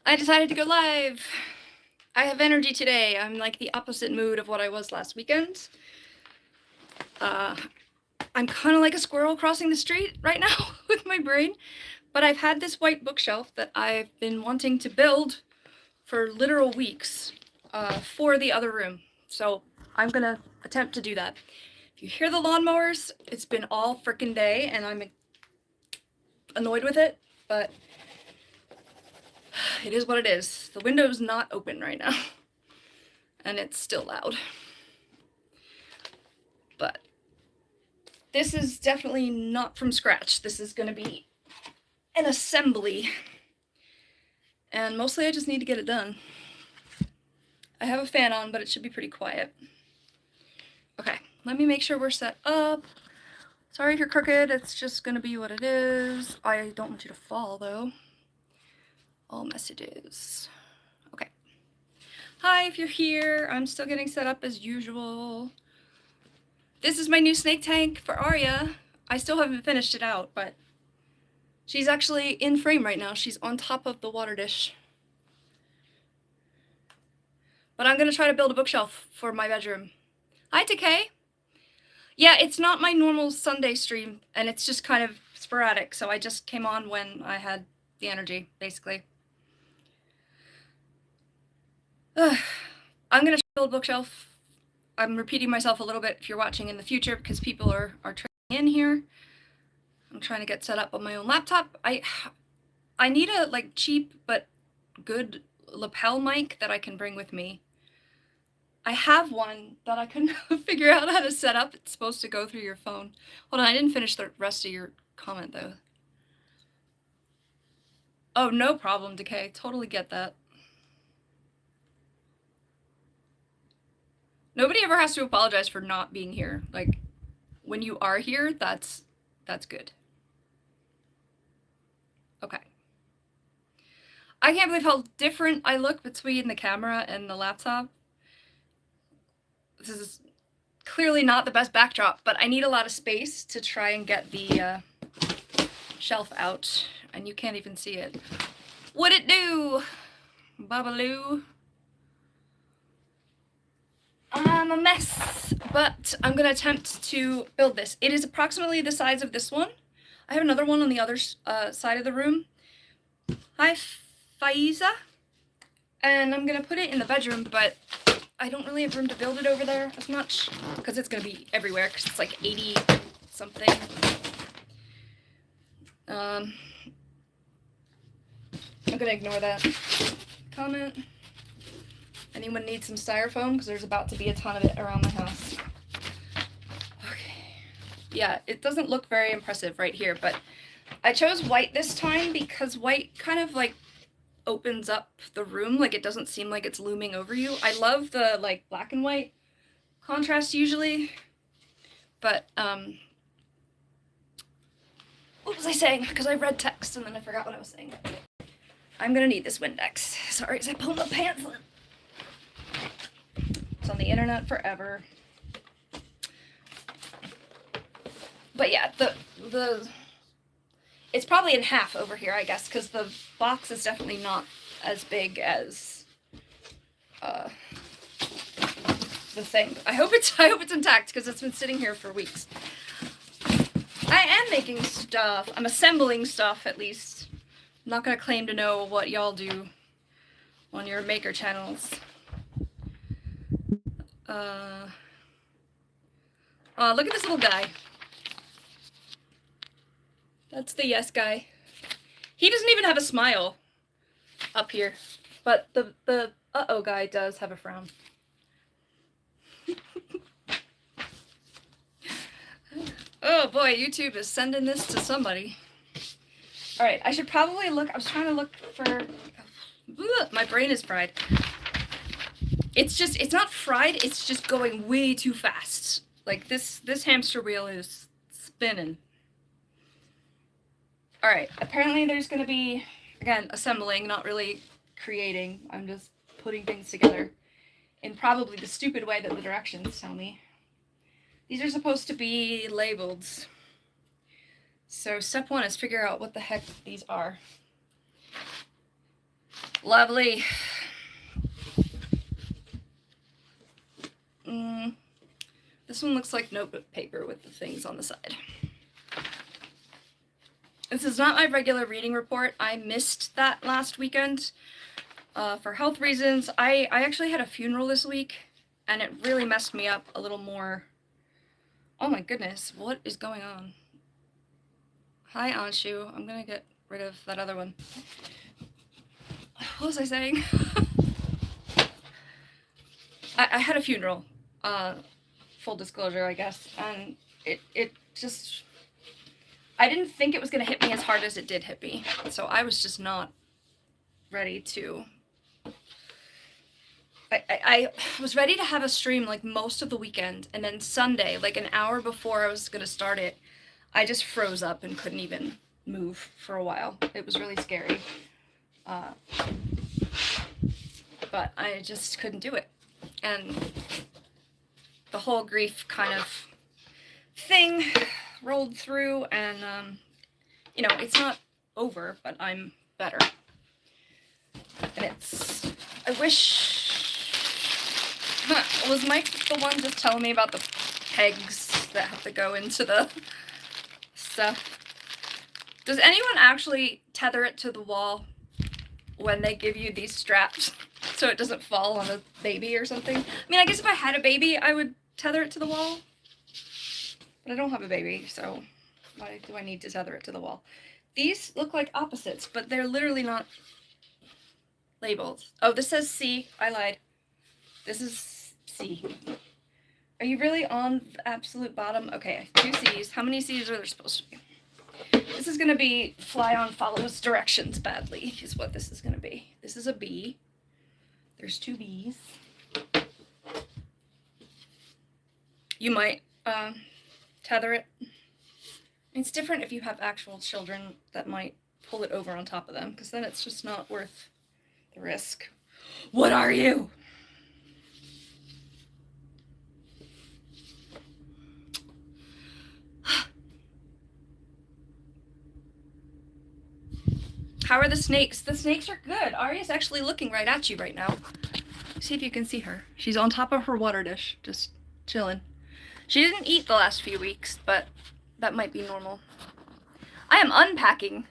I decided to go live. I have energy today. I'm like the opposite mood of what I was last weekend. I'm kind of like a squirrel crossing the street right now with my brain, but I've had this white bookshelf that I've been wanting to build for literal weeks for the other room. So I'm gonna attempt to do that. If you hear the lawnmowers, it's been all frickin' day and I'm annoyed with it, but it is what it is. The window's not open right now and it's still loud. But this is definitely not from scratch. This is gonna be an assembly. And mostly I just need to get it done. I have a fan on, but it should be pretty quiet. Okay, let me make sure we're set up. Sorry if you're crooked, it's just gonna be what it is. I don't want you to fall though. All messages. Okay. Hi, if you're here, I'm still getting set up as usual. This is my new snake tank for Arya. I still haven't finished it out, but she's actually in frame right now. She's on top of the water dish. But I'm gonna try to build a bookshelf for my bedroom. Hi, Decay. Yeah, it's not my normal Sunday stream, and it's just kind of sporadic, so I just came on when I had the energy, basically. I'm gonna build a bookshelf. I'm repeating myself a little bit if you're watching in the future because people are trading in here. I'm trying to get set up on my own laptop. I need a like cheap but good lapel mic that I can bring with me. I have one that I couldn't figure out how to set up. It's supposed to go through your phone. Hold on, I didn't finish the rest of your comment though. Oh, no problem, Decay. Totally get that. Nobody ever has to apologize for not being here. Like, when you are here, that's good. Okay. I can't believe how different I look between the camera and the laptop. This is clearly not the best backdrop, but I need a lot of space to try and get the shelf out, and you can't even see it. What it do? Babaloo. I'm a mess, but I'm gonna attempt to build this. It is approximately the size of this one. I have another one on the other side of the room. Hi, Faiza. And I'm gonna put it in the bedroom, but I don't really have room to build it over there as much because it's gonna be everywhere because it's like 80 something. I'm gonna ignore that comment. Anyone needs some styrofoam because there's about to be a ton of it around my house. Okay. Yeah, it doesn't look very impressive right here, but I chose white this time because white kind of like opens up the room, like it doesn't seem like it's looming over you. I love the like black and white contrast usually, but what was I saying? Because I read text and then I forgot what I was saying. I'm gonna need this Windex. Sorry, as I pulled my pants on. It's on the internet forever. But yeah, the it's probably in half over here, I guess, because the box is definitely not as big as the thing. I hope it's intact because it's been sitting here for weeks. I am making stuff. I'm assembling stuff at least. I'm not gonna claim to know what y'all do on your maker channels. Look at this little guy. That's the yes guy. He doesn't even have a smile up here, but the uh-oh guy does have a frown. Oh boy, YouTube is sending this to somebody. All right, I should probably look. I was trying to look for. My brain is fried. It's not fried. It's just going way too fast. Like this hamster wheel is spinning. All right. Apparently, there's gonna be again assembling, not really creating. I'm just putting things together in probably the stupid way that the directions tell me. These are supposed to be labeled. So step one is figure out what the heck these are. Lovely. This one looks like notebook paper with the things on the side. This is not my regular reading report. I missed that last weekend for health reasons. I actually had a funeral this week, and it really messed me up a little more. Oh my goodness, what is going on? Hi, Anshu. I'm gonna get rid of that other one. What was I saying? I had a funeral, full disclosure, I guess, and it just, I didn't think it was gonna hit me as hard as it did hit me, so I was just not ready to, I was ready to have a stream like most of the weekend, and then Sunday, like an hour before I was gonna start it, I just froze up and couldn't even move for a while. It was really scary. But I just couldn't do it. And the whole grief kind of thing rolled through, and you know, it's not over, but I'm better. And it's, I wish, was Mike the one just telling me about the pegs that have to go into the stuff? Does anyone actually tether it to the wall when they give you these straps so it doesn't fall on a baby or something? I mean, I guess if I had a baby, I would tether it to the wall. But I don't have a baby, so why do I need to tether it to the wall? These look like opposites, but they're literally not labeled. Oh, this says C. I lied. This is C. Are you really on the absolute bottom? Okay, 2 C's. How many C's are there supposed to be? This is going to be FlyOn follows directions badly, is what this is going to be. This is a B. There's 2 B's. You might tether it. It's different if you have actual children that might pull it over on top of them, because then it's just not worth the risk. What are you? How are the snakes? The snakes are good. Arya's actually looking right at you right now. See if you can see her. She's on top of her water dish, just chilling. She didn't eat the last few weeks, but that might be normal. I am unpacking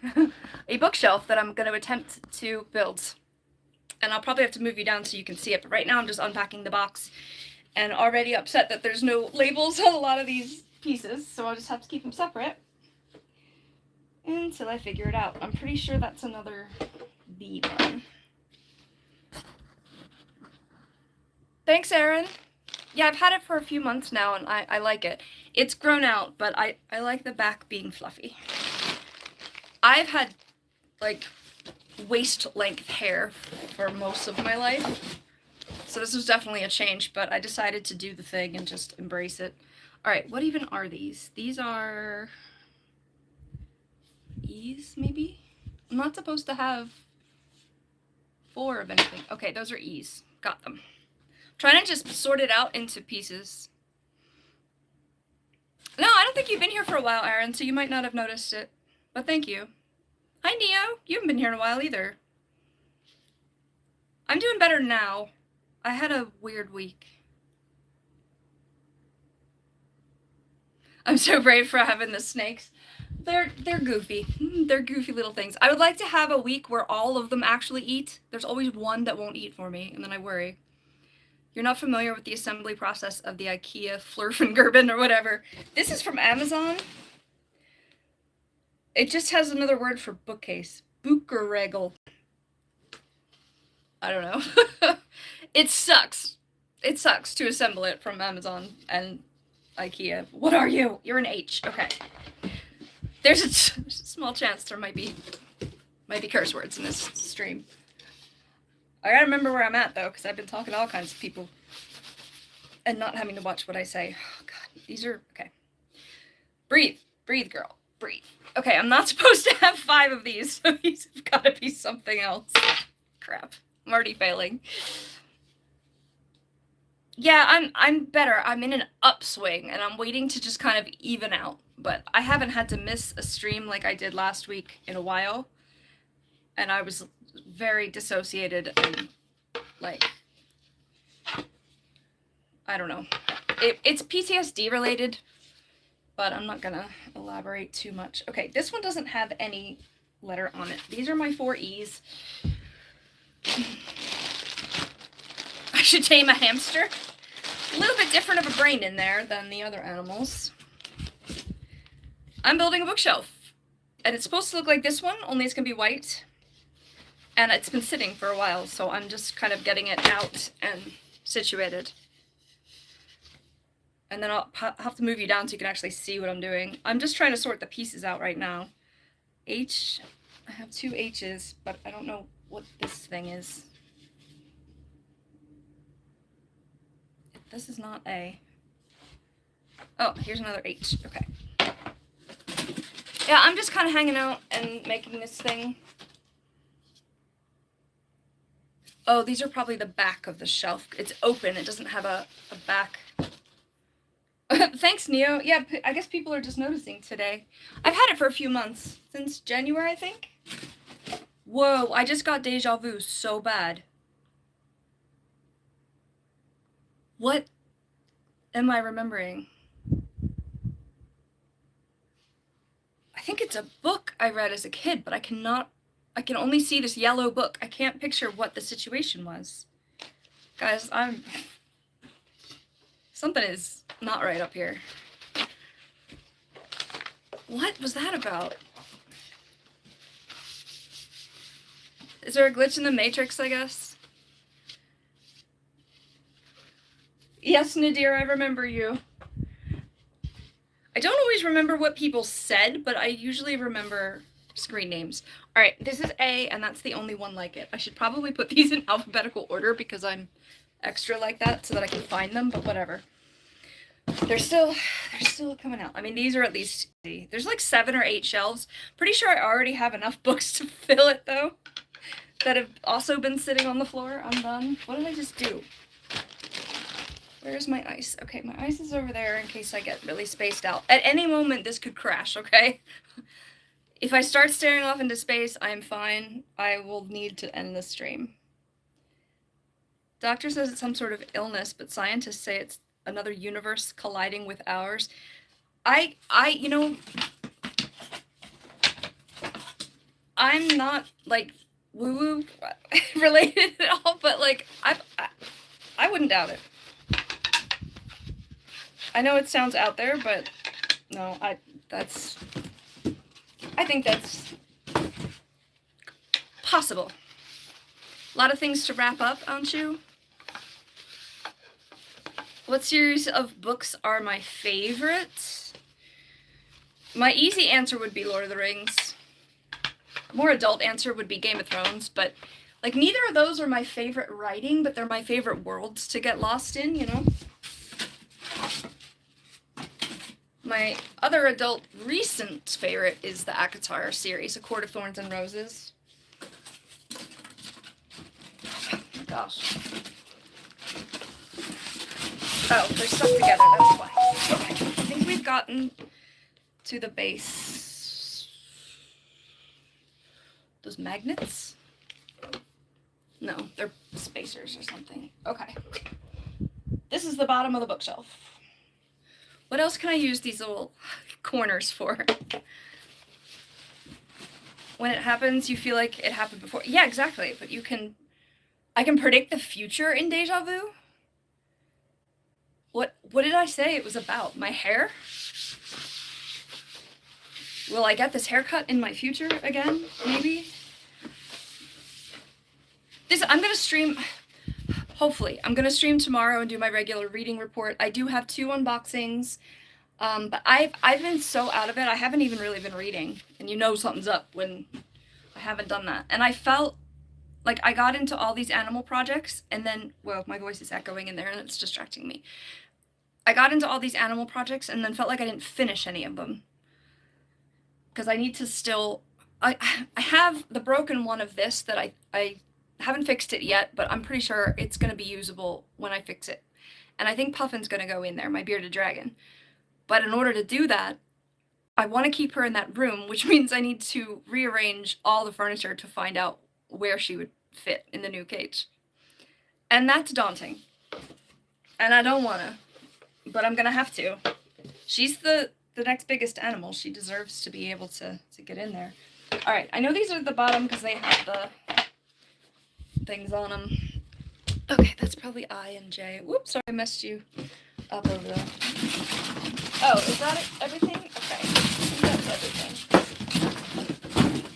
a bookshelf that I'm going to attempt to build. And I'll probably have to move you down so you can see it, but right now I'm just unpacking the box and already upset that there's no labels on a lot of these pieces, so I'll just have to keep them separate until I figure it out. I'm pretty sure that's another B one. Thanks, Erin. Yeah, I've had it for a few months now, and I like it. It's grown out, but I like the back being fluffy. I've had, like, waist-length hair for most of my life, so this was definitely a change, but I decided to do the thing and just embrace it. Alright, what even are these? These are E's, maybe? I'm not supposed to have 4 of anything. Okay, those are E's. Got them. I'm trying to just sort it out into pieces. No, I don't think you've been here for a while, Aaron, so you might not have noticed it. But thank you. Hi, Neo. You haven't been here in a while either. I'm doing better now. I had a weird week. I'm so brave for having the snakes. They're goofy. They're goofy little things. I would like to have a week where all of them actually eat. There's always one that won't eat for me, and then I worry. You're not familiar with the assembly process of the IKEA Flurfengerben or whatever. This is from Amazon. It just has another word for bookcase. Bucherregel. I don't know. It sucks. It sucks to assemble it from Amazon and IKEA. What are you? You're an H. Okay. There's a small chance there might be curse words in this stream. I gotta remember where I'm at, though, because I've been talking to all kinds of people and not having to watch what I say. Oh, God. These are... Okay. Breathe. Breathe, girl. Breathe. Okay, I'm not supposed to have 5 of these, so these have got to be something else. Crap. I'm already failing. Yeah, I'm better. I'm in an upswing, and I'm waiting to just kind of even out. But I haven't had to miss a stream like I did last week in a while. And I was very dissociated and, like, I don't know. It's PTSD related, but I'm not gonna elaborate too much. Okay, this one doesn't have any letter on it. These are my 4 E's. I should tame a hamster. A little bit different of a brain in there than the other animals. I'm building a bookshelf, and it's supposed to look like this one, only it's gonna be white. And it's been sitting for a while, so I'm just kind of getting it out and situated. And then I'll have to move you down so you can actually see what I'm doing. I'm just trying to sort the pieces out right now. H, I have 2 H's, but I don't know what this thing is. This is not A. Oh, here's another H, okay. Yeah, I'm just kind of hanging out and making this thing. Oh, these are probably the back of the shelf. It's open, it doesn't have a back. Thanks, Neo. Yeah, I guess people are just noticing today. I've had it for a few months, since January, I think. Whoa, I just got deja vu so bad. What am I remembering? I think it's a book I read as a kid, but I can only see this yellow book. I can't picture what the situation was. Guys, something is not right up here. What was that about? Is there a glitch in the Matrix, I guess? Yes, Nadir, I remember you. I don't always remember what people said, but I usually remember screen names. All right, this is A, and that's the only one like it. I should probably put these in alphabetical order because I'm extra like that so that I can find them, but whatever. They're still coming out. I mean, these are at least, there's like 7 or 8 shelves. Pretty sure I already have enough books to fill it though, that have also been sitting on the floor. I'm done. What did I just do? Where's my ice? Okay, my ice is over there in case I get really spaced out. At any moment, this could crash, okay? If I start staring off into space, I'm fine. I will need to end the stream. Doctor says it's some sort of illness, but scientists say it's another universe colliding with ours. You know, I'm not, like, woo-woo related at all, but, like, I wouldn't doubt it. I know it sounds out there, but no, I think that's possible. A lot of things to wrap up, aren't you? What series of books are my favorite? My easy answer would be Lord of the Rings. More adult answer would be Game of Thrones, but like neither of those are my favorite writing, but they're my favorite worlds to get lost in, you know? My other adult recent favorite is the ACOTAR series, A Court of Thorns and Roses. Oh my gosh. Oh, they're stuck together, that's why. Okay, I think we've gotten to the base. Those magnets? No, they're spacers or something. Okay. This is the bottom of the bookshelf. What else can I use these little corners for? When it happens, you feel like it happened before. Yeah, exactly. But I can predict the future in Deja Vu. What did I say it was about? My hair? Will I get this haircut in my future again? Maybe? I'm gonna stream. Hopefully, I'm going to stream tomorrow and do my regular reading report. I do have 2 unboxings, but I've been so out of it. I haven't even really been reading, and you know something's up when I haven't done that. And I felt like I got into all these animal projects, and then, well, my voice is echoing in there, and it's distracting me. I got into all these animal projects, and then felt like I didn't finish any of them. Because I need to still... I have the broken one of this that I haven't fixed it yet, but I'm pretty sure it's going to be usable when I fix it. And I think Puffin's going to go in there, my bearded dragon. But in order to do that, I want to keep her in that room, which means I need to rearrange all the furniture to find out where she would fit in the new cage. And that's daunting. And I don't want to, but I'm going to have to. She's the next biggest animal. She deserves to be able to get in there. All right, I know these are at the bottom because they have the things on them. Okay, that's probably I and J. Whoops, sorry, I messed you up over there. Oh, is that everything? Okay, I think that's everything.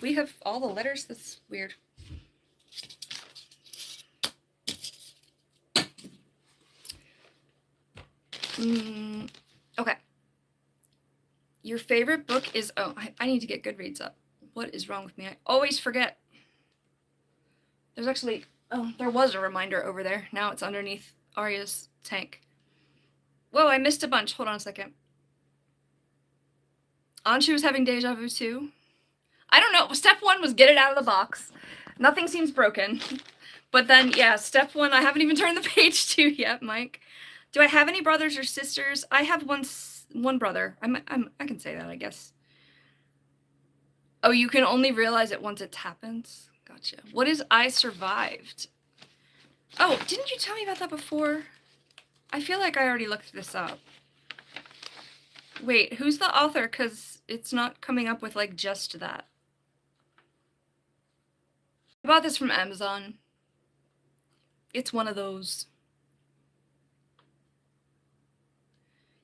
We have all the letters? That's weird. Okay. Your favorite book is... Oh, I need to get Goodreads up. What is wrong with me? I always forget. There's actually... Oh, there was a reminder over there. Now it's underneath Arya's tank. Whoa, I missed a bunch. Hold on a second. Anshu was having deja vu too. I don't know. Step 1 was get it out of the box. Nothing seems broken. But then, yeah, step 1, I haven't even turned the page 2 yet, Mike. Do I have any brothers or sisters? I have one brother. I can say that, I guess. Oh, you can only realize it once it happens? Gotcha. What is I survived? Oh, didn't you tell me about that before? I feel like I already looked this up. Wait, who's the author? Because it's not coming up with, like, just that. I bought this from Amazon. It's one of those.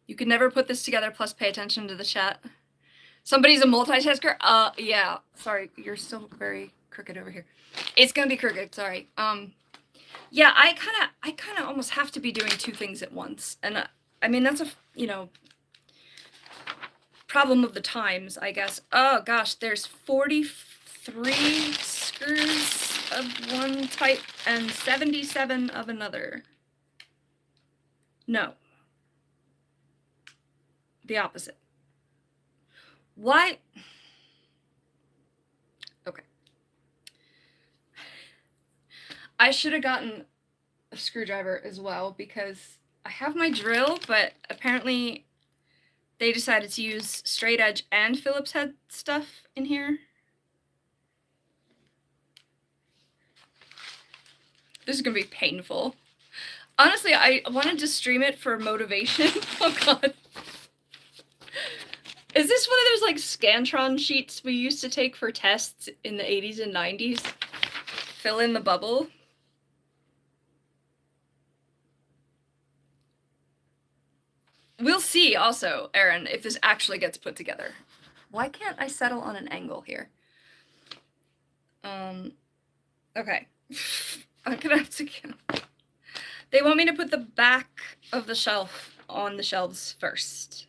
You could never put this together, plus pay attention to the chat. Somebody's a multitasker? Yeah. Sorry, you're still very crooked over here. It's gonna be crooked, sorry. Yeah, I kind of almost have to be doing 2 things at once. And, I mean, that's a, you know, problem of the times, I guess. Oh, gosh, there's 43 screws of one type and 77 of another. No. The opposite. Why? Okay. I should have gotten a screwdriver as well because I have my drill, but apparently they decided to use straight edge and Phillips head stuff in here. This is gonna be painful. Honestly, I wanted to stream it for motivation. Oh god. Is this one of those, like, Scantron sheets we used to take for tests in the 80s and 90s? Fill in the bubble? We'll see, also, Aaron, if this actually gets put together. Why can't I settle on an angle here? Okay. I'm gonna have to... They want me to put the back of the shelf on the shelves first.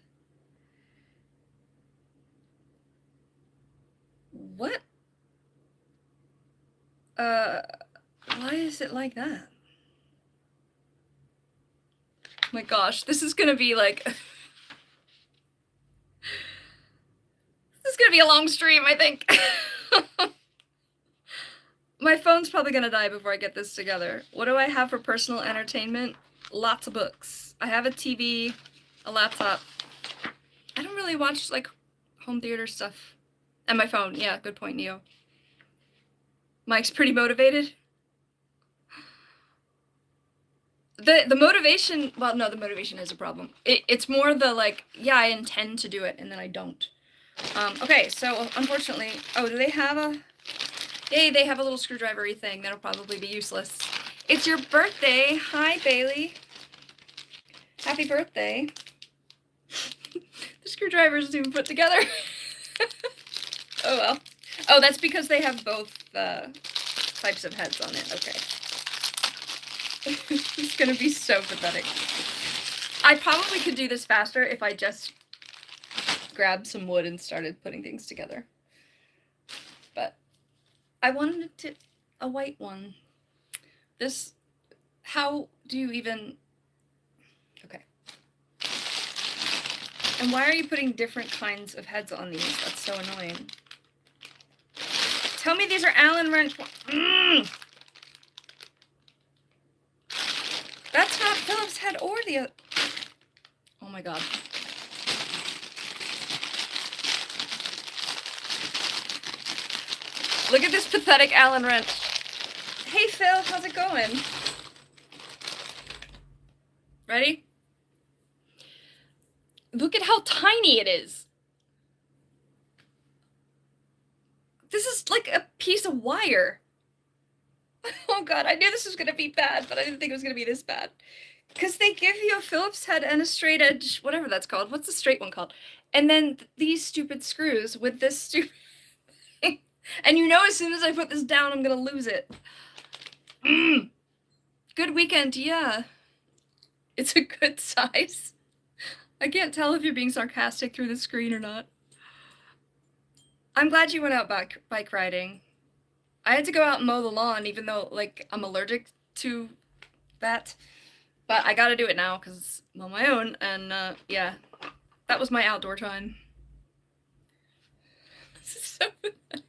What? Why is it like that? Oh my gosh, this is gonna be like... This is gonna be a long stream, I think. My phone's probably gonna die before I get this together. What do I have for personal entertainment? Lots of books. I have a TV, a laptop. I don't really watch, like, home theater stuff. And my phone. Yeah, good point, Neo. Mike's pretty motivated. The motivation, well, no, the motivation is a problem. It's more the, like, yeah, I intend to do it, and then I don't. Okay, so, unfortunately, oh, do they have a... Yay, they have a little screwdriver-y thing. That'll probably be useless. It's your birthday. Hi, Bailey. Happy birthday. The screwdriver isn't even put together. Oh, well. Oh, that's because they have both types of heads on it. Okay. It's gonna be so pathetic. I probably could do this faster if I just grabbed some wood and started putting things together. But I wanted a white one. This, how do you even, okay. And why are you putting different kinds of heads on these? That's so annoying. Tell me these are Allen wrench. That's not Phillips head or the other. Oh my god. Look at this pathetic Allen wrench. Hey Phil, how's it going? Ready? Look at how tiny it is. This is like a piece of wire. Oh god, I knew this was gonna be bad, but I didn't think it was gonna be this bad. Because they give you a Phillips head and a straight edge, whatever that's called. What's the straight one called? And then these stupid screws with this stupid thing. And you know as soon as I put this down, I'm gonna lose it. Good weekend, yeah. It's a good size. I can't tell if you're being sarcastic through the screen or not. I'm glad you went out bike riding. I had to go out and mow the lawn, even though, like, I'm allergic to that. But I gotta do it now, because I'm on my own, and, yeah. That was my outdoor time. This is so pathetic.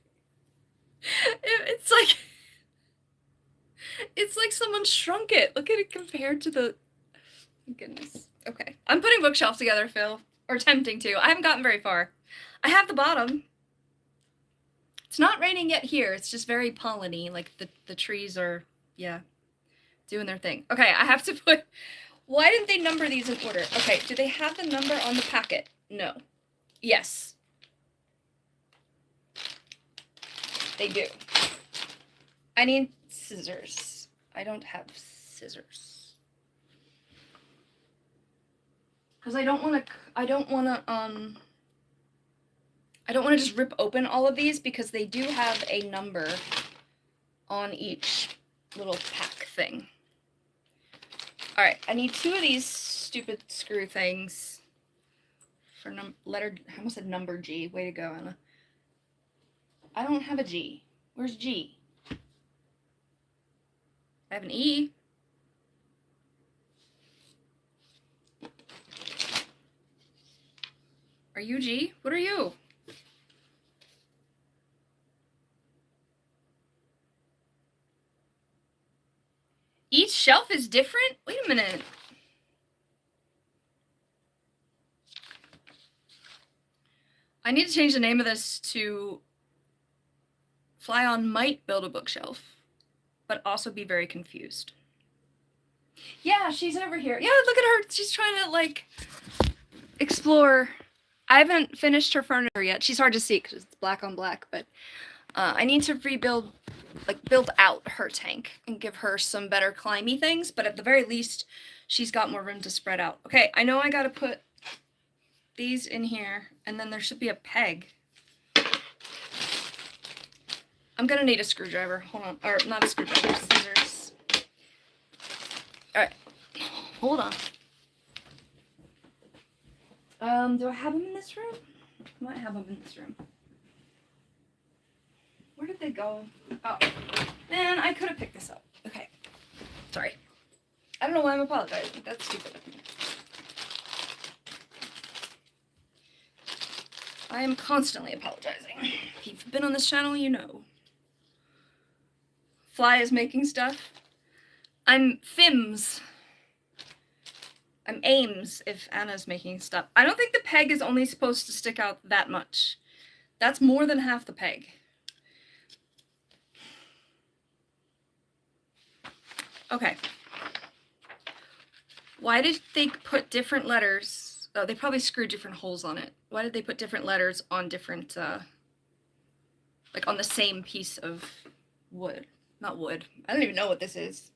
It's like someone shrunk it. Look at it compared to the... Goodness. Okay. I'm putting bookshelves together, Phil. Or attempting to. I haven't gotten very far. I have the bottom. It's not raining yet here. It's just very pollen-y. Like, the trees are, yeah, doing their thing. Okay, I have to put... Why didn't they number these in order? Okay, do they have the number on the packet? No. Yes. They do. I need scissors. I don't have scissors. Because I don't want to just rip open all of these because they do have a number on each little pack thing. All right, I need 2 of these stupid screw things for I almost said number G. Way to go, Anna. I don't have a G. Where's G? I have an E. Are you G? What are you? Each shelf is different? Wait a minute. I need to change the name of this to FlyOn might build a bookshelf, but also be very confused. Yeah, she's over here. Yeah, look at her. She's trying to, like, explore. I haven't finished her furniture yet. She's hard to see because it's black on black, but I need to rebuild, like, build out her tank and give her some better climby things, but at the very least, she's got more room to spread out. Okay, I know I gotta put these in here, and then there should be a peg. I'm gonna need a screwdriver. Hold on. Or, not a screwdriver, scissors. Alright. Hold on. Do I have them in this room? I might have them in this room. Where did they go? Oh. Man, I could have picked this up. Okay. Sorry. I don't know why I'm apologizing. That's stupid of me. I am constantly apologizing. If you've been on this channel, you know. Fly is making stuff. I'm Fims. I'm Ames if Anna's making stuff. I don't think the peg is only supposed to stick out that much. That's more than half the peg. Okay. Why did they put different letters? Oh, they probably screwed different holes on it. Why did they put different letters on different, like on the same piece of wood? Not wood. I don't even know what this is.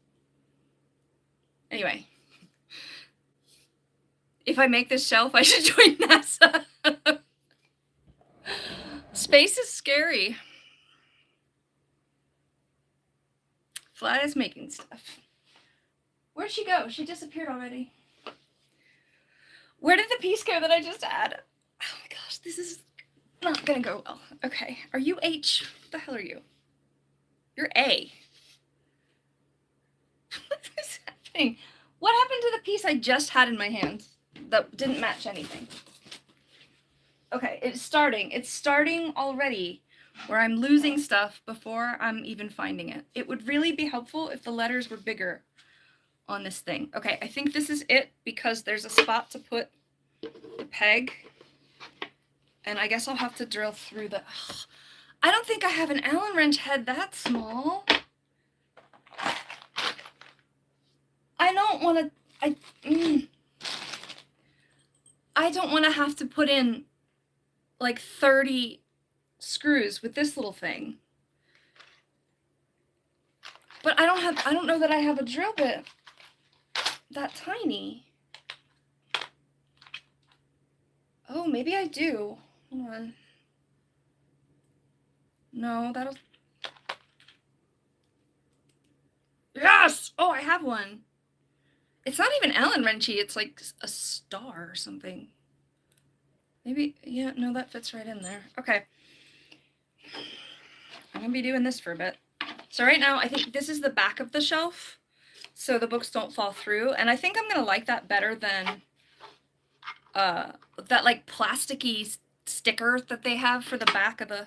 Anyway. If I make this shelf, I should join NASA. Space is scary. Fly is making stuff. Where'd she go? She disappeared already. Where did the piece go that I just had? Oh my gosh, this is not gonna go well. Okay, are you H? What the hell are you? You're A. What is happening? What happened to the piece I just had in my hand that didn't match anything? Okay, it's starting. It's starting already where I'm losing stuff before I'm even finding it. It would really be helpful if the letters were bigger on this thing. Okay, I think this is it because there's a spot to put the peg. And I guess I'll have to drill through the... I don't think I have an Allen wrench head that small. don't want to, I don't want to have to put in like 30 screws with this little thing. But I don't know that I have a drill bit that tiny. Oh, maybe I do. Hold on. No, that'll... Yes! Oh, I have one. It's not even Allen wrenchy. It's like a star or something. Maybe, yeah, no, that fits right in there. Okay. I'm gonna be doing this for a bit. So right now, I think this is the back of the shelf, so the books don't fall through. And I think I'm gonna like that better than that like plasticky sticker that they have for the back of the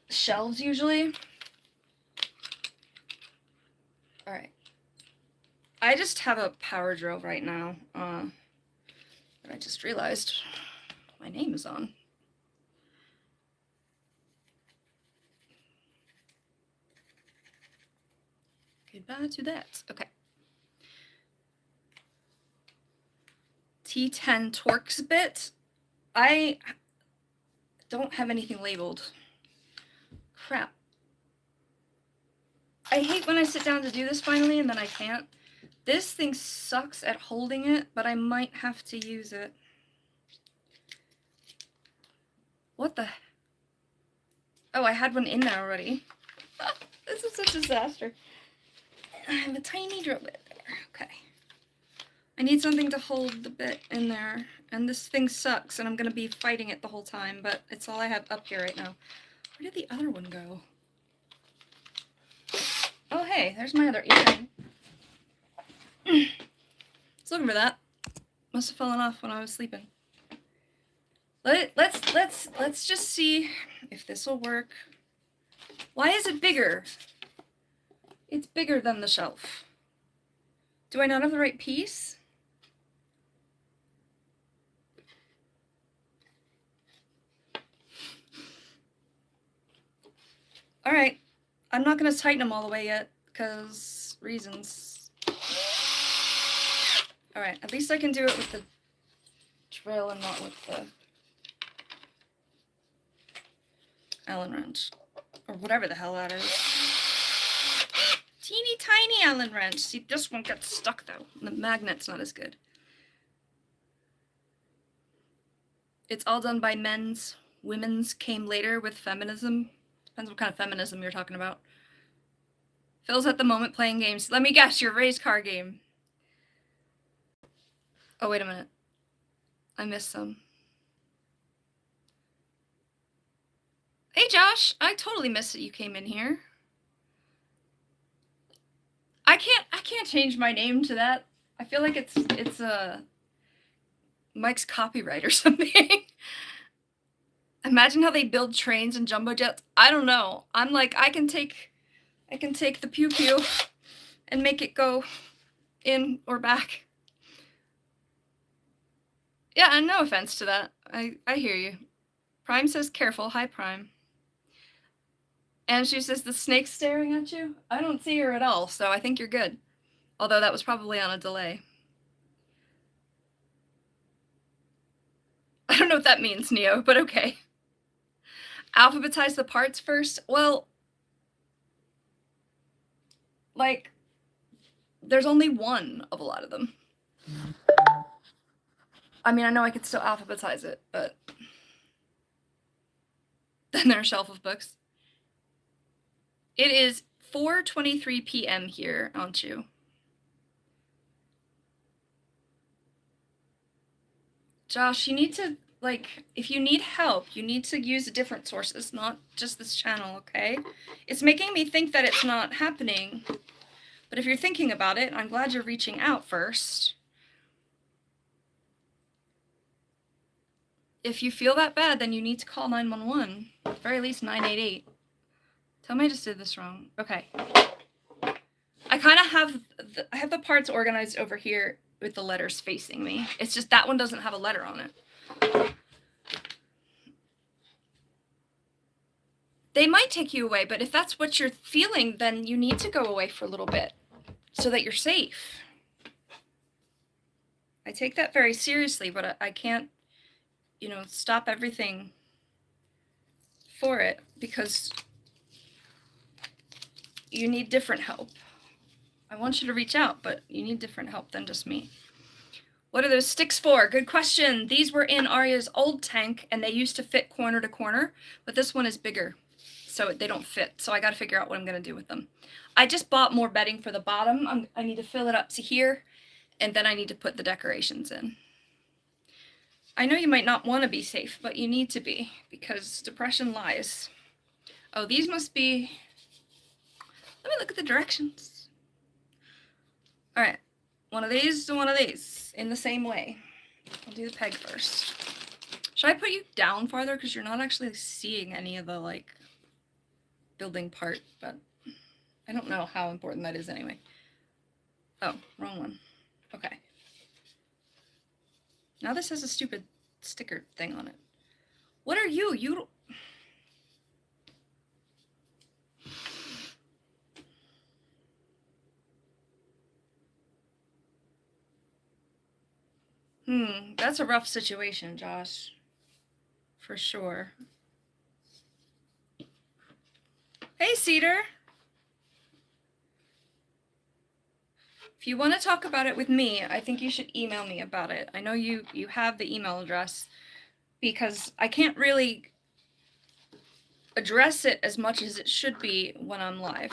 shelves usually. All right. I just have a power drill right now. I just realized my name is on. Goodbye to that. Okay. T10 Torx bit. I don't have anything labeled. Crap. I hate when I sit down to do this finally and then I can't. This thing sucks at holding it, but I might have to use it. What the? Oh, I had one in there already. This is such a disaster. I have a tiny drill bit there. Okay. I need something to hold the bit in there. And this thing sucks, and I'm going to be fighting it the whole time, but it's all I have up here right now. Where did the other one go? Oh, hey, there's my other earring. Let's look for that. Must have fallen off when I was sleeping. Let's just see if this will work. Why is it bigger? It's bigger than the shelf. Do I not have the right piece? All right, I'm not gonna tighten them all the way yet because reasons. All right, at least I can do it with the drill and not with the Allen wrench or whatever the hell that is. Teeny tiny Allen wrench. See, this one gets stuck though. The magnet's not as good. It's all done by men's. Women's came later with feminism. Depends what kind of feminism you're talking about. Phil's at the moment playing games. Let me guess, your race car game. Oh, wait a minute. I missed some. Hey, Josh. I totally missed that you came in here. I can't change my name to that. I feel like it's Mike's copyright or something. Imagine how they build trains and jumbo jets. I don't know. I'm like, I can take the pew pew and make it go in or back. Yeah, and no offense to that. I hear you. Prime says careful. Hi, Prime. And she says the snake's staring at you. I don't see her at all, so I think you're good. Although that was probably on a delay. I don't know what that means, Neo, but okay. Alphabetize the parts first. Well, like, there's only one of a lot of them. I mean, I know I could still alphabetize it, but then there's a shelf of books. It is 4:23 p.m. here, aren't you? Josh, you need to, like, if you need help, you need to use different sources, not just this channel, okay? It's making me think that it's not happening. But if you're thinking about it, I'm glad you're reaching out first. If you feel that bad, then you need to call 911. At the very least, 988. Tell me I just did this wrong. Okay. I kind of have the parts organized over here with the letters facing me. It's just that one doesn't have a letter on it. They might take you away, but if that's what you're feeling, then you need to go away for a little bit so that you're safe. I take that very seriously, but I can't, you know, stop everything for it because you need different help. I want you to reach out, but you need different help than just me. What are those sticks for? Good question. These were in Arya's old tank, and they used to fit corner to corner, but this one is bigger, so they don't fit. So I got to figure out what I'm going to do with them. I just bought more bedding for the bottom. I need to fill it up to here, and then I need to put the decorations in. I know you might not want to be safe, but you need to be, because depression lies. Oh, these must be... Let me look at the directions. All right. One of these to one of these in the same way. I'll do the peg first. Should I put you down farther? Because you're not actually seeing any of the, like, building part, but I don't know how important that is anyway. Oh, wrong one. Okay. Now this has a stupid sticker thing on it. What are you? You... That's a rough situation, Josh. For sure. Hey, Cedar. If you want to talk about it with me, I think you should email me about it. I know you have the email address, because I can't really address it as much as it should be when I'm live.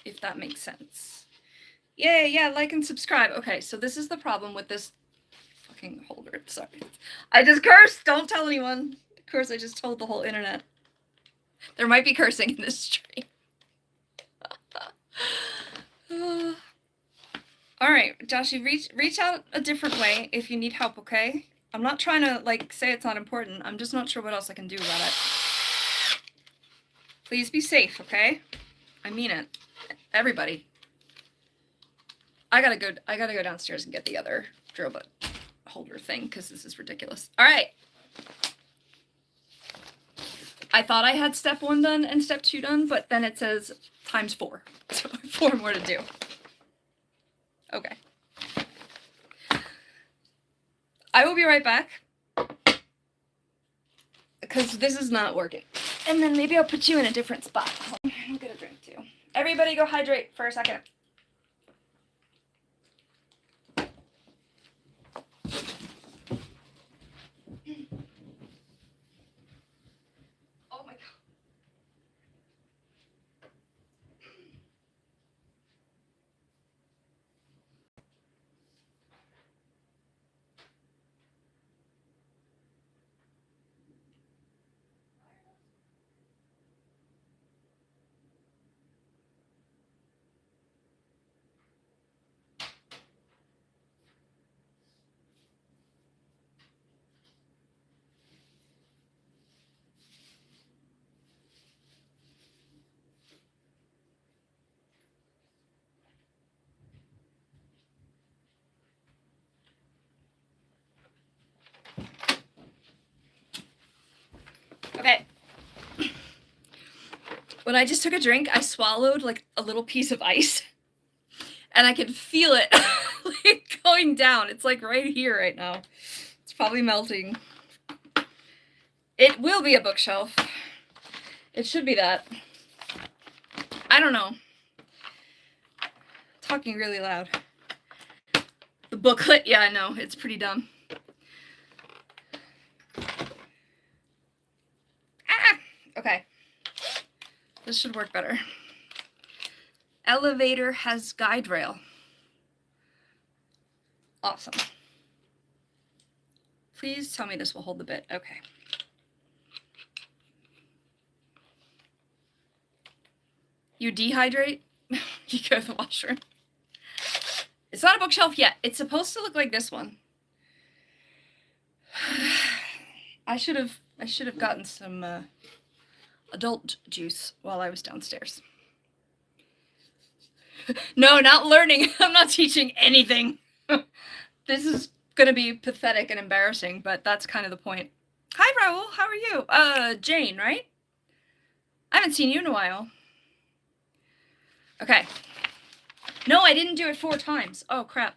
If that makes sense. Yeah, like and subscribe. Okay, so this is the problem with this fucking holder. Sorry. I just cursed. Don't tell anyone. Of course, I just told the whole internet. There might be cursing in this stream. All right, Joshy, reach out a different way if you need help, okay? I'm not trying to, like, say it's not important. I'm just not sure what else I can do about it. Please be safe, okay? I mean it. Everybody. I gotta go downstairs and get the other drill bit holder thing, because this is ridiculous. All right. I thought I had step 1 done and step 2 done, but then it says times 4. So 4 more to do. Okay. I will be right back, because this is not working. And then maybe I'll put you in a different spot. I'll get a drink too. Everybody go hydrate for a second. Oh my God. Okay. When I just took a drink, I swallowed like a little piece of ice, and I could feel it like going down. It's like right here right now. It's probably melting. It will be a bookshelf. It should be that. I don't know. Talking really loud. The booklet, yeah, I know. It's pretty dumb. Okay. This should work better. Elevator has guide rail. Awesome. Please tell me this will hold the bit. Okay. You dehydrate? You go to the washroom. It's not a bookshelf yet. It's supposed to look like this one. I should have gotten some adult juice while I was downstairs. No, not learning. I'm not teaching anything. This is gonna be pathetic and embarrassing, but that's kind of the point. Hi, Raul. How are you? Jane, right? I haven't seen you in a while. Okay. No, I didn't do it 4 times. Oh, crap.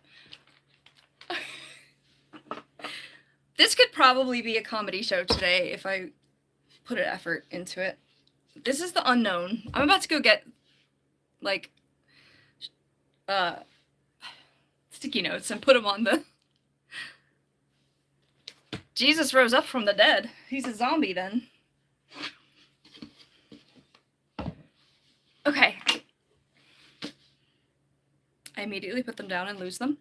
This could probably be a comedy show today if I put an effort into it. This is the unknown. I'm about to go get, like, sticky notes and put them on the... Jesus rose up from the dead. He's a zombie then. Okay. I immediately put them down and lose them.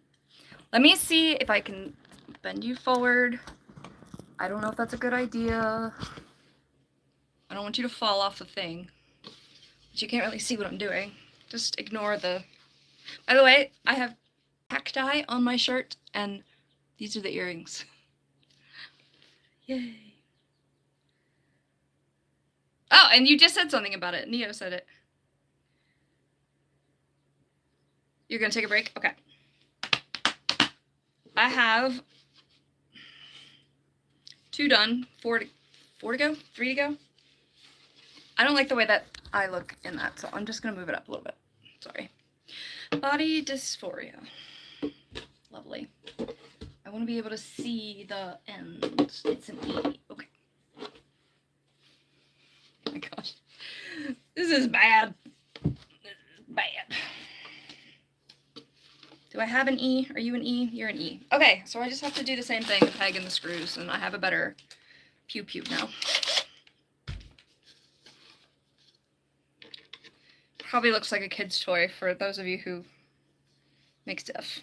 Let me see if I can bend you forward. I don't know if that's a good idea. I don't want you to fall off the thing. But you can't really see what I'm doing. Just ignore the... By the way, I have cacti on my shirt, and these are the earrings. Yay. Oh, and you just said something about it. Neo said it. You're gonna take a break? Okay. I have 2 done, 4 to go, 3 to go. I don't like the way that I look in that, so I'm just gonna move it up a little bit. Sorry. Body dysphoria. Lovely. I want to be able to see the end. It's an E. Okay. Oh my gosh. This is bad. This is bad. Do I have an E? Are you an E? You're an E. Okay, so I just have to do the same thing, the peg and the screws, and I have a better pew-pew now. Probably looks like a kid's toy for those of you who make stuff.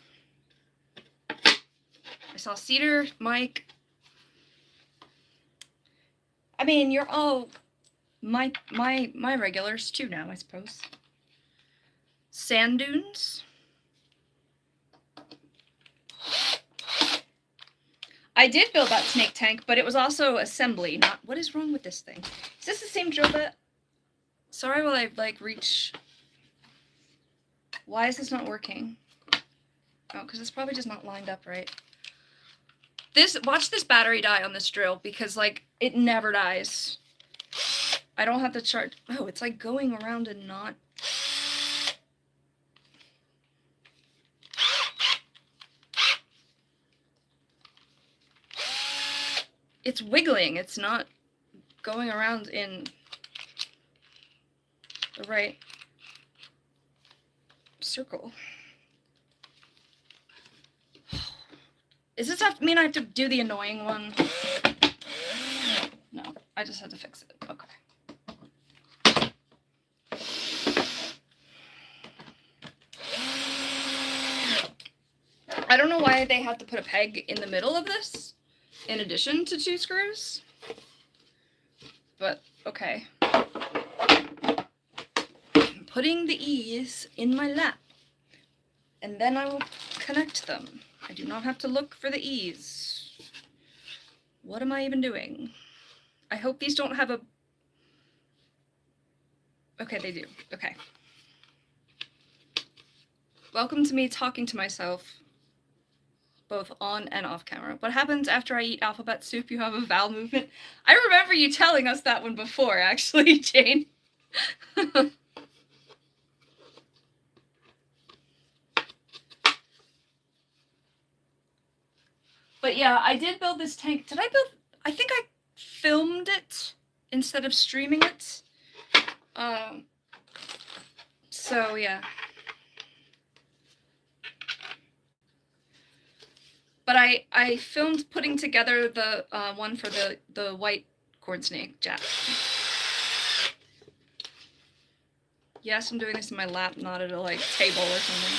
I saw Cedar, Mike. I mean, you're all my regulars too now, I suppose. Sand dunes. I did build that snake tank, but it was also assembly, not... What is wrong with this thing? Is this the same drill bit? Sorry while I, like, reach... Why is this not working? Oh, because it's probably just not lined up right. Watch this battery die on this drill, because, like, it never dies. I don't have to charge... Oh, it's, like, going around and not... It's wiggling. It's not going around in the right circle. Does this mean I have to do the annoying one? No, I just had to fix it. Okay. I don't know why they had to put a peg in the middle of this, in addition to 2 screws. But, okay. I'm putting the E's in my lap. And then I will connect them. I do not have to look for the E's. What am I even doing? I hope these don't have a... Okay, they do. Okay. Welcome to me talking to myself, both on and off camera. What happens after I eat alphabet soup? You have a vowel movement. I remember you telling us that one before, actually, Jane. But yeah, I did build this tank. Did I build... I think I filmed it instead of streaming it. So, yeah. But I filmed putting together the one for the white corn snake, Jack. Yes, I'm doing this in my lap, not at a, like, table or something.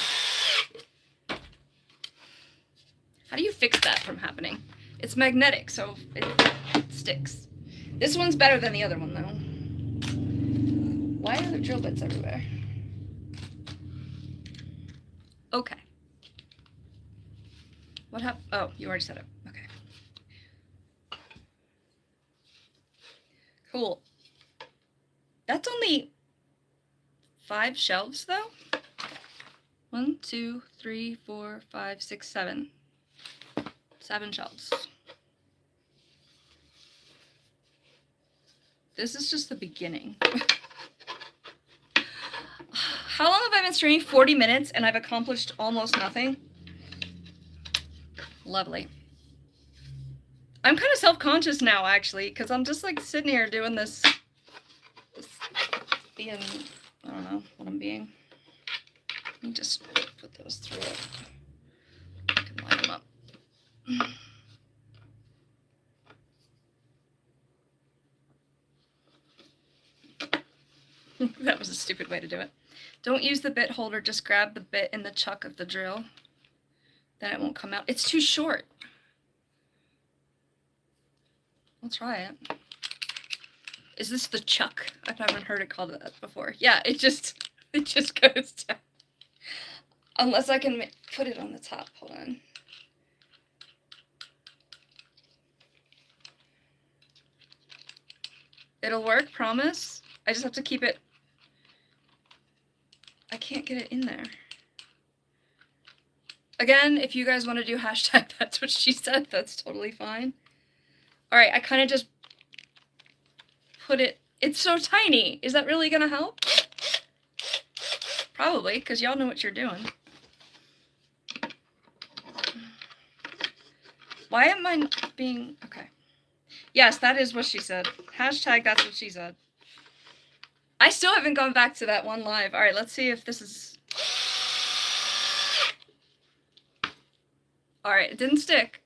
How do you fix that from happening? It's magnetic, so it sticks. This one's better than the other one, though. Why are there drill bits everywhere? Okay. What happened? Oh, you already said it. Okay. Cool. That's only 5 shelves, though. 1, 2, 3, 4, 5, 6, 7. 7 shelves. This is just the beginning. How long have I been streaming? 40 minutes, and I've accomplished almost nothing. Lovely. I'm kind of self-conscious now, actually, because I'm just like sitting here doing this being, I don't know what I'm being. Let me just put those through it. I can line them up. That was a stupid way to do it. Don't use the bit holder, just grab the bit in the chuck of the drill. Then it won't come out. It's too short. I'll try it. Is this the chuck? I've never heard it called that before. Yeah, it just goes down. Unless I can put it on the top. Hold on. It'll work, promise. I just have to keep it. I can't get it in there. Again, if you guys want to do hashtag that's what she said, that's totally fine. All right, I kind of just put it. It's so tiny. Is that really going to help? Probably, because y'all know what you're doing. Why am I not being... Okay. Yes, that is what she said. Hashtag that's what she said. I still haven't gone back to that one live. All right, let's see if this is... All right, it didn't stick.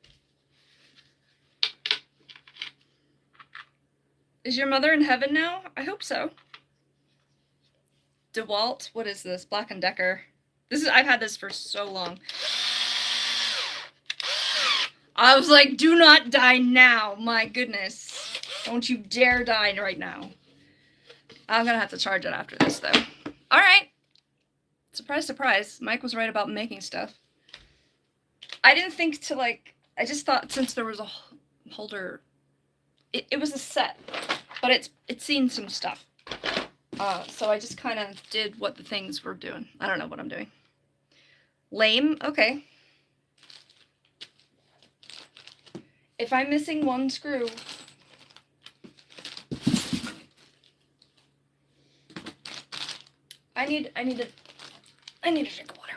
Is your mother in heaven now? I hope so. DeWalt, what is this? Black & Decker. I've had this for so long. I was like, do not die now. My goodness. Don't you dare die right now. I'm gonna have to charge it after this, though. All right. Surprise, surprise. Mike was right about making stuff. I didn't think to, like... I just thought since there was a holder... It was a set, but it's seen some stuff. So I just kind of did what the things were doing. I don't know what I'm doing. Lame? Okay. If I'm missing one screw... I need a drink of water.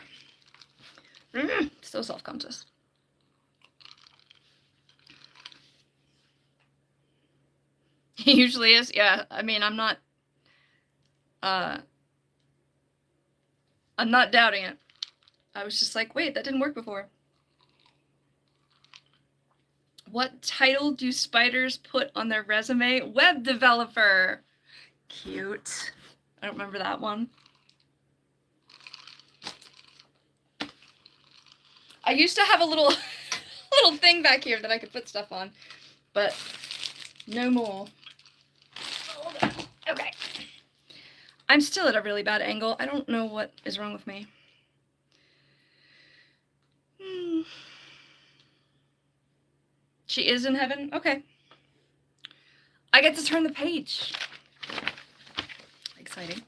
So self-conscious. He usually is. Yeah, I mean, I'm not doubting it. I was just like, wait, that didn't work before. What title do spiders put on their resume? Web developer. Cute. I don't remember that one. I used to have a little thing back here that I could put stuff on, but no more. Okay. I'm still at a really bad angle. I don't know what is wrong with me. She is in heaven? Okay. I get to turn the page. Exciting.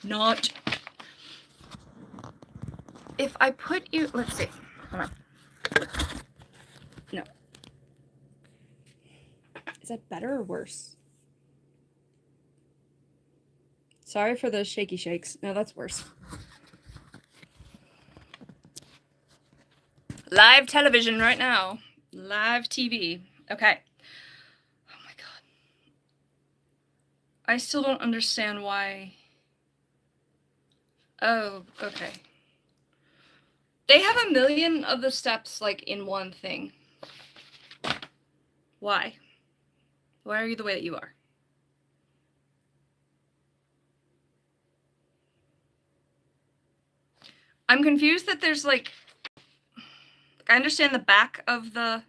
Not. If I put you... Let's see. Hold on. No. Is that better or worse? Sorry for the shaky shakes. No, that's worse. Live television right now. Live TV. Okay. Oh my god. I still don't understand why. Oh, okay. They have a million of the steps, like, in one thing. Why? Why are you the way that you are? I'm confused that there's, like... I understand the back of the...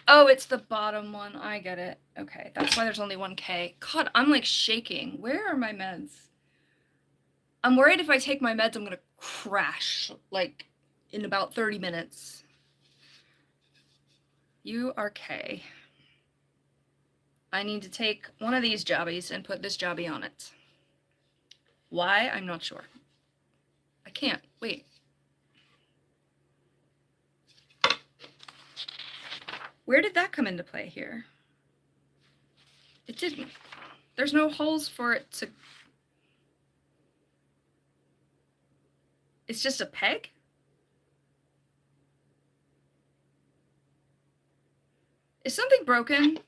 Oh, it's the bottom one. I get it. Okay, that's why there's only 1K. God, I'm, like, shaking. Where are my meds? I'm worried if I take my meds, I'm gonna crash, like, in about 30 minutes. You are K. I need to take one of these jobbies and put this jobby on it. Why? I'm not sure. I can't. Wait. Where did that come into play here? It didn't. There's no holes for it to... It's just a peg? Is something broken?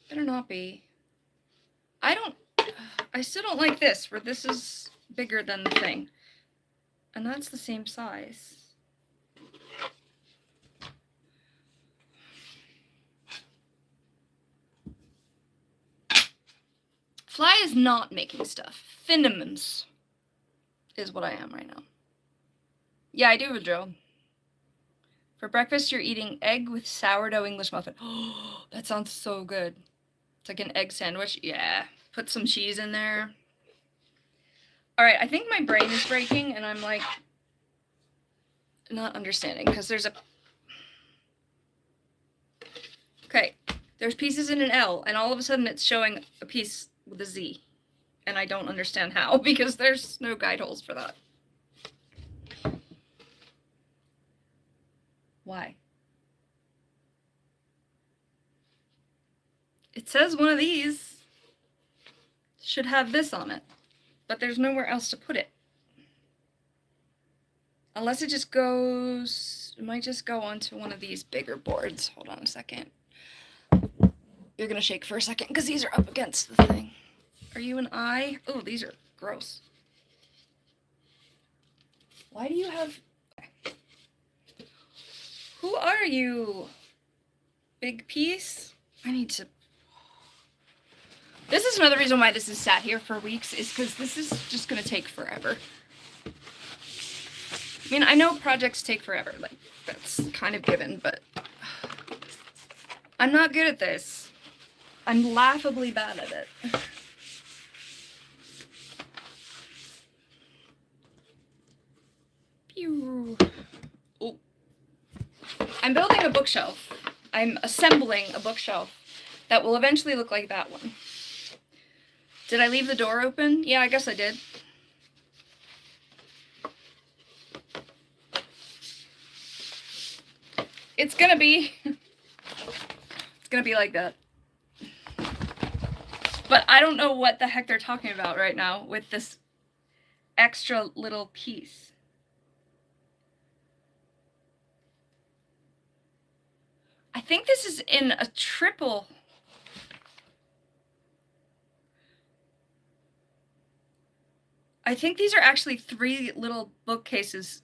Better not be. I still don't like this, where this is bigger than the thing. And that's the same size. Fly is not making stuff. Finnemans is what I am right now. Yeah, I do have a drill. For breakfast, you're eating egg with sourdough English muffin. Oh, that sounds so good. It's like an egg sandwich. Yeah. Put some cheese in there. All right, I think my brain is breaking and I'm like not understanding because there's a... Okay, there's pieces in an L and all of a sudden it's showing a piece with a Z. And I don't understand how because there's no guide holes for that. Why? It says one of these should have this on it, but there's nowhere else to put it. Unless it just goes, it might just go onto one of these bigger boards. Hold on a second. You're gonna shake for a second because these are up against the thing. Are you an eye? Oh, these are gross. Why do you have... Who are you? Big piece? I need to... This is another reason why this is sat here for weeks, is because this is just going to take forever. I mean, I know projects take forever, like, that's kind of given, but I'm not good at this. I'm laughably bad at it. Pew. Oh. I'm building a bookshelf. I'm assembling a bookshelf that will eventually look like that one. Did I leave the door open? Yeah, I guess I did. It's gonna be like that. But I don't know what the heck they're talking about right now with this extra little piece. I think this is in a triple. I think these are actually 3 little bookcases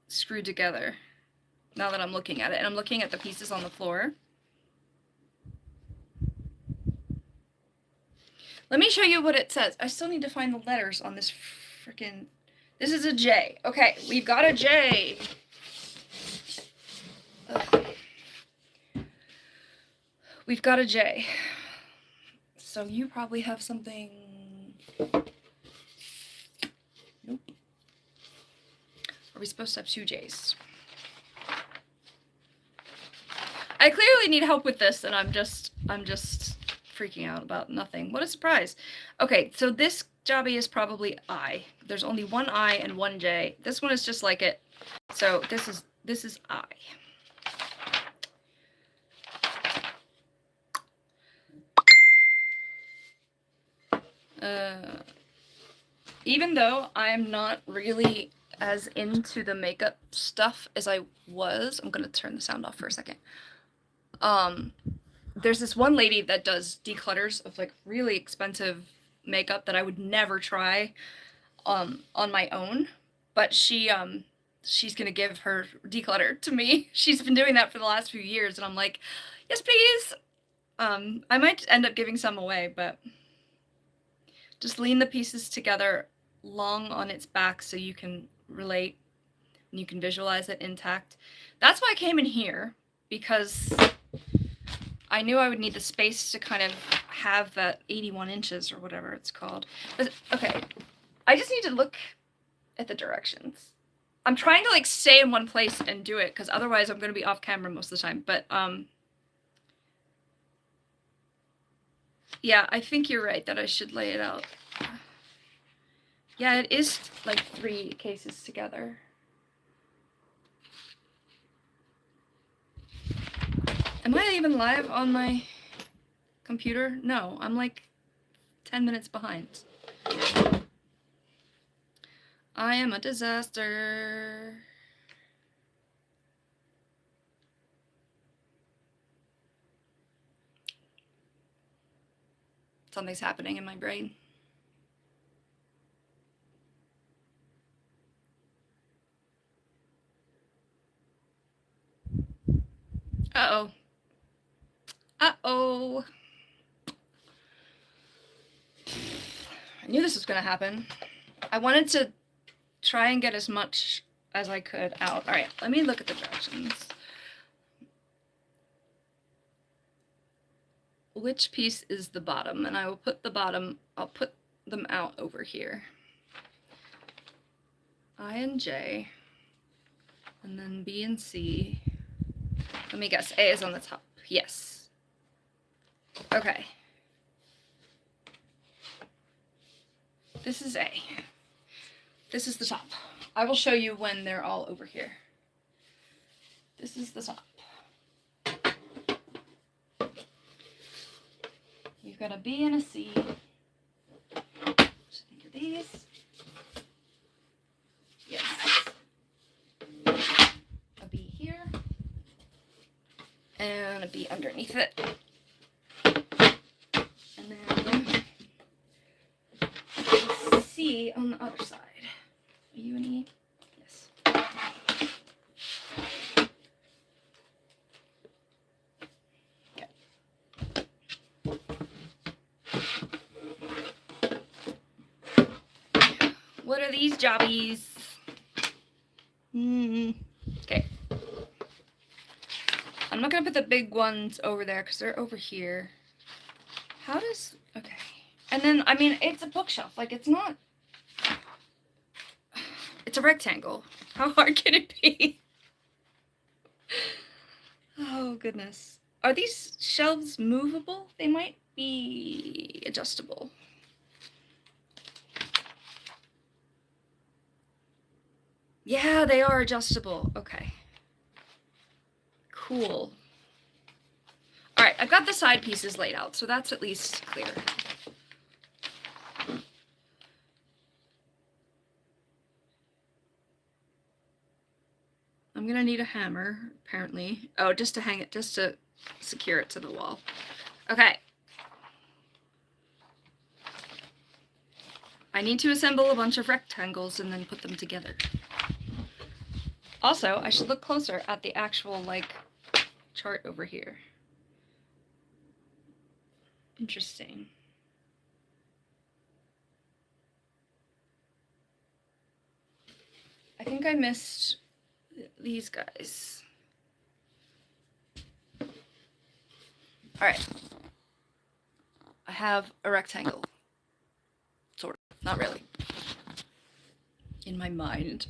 screwed together. Now that I'm looking at it, and I'm looking at the pieces on the floor. Let me show you what it says. I still need to find the letters on this freaking... This is a J. Okay, we've got a J. Ugh. We've got a J. So you probably have something... Nope. Are we supposed to have 2 J's? I clearly need help with this, and I'm just freaking out about nothing. What a surprise. Okay, so this jobby is probably I. There's only 1 I and 1 J. This one is just like it. So this is I. Even though I'm not really as into the makeup stuff as I was, I'm gonna turn the sound off for a second. There's this one lady that does declutters of like really expensive makeup that I would never try on my own, but she's gonna give her declutter to me. She's been doing that for the last few years, and I'm like, yes, please. I might end up giving some away, but just lean the pieces together long on its back so you can relate and you can visualize it intact. That's why I came in here, because I knew I would need the space to kind of have that 81 inches or whatever it's called. But, okay, I just need to look at the directions. I'm trying to like stay in one place and do it, because otherwise I'm going to be off camera most of the time. But yeah, I think you're right that I should lay it out. Yeah, it is like 3 cases together. Am I even live on my computer? No, I'm like 10 minutes behind. I am a disaster. Something's happening in my brain. Uh-oh. Uh-oh. I knew this was going to happen. I wanted to try and get as much as I could out. All right, let me look at the directions. Which piece is the bottom? And I will put the bottom, I'll put them out over here. I and J, and then B and C. Let me guess, A is on the top. Yes. Okay. This is A. This is the top. I will show you when they're all over here. This is the top. You've got a B and a C. Just think of these. Yes. A B here. And a B underneath it. And then a C on the other side. A U and E. Yes. What are these jobbies? Okay. I'm not gonna put the big ones over there because they're over here. How does, okay. And then, I mean, it's a bookshelf. Like, it's not, it's a rectangle. How hard can it be? Oh, goodness. Are these shelves movable? They might be adjustable. Yeah, they are adjustable. Okay. Cool. All right, I've got the side pieces laid out, so that's at least clear. I'm gonna need a hammer, apparently. Oh, just to hang it, just to secure it to the wall. Okay. I need to assemble a bunch of rectangles and then put them together. Also, I should look closer at the actual, like, chart over here. Interesting. I think I missed these guys. All right. I have a rectangle. Sort of. Not really. In my mind.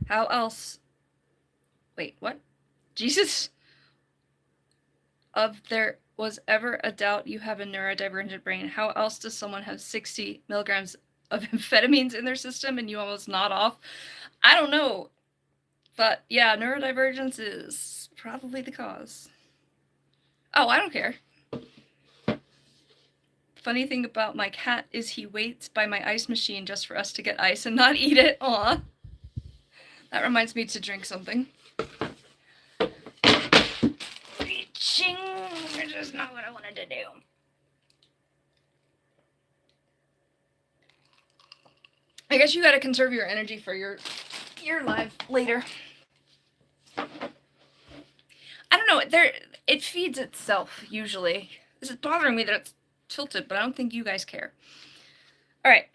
How else? Wait, what? Jesus? If there was ever a doubt you have a neurodivergent brain, how else does someone have 60 milligrams of amphetamines in their system and you almost nod off? I don't know. But yeah, neurodivergence is probably the cause. Oh, I don't care. Funny thing about my cat is he waits by my ice machine just for us to get ice and not eat it. Aw. That reminds me to drink something. Reaching, which is not what I wanted to do. I guess you gotta conserve your energy for your live later. I don't know, it feeds itself usually. This is bothering me that it's tilted, but I don't think you guys care. All right.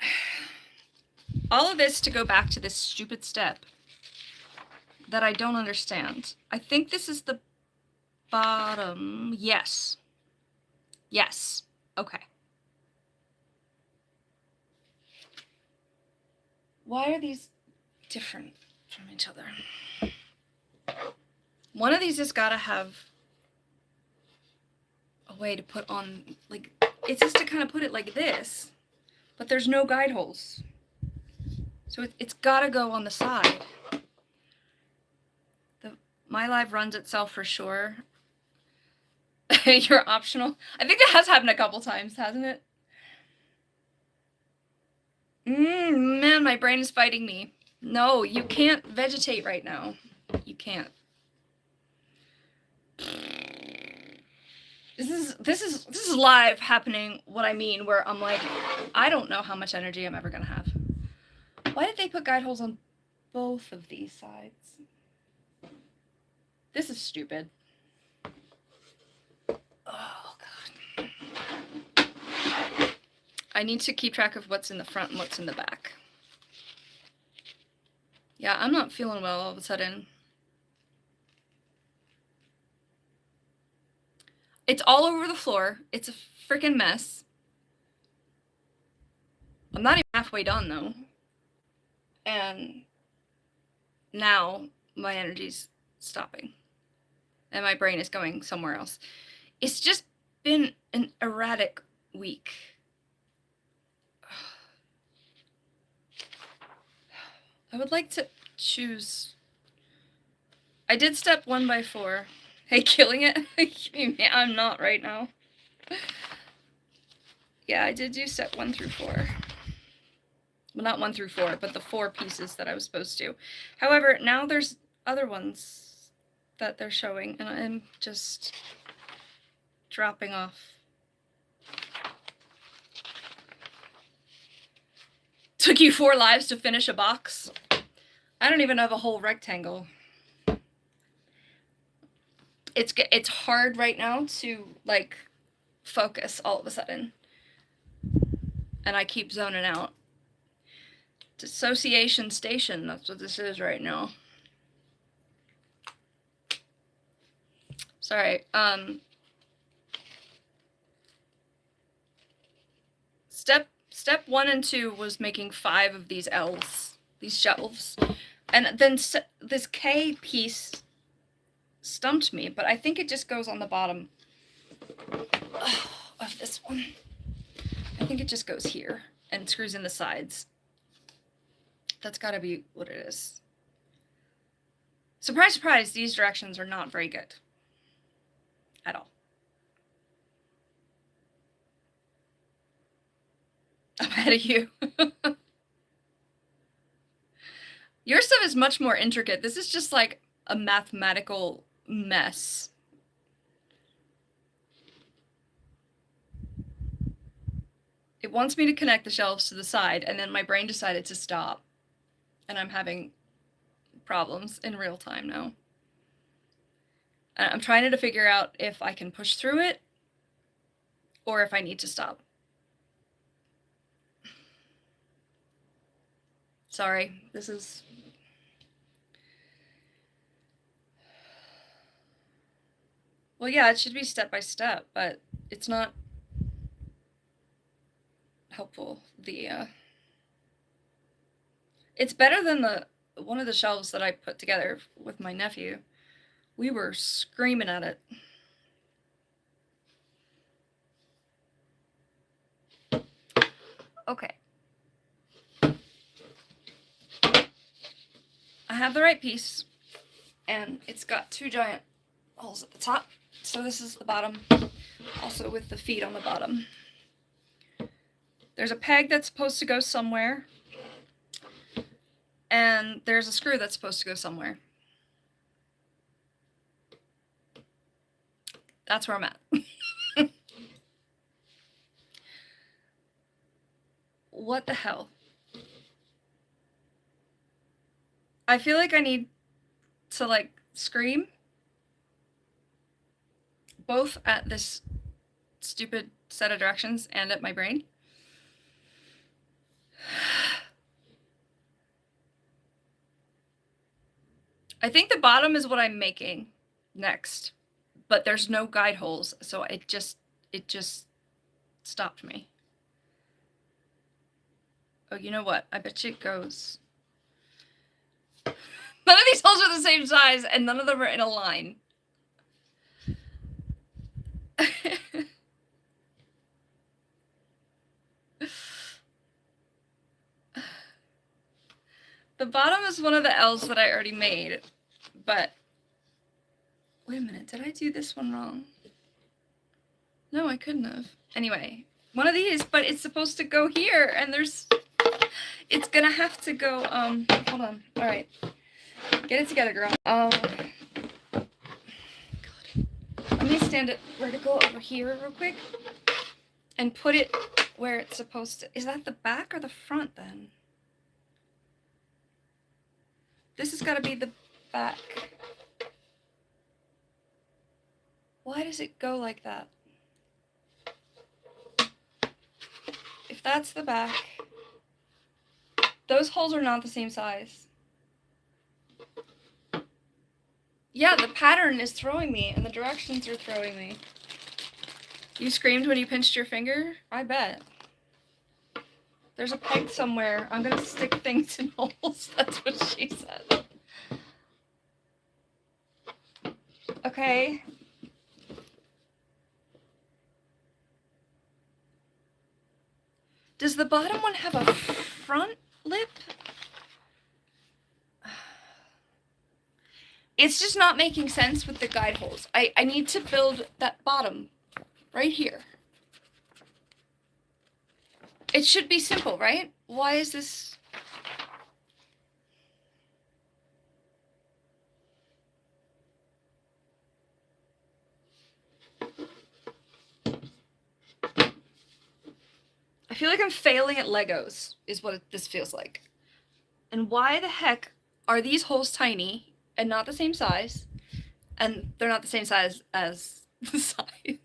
All of this to go back to this stupid step that I don't understand. I think this is the bottom. Yes. Yes. Okay. Why are these different from each other? One of these has got to have a way to put on, like, it's just to kind of put it like this, but there's no guide holes. So it's got to go on the side. My live runs itself for sure. You're optional. I think that has happened a couple times, hasn't it? Man, my brain is fighting me. No, you can't vegetate right now. You can't. This is live happening, what I mean, where I'm like, I don't know how much energy I'm ever gonna have. Why did they put guide holes on both of these sides? This is stupid. Oh, God. I need to keep track of what's in the front and what's in the back. Yeah, I'm not feeling well all of a sudden. It's all over the floor. It's a freaking mess. I'm not even halfway done, though. And now my energy's stopping. And my brain is going somewhere else. It's just been an erratic week. I would like to choose. I did step 1 by 4. Hey, killing it? I'm not right now. Yeah, I did do step 1 through 4. Well, not 1 through 4, but the 4 pieces that I was supposed to. However, now there's other ones that they're showing, and I'm just dropping off. Took you 4 lives to finish a box? I don't even have a whole rectangle. It's hard right now to, like, focus all of a sudden. And I keep zoning out. Dissociation station, that's what this is right now. Sorry, Step 1 and 2 was making 5 of these L's, these shelves. And then this K piece stumped me, but I think it just goes on the bottom of this one. I think it just goes here and screws in the sides. That's gotta be what it is. Surprise, surprise, these directions are not very good. At all. I'm ahead of you. Your stuff is much more intricate. This is just like a mathematical mess. It wants me to connect the shelves to the side, and then my brain decided to stop. And I'm having problems in real time now. I'm trying to figure out if I can push through it or if I need to stop. Sorry, this is... Well, yeah, it should be step by step, but it's not helpful. It's better than one of the shelves that I put together with my nephew. We were screaming at it. Okay. I have the right piece, and it's got 2 giant holes at the top. So this is the bottom, also with the feet on the bottom. There's a peg that's supposed to go somewhere, and there's a screw that's supposed to go somewhere. That's where I'm at. What the hell? I feel like I need to, like, scream. Both at this stupid set of directions and at my brain. I think the bottom is what I'm making next, but there's no guide holes, so it just stopped me. Oh, you know what? I bet you it goes. None of these holes are the same size, and none of them are in a line. The bottom is one of the L's that I already made, but wait a minute, did I do this one wrong? No, I couldn't have. Anyway, one of these, but it's supposed to go here, and it's gonna have to go, hold on, all right. Get it together, girl. God. I'm gonna stand it vertical over here real quick and put it where it's supposed to. Is that the back or the front then? This has got to be the back. Why does it go like that? If that's the back, those holes are not the same size. Yeah, the pattern is throwing me, and the directions are throwing me. You screamed when you pinched your finger? I bet. There's a peg somewhere. I'm gonna stick things in holes. That's what she said. Okay. Does the bottom one have a front lip? It's just not making sense with the guide holes. I need to build that bottom right here. It should be simple, right? Why is this? I feel like I'm failing at Legos, is what this feels like. And why the heck are these holes tiny and not the same size? And they're not the same size as the sides.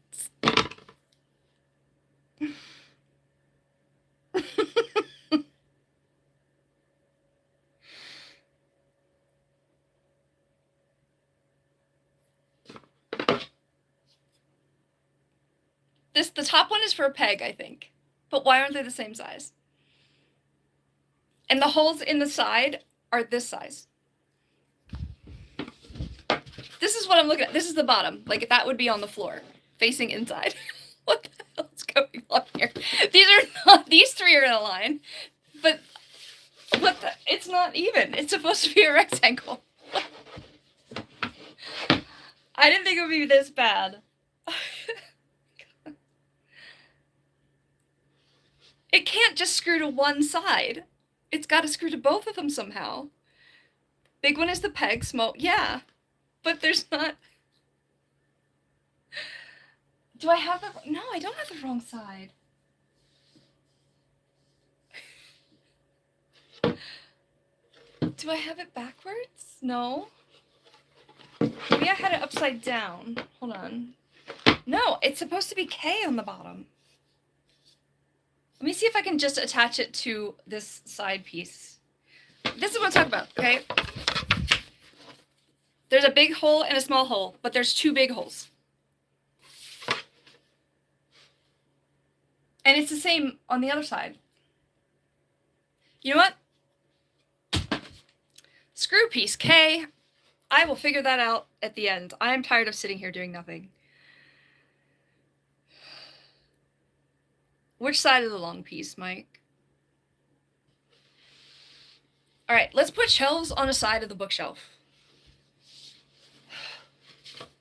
The top one is for a peg, I think. But why aren't they the same size? And the holes in the side are this size. This is what I'm looking at. This is the bottom. Like, that would be on the floor, facing inside. What the hell is going on here? These three are in a line, but it's not even. It's supposed to be a rectangle. I didn't think it would be this bad. It can't just screw to one side. It's got to screw to both of them somehow. Big one is the peg, small, yeah. But there's not... Do I have the... No, I don't have the wrong side. Do I have it backwards? No. Maybe I had it upside down. Hold on. No, it's supposed to be K on the bottom. Let me see if I can just attach it to this side piece. This is what I'm talking about, okay? There's a big hole and a small hole, but there's two big holes. And it's the same on the other side. You know what? Screw piece K. I will figure that out at the end. I am tired of sitting here doing nothing. Which side of the long piece, Mike? All right, let's put shelves on a side of the bookshelf.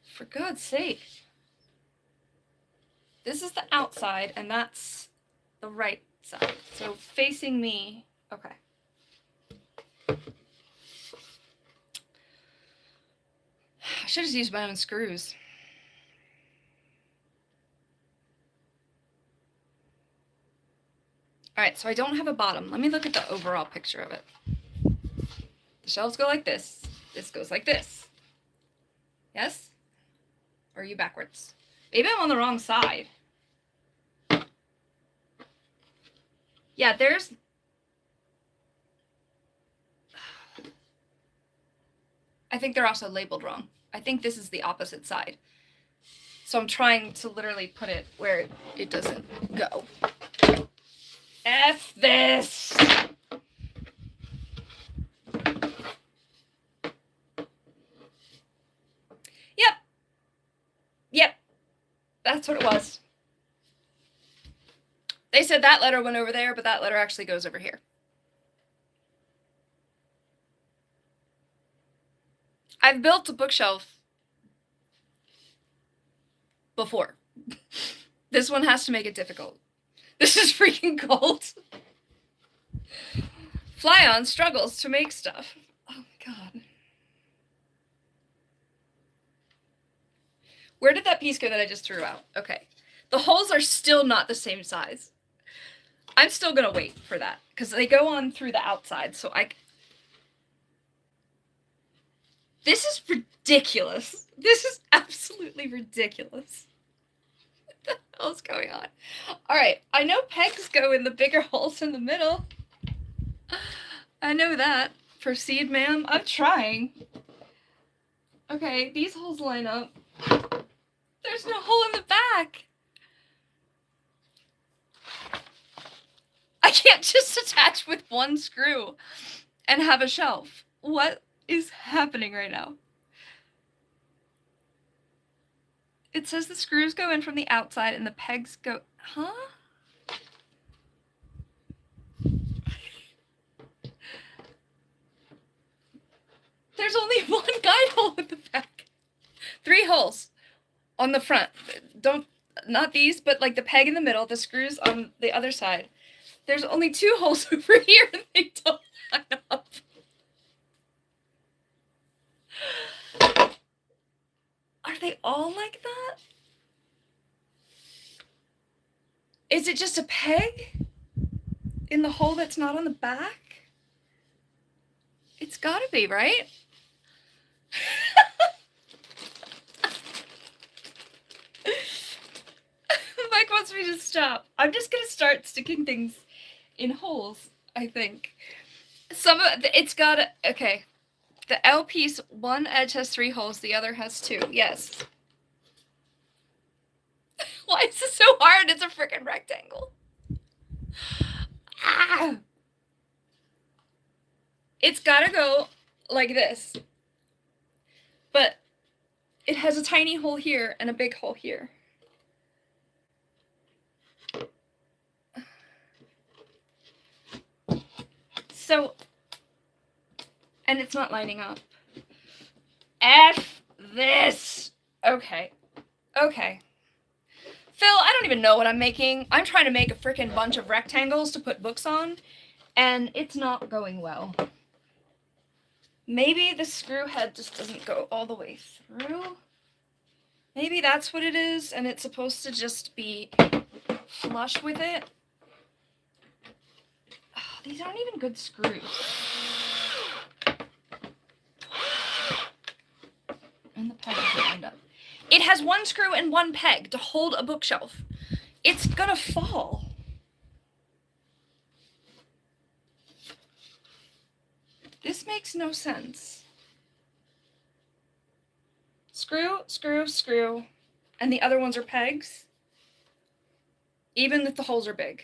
For God's sake. This is the outside, and that's the right side. So facing me, okay. I should have used my own screws. All right, so I don't have a bottom. Let me look at the overall picture of it. The shelves go like this. This goes like this. Yes? Or are you backwards? Maybe I'm on the wrong side. Yeah, there's... I think they're also labeled wrong. I think this is the opposite side. So I'm trying to literally put it where it doesn't go. F this! Yep. Yep. That's what it was. They said that letter went over there, but that letter actually goes over here. I've built a bookshelf before. This one has to make it difficult. This is freaking cold. FlyOn struggles to make stuff. Oh my God. Where did that piece go that I just threw out? Okay. The holes are still not the same size. I'm still gonna wait for that because they go on through the outside. So this is ridiculous. This is absolutely ridiculous. What the hell is going on? All right, I know pegs go in the bigger holes in the middle. I know that. Proceed, ma'am. I'm trying. Okay, these holes line up. There's no hole in the back. I can't just attach with one screw and have a shelf. What is happening right now? It says the screws go in from the outside and the pegs go... Huh? There's only one guide hole in the back. 3 holes on the front. Not these, but like the peg in the middle, the screws on the other side. There's only 2 holes over here and they don't line up. Are they all like that? Is it just a peg in the hole that's not on the back? It's gotta be, right? Mike wants me to stop. I'm just gonna start sticking things in holes, I think. It's gotta, okay. The L piece, one edge has 3 holes, the other has 2. Yes. Why is this so hard? It's a freaking rectangle. Ah! It's gotta go like this. But it has a tiny hole here and a big hole here. So, and it's not lining up. F this. Okay. Okay. Phil, I don't even know what I'm making. I'm trying to make a freaking bunch of rectangles to put books on, and it's not going well. Maybe the screw head just doesn't go all the way through. Maybe that's what it is, and it's supposed to just be flush with it. Oh, these aren't even good screws. And the peg doesn't end up. It has 1 screw and 1 peg to hold a bookshelf. It's gonna fall. This makes no sense. Screw, screw, screw. And the other ones are pegs. Even if the holes are big.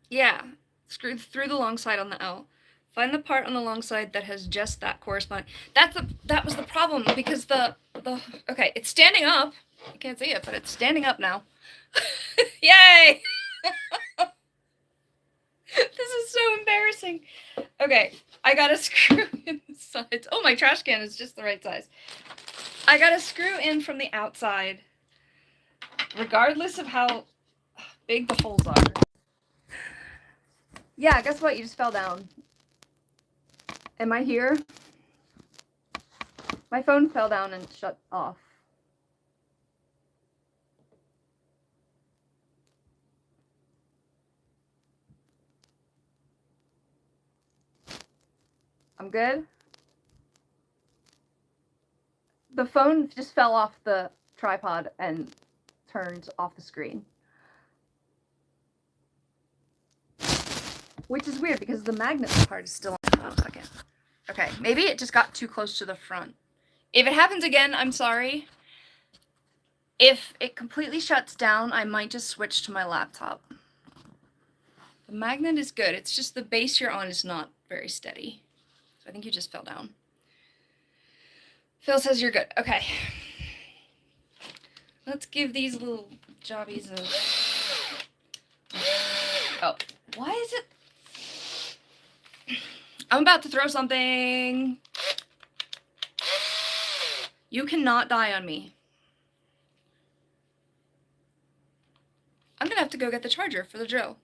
Yeah. Screw through the long side on the L. Find the part on the long side that has just that corresponding. That was the problem because okay, it's standing up. You can't see it, but it's standing up now. Yay! This is so embarrassing. Okay, I got a screw in the sides. Oh, my trash can is just the right size. I got a screw in from the outside, regardless of how big the holes are. Yeah, guess what? You just fell down. Am I here? My phone fell down and shut off. I'm good. The phone just fell off the tripod and turned off the screen. Which is weird because the magnet part is still on. Hold on a second. Okay, maybe it just got too close to the front. If it happens again, I'm sorry. If it completely shuts down, I might just switch to my laptop. The magnet is good. It's just the base you're on is not very steady. So I think you just fell down. Phil says you're good. Okay. Let's give these little jobbies a... Oh, why is it... I'm about to throw something. You cannot die on me. I'm gonna have to go get the charger for the drill.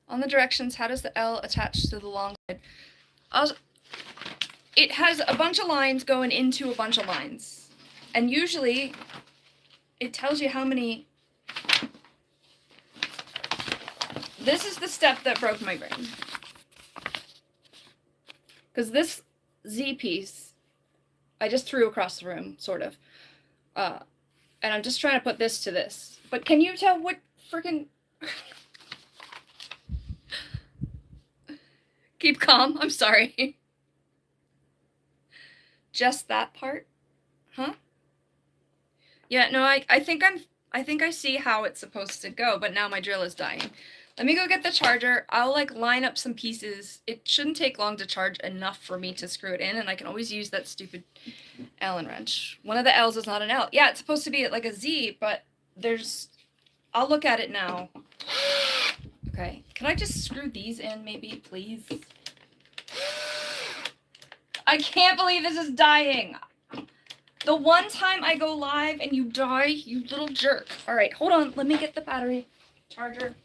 On the directions, how does the L attach to the long side? It has a bunch of lines going into a bunch of lines. And usually, it tells you how many... This is the step that broke my brain. Because this Z piece, I just threw across the room, sort of. And I'm just trying to put this to this. But can you tell what freaking... Keep calm, I'm sorry. Just that part? Huh? Yeah, no, I think I see how it's supposed to go, but now my drill is dying. Let me go get the charger. I'll like line up some pieces. It shouldn't take long to charge enough for me to screw it in, and I can always use that stupid Allen wrench. One of the L's is not an L. Yeah, it's supposed to be like a Z, but there's... I'll look at it now. Okay, can I just screw these in maybe, please? I can't believe this is dying. The one time I go live and you die, you little jerk. All right, hold on. Let me get the battery charger.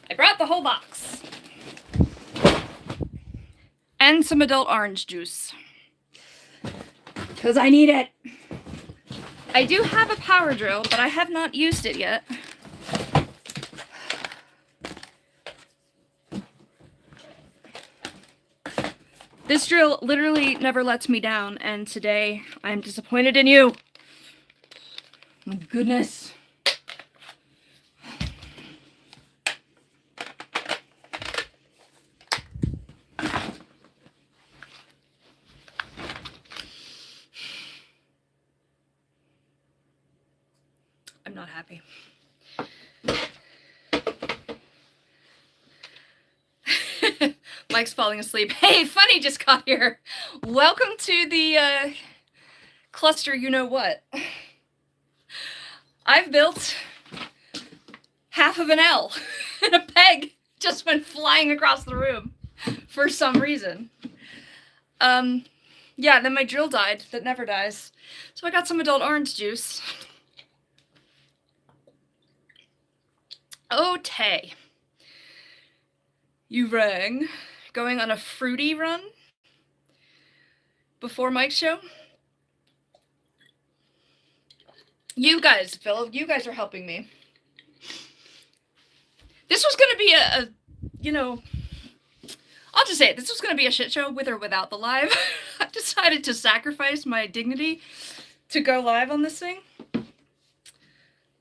I brought the whole box. And some adult orange juice. Because I need it. I do have a power drill, but I have not used it yet. This drill literally never lets me down, and today I'm disappointed in you. My goodness. I'm not happy. Mike's falling asleep. Hey, Funny just got here. Welcome to the cluster you know what. I've built half of an L and a peg just went flying across the room for some reason. Yeah, then my drill died. That never dies. So I got some adult orange juice. Oh, Tay. You rang. Going on a fruity run before Mike's show? You guys, Philip, you guys are helping me. This was going to be a, you know, I'll just say it. This was going to be a shit show with or without the live. I decided to sacrifice my dignity to go live on this thing.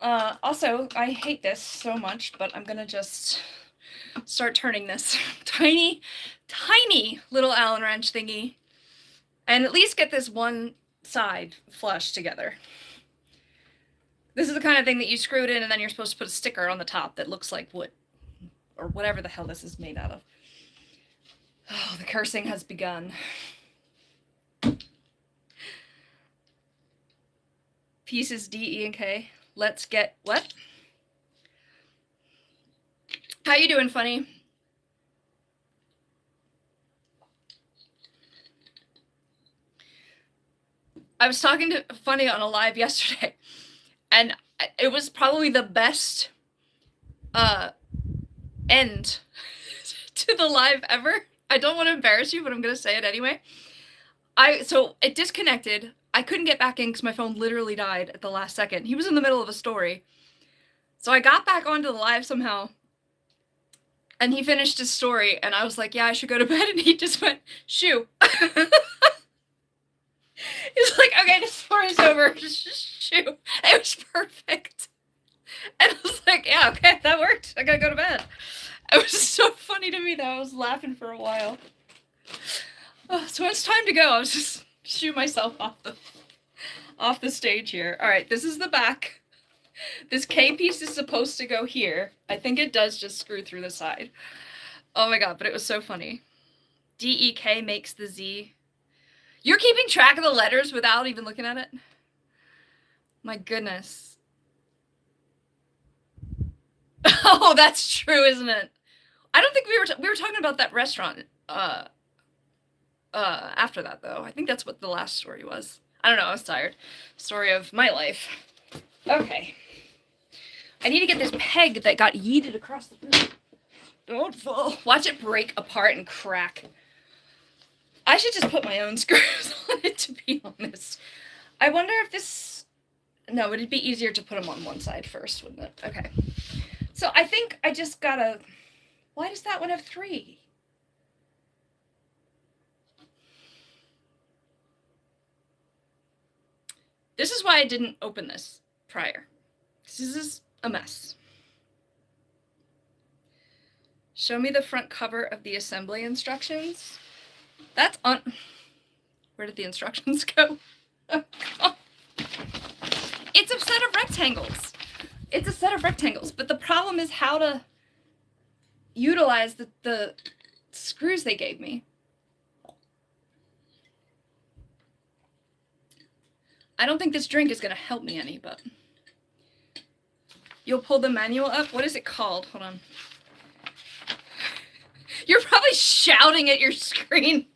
Also, I hate this so much, but I'm going to just start turning this tiny little Allen wrench thingy and at least get this one side flush together. This is the kind of thing that you screw it in and then you're supposed to put a sticker on the top that looks like wood or whatever the hell this is made out of. Oh, the cursing has begun. Pieces D, E, and K. Let's get what? How you doing, Funny? I was talking to Funny on a live yesterday, and it was probably the best end to the live ever. I don't want to embarrass you, but I'm going to say it anyway. So it disconnected. I couldn't get back in because my phone literally died at the last second. He was in the middle of a story. So I got back onto the live somehow. And he finished his story, and I was like, yeah, I should go to bed. And he just went, shoo. He's like, okay, the story's over. Shoo. It was perfect. And I was like, yeah, okay, that worked. I gotta go to bed. It was so funny to me, though. I was laughing for a while. Oh, so when it's time to go, I was just shoo myself off the stage here. All right, this is the back. This K piece is supposed to go here. I think it does just screw through the side. Oh my god, but it was so funny. D-E-K makes the Z. You're keeping track of the letters without even looking at it? My goodness. Oh, that's true, isn't it? I don't think we were talking about that restaurant after that, though. I think that's what the last story was. I don't know, I was tired. Story of my life. Okay. I need to get this peg that got yeeted across the room. Don't fall. Watch it break apart and crack. I should just put my own screws on it, to be honest. I wonder if this... No, it'd be easier to put them on one side first, wouldn't it? Okay. So I think I just gotta... Why does that one have 3? This is why I didn't open this prior. This is a mess. Show me the front cover of the assembly instructions. That's on... Where did the instructions go? Oh, God. It's a set of rectangles. It's a set of rectangles, but the problem is how to utilize the screws they gave me. I don't think this drink is going to help me any, but... You'll pull the manual up? What is it called? Hold on. You're probably shouting at your screen.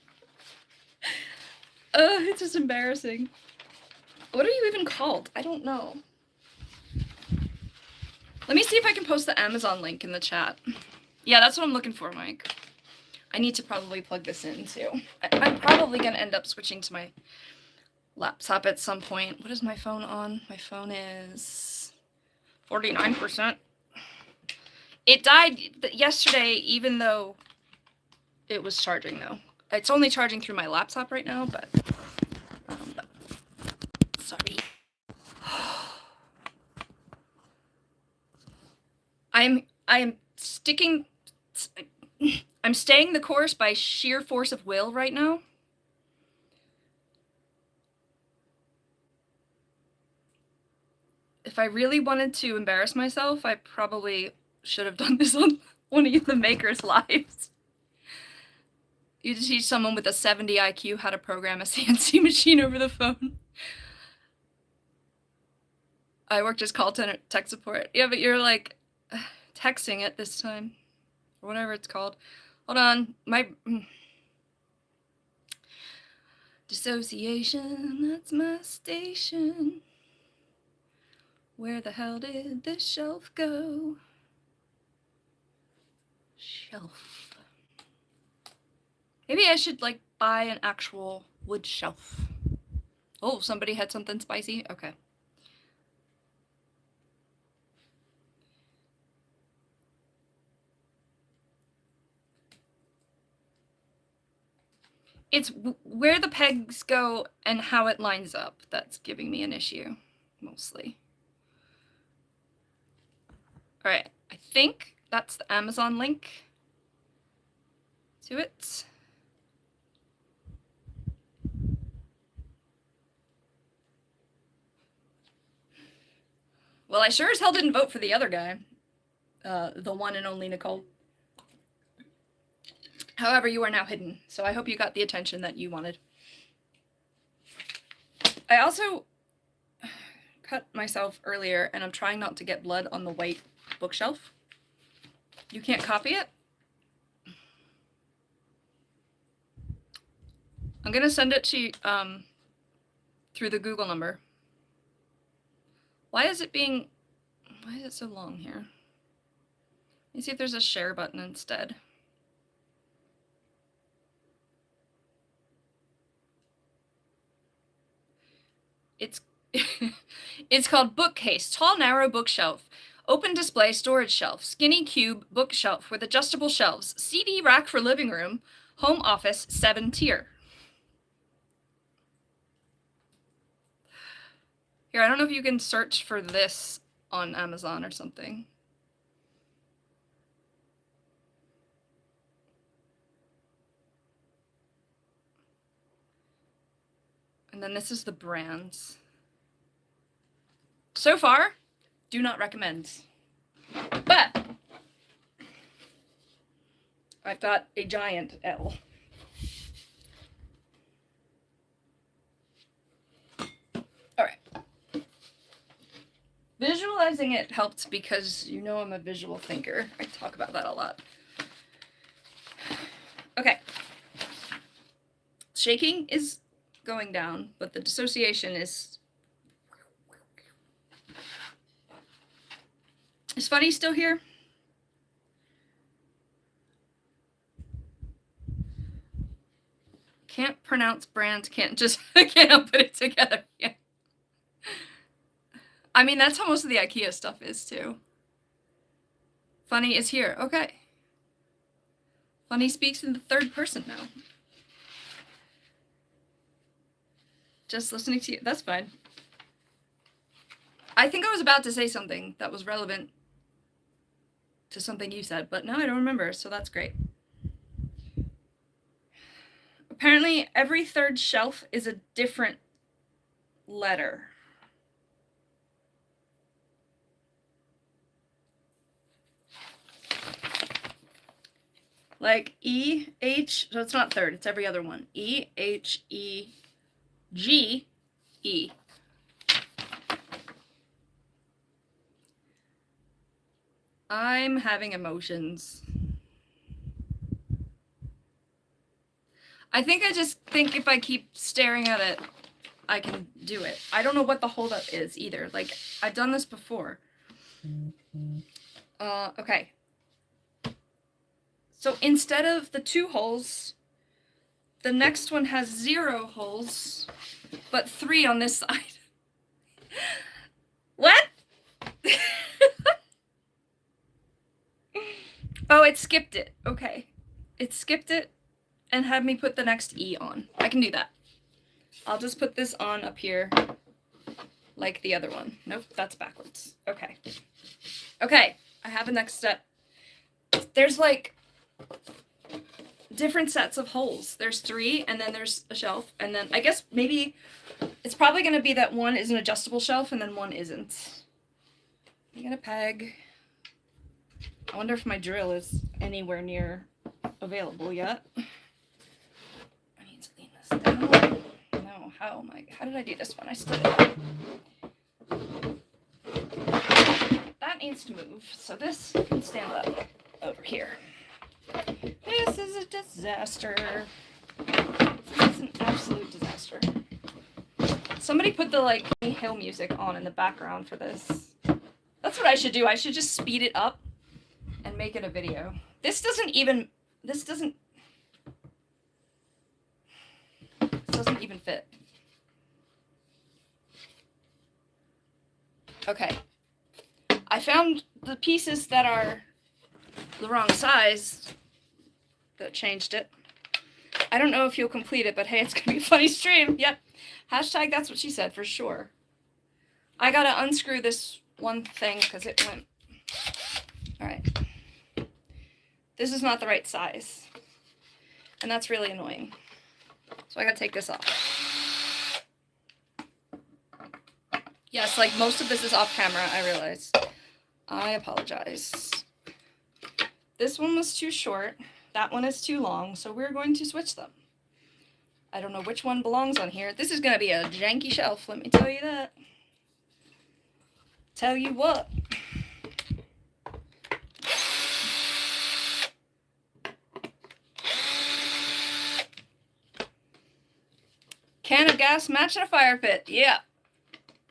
It's just embarrassing. What are you even called? I don't know. Let me see if I can post the Amazon link in the chat. Yeah, that's what I'm looking for, Mike. I need to probably plug this in, too. I'm probably going to end up switching to my laptop at some point. What is my phone on? My phone is 49%. It died yesterday, even though it was charging, though. It's only charging through my laptop right now, but sorry. I'm staying the course by sheer force of will right now. If I really wanted to embarrass myself, I probably should have done this on one of the makers' lives. You teach someone with a 70 IQ how to program a CNC machine over the phone. I worked as call center tech support. Yeah, but you're like texting it this time. Or whatever it's called. Hold on. My... Dissociation, that's my station. Where the hell did this shelf go? Shelf. Maybe I should, like, buy an actual wood shelf. Oh, somebody had something spicy? Okay. It's where the pegs go and how it lines up that's giving me an issue, mostly. All right, I think that's the Amazon link to it. Well, I sure as hell didn't vote for the other guy, the one and only Nicole. However, you are now hidden, so I hope you got the attention that you wanted. I also cut myself earlier, and I'm trying not to get blood on the white bookshelf. You can't copy it? I'm gonna send it to you through the Google number. Why is it so long here? Let me see if there's a share button instead. It's it's called Bookcase, tall, narrow bookshelf, open display storage shelf, skinny cube bookshelf with adjustable shelves, CD rack for living room, home office, 7-tier. Here, I don't know if you can search for this on Amazon or something. And then this is the brands. So far, do not recommend. But I've got a giant L. All right. Visualizing it helped because you know I'm a visual thinker. I talk about that a lot. Okay. Shaking is going down, but the dissociation is... Is Funny still here? Can't pronounce brands, can't put it together. Yeah. I mean, that's how most of the IKEA stuff is too. Funny is here. Okay. Funny speaks in the third person now. Just listening to you. That's fine. I think I was about to say something that was relevant to something you said, but now I don't remember, so that's great. Apparently, every third shelf is a different letter. Like E, H, so it's not third, it's every other one. E, H, E, G, E. I'm having emotions. I just think if I keep staring at it, I can do it. I don't know what the holdup is either. Like, I've done this before. Okay. So instead of the 2 holes, the next one has 0 holes, but 3 on this side. What? Oh, it skipped it. Okay. It skipped it and had me put the next E on. I can do that. I'll just put this on up here like the other one. Nope, that's backwards. Okay. Okay, I have a next step. There's like different sets of holes. There's 3, and then there's a shelf, and then I guess maybe it's probably going to be that one is an adjustable shelf and then one isn't. I get a peg. I wonder if my drill is anywhere near available yet. I need to lean this down. No, how did I do this one? I stood it. That needs to move, so this can stand up over here. This is a disaster. This is an absolute disaster. Somebody put the like hill music on in the background for this. That's what I should do. I should just speed it up and make it a video. This doesn't even fit. Okay. I found the pieces that are the wrong size that changed it. I don't know if you'll complete it, but hey, it's gonna be a funny stream. Yep. Hashtag that's what she said for sure. I gotta unscrew this one thing because it went. All right. This is not the right size. And that's really annoying. So I gotta take this off. Yes, like most of this is off camera, I realize. I apologize. This one was too short. That one is too long, so we're going to switch them. I don't know which one belongs on here. This is going to be a janky shelf, let me tell you that. Tell you what. Can of gas match in a fire pit? Yeah.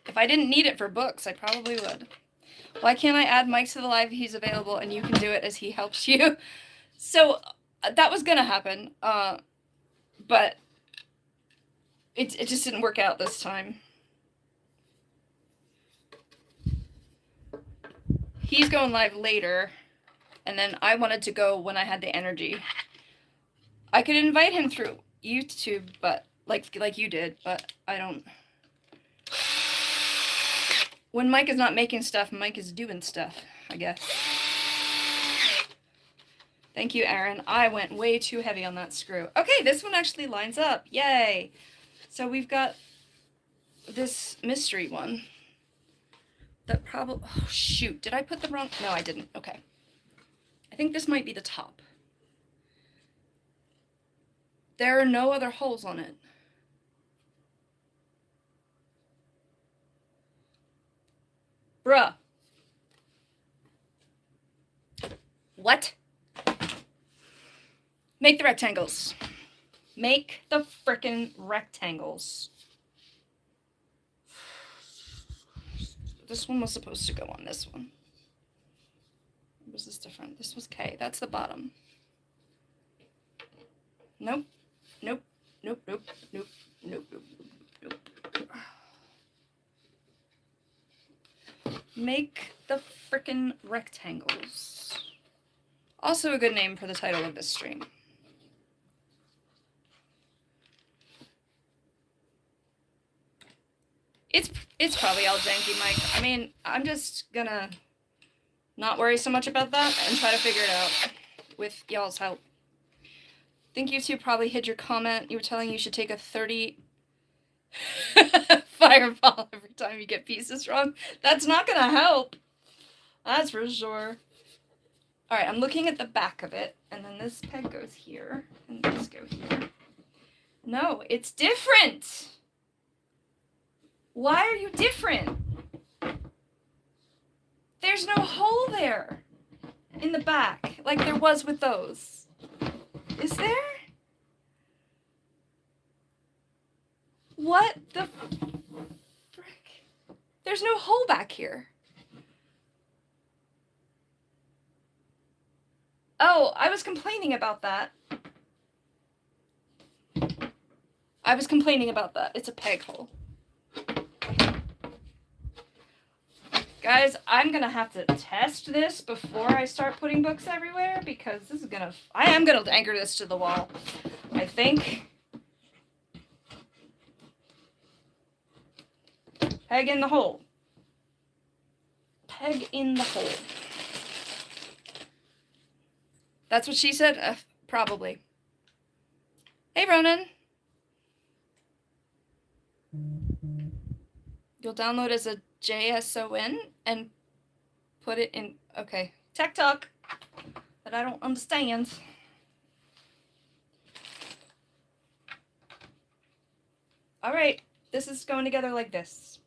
If I didn't need it for books, I probably would. Why can't I add Mike to the live if he's available and you can do it as he helps you? So that was going to happen, but it just didn't work out this time. he's going live later, and then I wanted to go when I had the energy. I could invite him through YouTube, but like you did, but I don't. When Mike is not making stuff, Mike is doing stuff, I guess. Thank you, Aaron. I went way too heavy on that screw. Okay, this one actually lines up. Yay! So we've got this mystery one. That probably... Oh, shoot. Did I put the wrong... No, I didn't. Okay. I think this might be the top. There are no other holes on it. Bruh. What? Make the rectangles. Make the frickin' rectangles. This one was supposed to go on this one. Was this different? This was K. That's the bottom. Nope. Nope. Nope. Nope. Nope. Nope. Nope. Nope. Make the frickin' rectangles. Also a good name for the title of this stream. It's probably all janky, Mike. I mean, I'm just gonna not worry so much about that and try to figure it out with y'all's help. I think you two probably hid your comment. You were telling you should take a 30 fireball every time you get pieces wrong. That's not gonna help. That's for sure. Alright, I'm looking at the back of it, and then this peg goes here, and this goes here. No, it's different! Why are you different? There's no hole there in the back, like there was with those. Is there? What the frick? There's no hole back here. Oh, I was complaining about that. It's a peg hole. Guys, I'm gonna have to test this before I start putting books everywhere because I am gonna anchor this to the wall, I think. Peg in the hole. Peg in the hole. That's what she said? Probably. Hey, Ronan. You'll download as a JSON and put it in... Okay. Tech talk that I don't understand. All right. This is going together like this.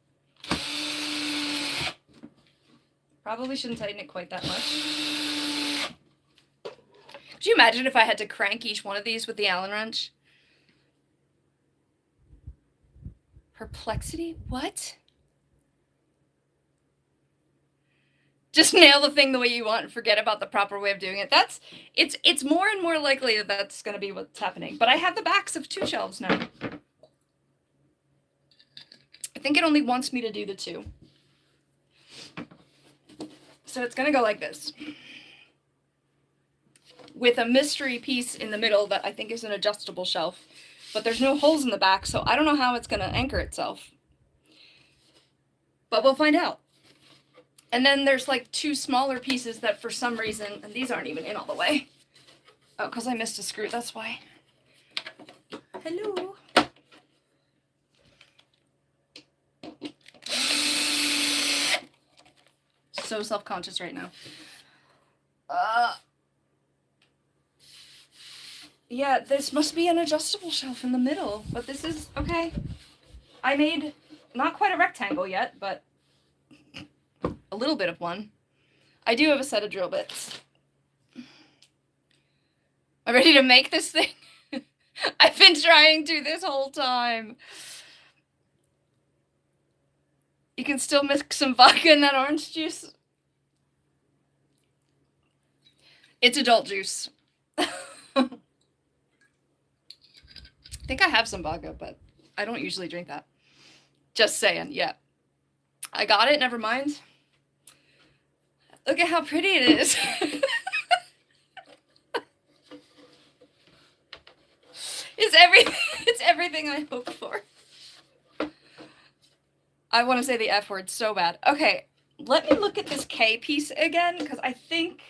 Probably shouldn't tighten it quite that much. Could you imagine if I had to crank each one of these with the Allen wrench? Perplexity? What? Just nail the thing the way you want and forget about the proper way of doing it. It's more and more likely that that's going to be what's happening. But I have the backs of 2 shelves now. I think it only wants me to do the 2. So it's going to go like this. With a mystery piece in the middle that I think is an adjustable shelf. But there's no holes in the back, so I don't know how it's going to anchor itself. But we'll find out. And then there's like 2 smaller pieces that for some reason, and these aren't even in all the way. Oh, because I missed a screw, that's why. Hello. So self-conscious right now. Yeah, this must be an adjustable shelf in the middle, but this is, okay. I made not quite a rectangle yet, but a little bit of one. I do have a set of drill bits. I'm ready to make this thing. I've been trying to this whole time. You can still mix some vodka in that orange juice. It's adult juice. I think I have some vodka, but I don't usually drink that. Just saying, yeah. I got it, never mind. Look at how pretty it is. It's everything I hoped for. I want to say the F word so bad. Okay, let me look at this K piece again, because I think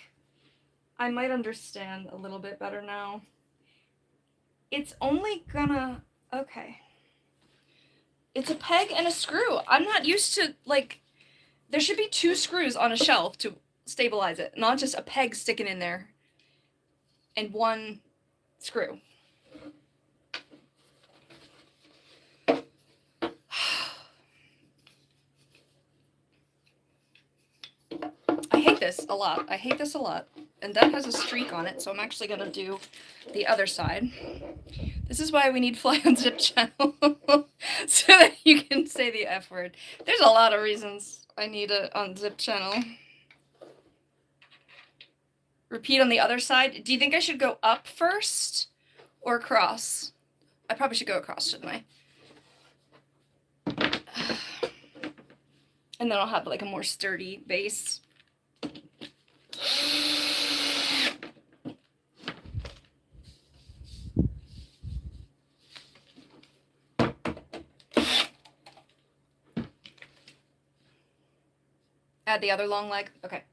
I might understand a little bit better now. It's only gonna... Okay. It's a peg and a screw. I'm not used to, like... There should be 2 screws on a shelf to stabilize it, not just a peg sticking in there and 1 screw. I hate this a lot. I hate this a lot. And that has a streak on it, so I'm actually going to do the other side. This is why we need FlyOn zip channel, so that you can say the F word. There's a lot of reasons I need a unzip channel. Repeat on the other side. Do you think I should go up first or across? I probably should go across, shouldn't I? And then I'll have like a more sturdy base. Add the other long leg. Okay.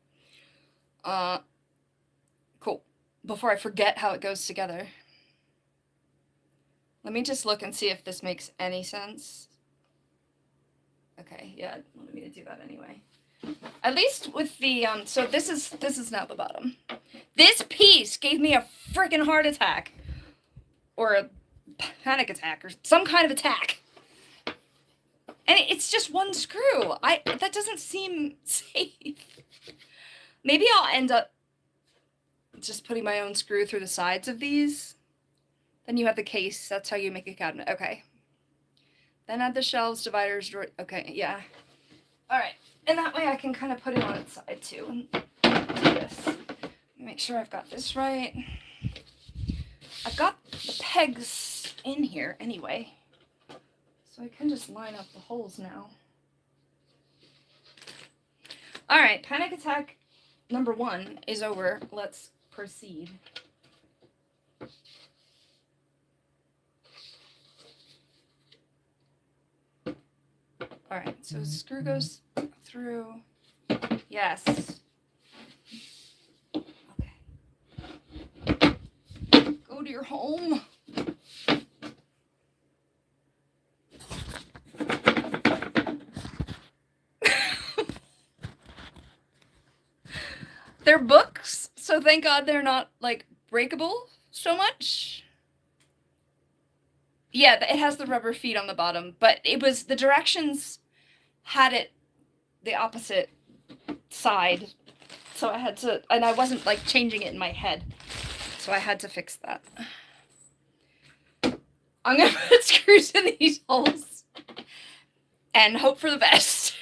Cool. Before I forget how it goes together. Let me just look and see if this makes any sense. Okay, yeah, it wanted me to do that anyway. At least with the, so this is now the bottom. This piece gave me a freaking heart attack. Or a panic attack, or some kind of attack. And it's just 1 screw. That doesn't seem safe. Maybe I'll end up just putting my own screw through the sides of these. Then you have the case. That's how you make a cabinet. Okay. Then add the shelves, dividers. Okay, yeah. All right. And that way I can kind of put it on its side too. And do this. Make sure I've got this right. I've got the pegs in here anyway. So I can just line up the holes now. All right, panic attack number 1 is over. Let's proceed. All right, so screw goes through. Yes. Okay. Go to your home. They're books, so thank God they're not, like, breakable so much. Yeah, it has the rubber feet on the bottom, but it was, the directions had it the opposite side, so I had to, and I wasn't, like, changing it in my head, so I had to fix that. I'm gonna put screws in these holes and hope for the best.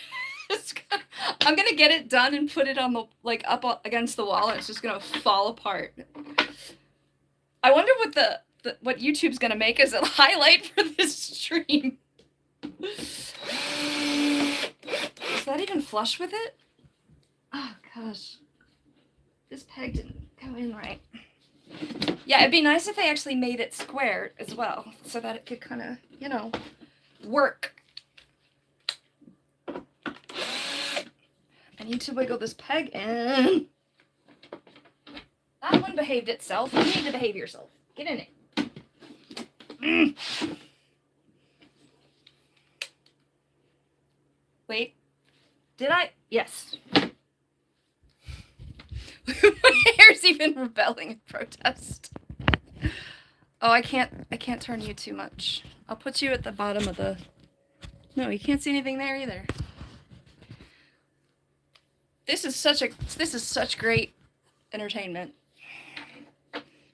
I'm gonna get it done and put it on the, like, up against the wall, and it's just gonna fall apart. I wonder what what YouTube's gonna make as a highlight for this stream. Is that even flush with it? Oh gosh, this peg didn't go in right. Yeah, it'd be nice if they actually made it square as well, so that it could kind of, you know, work. I need to wiggle this peg in. That one behaved itself. You need to behave yourself. Get in it. Wait. Did I? Yes. My hair's even rebelling in protest. Oh, I can't turn you too much. I'll put you at the bottom of the... No, you can't see anything there either. This is such great entertainment,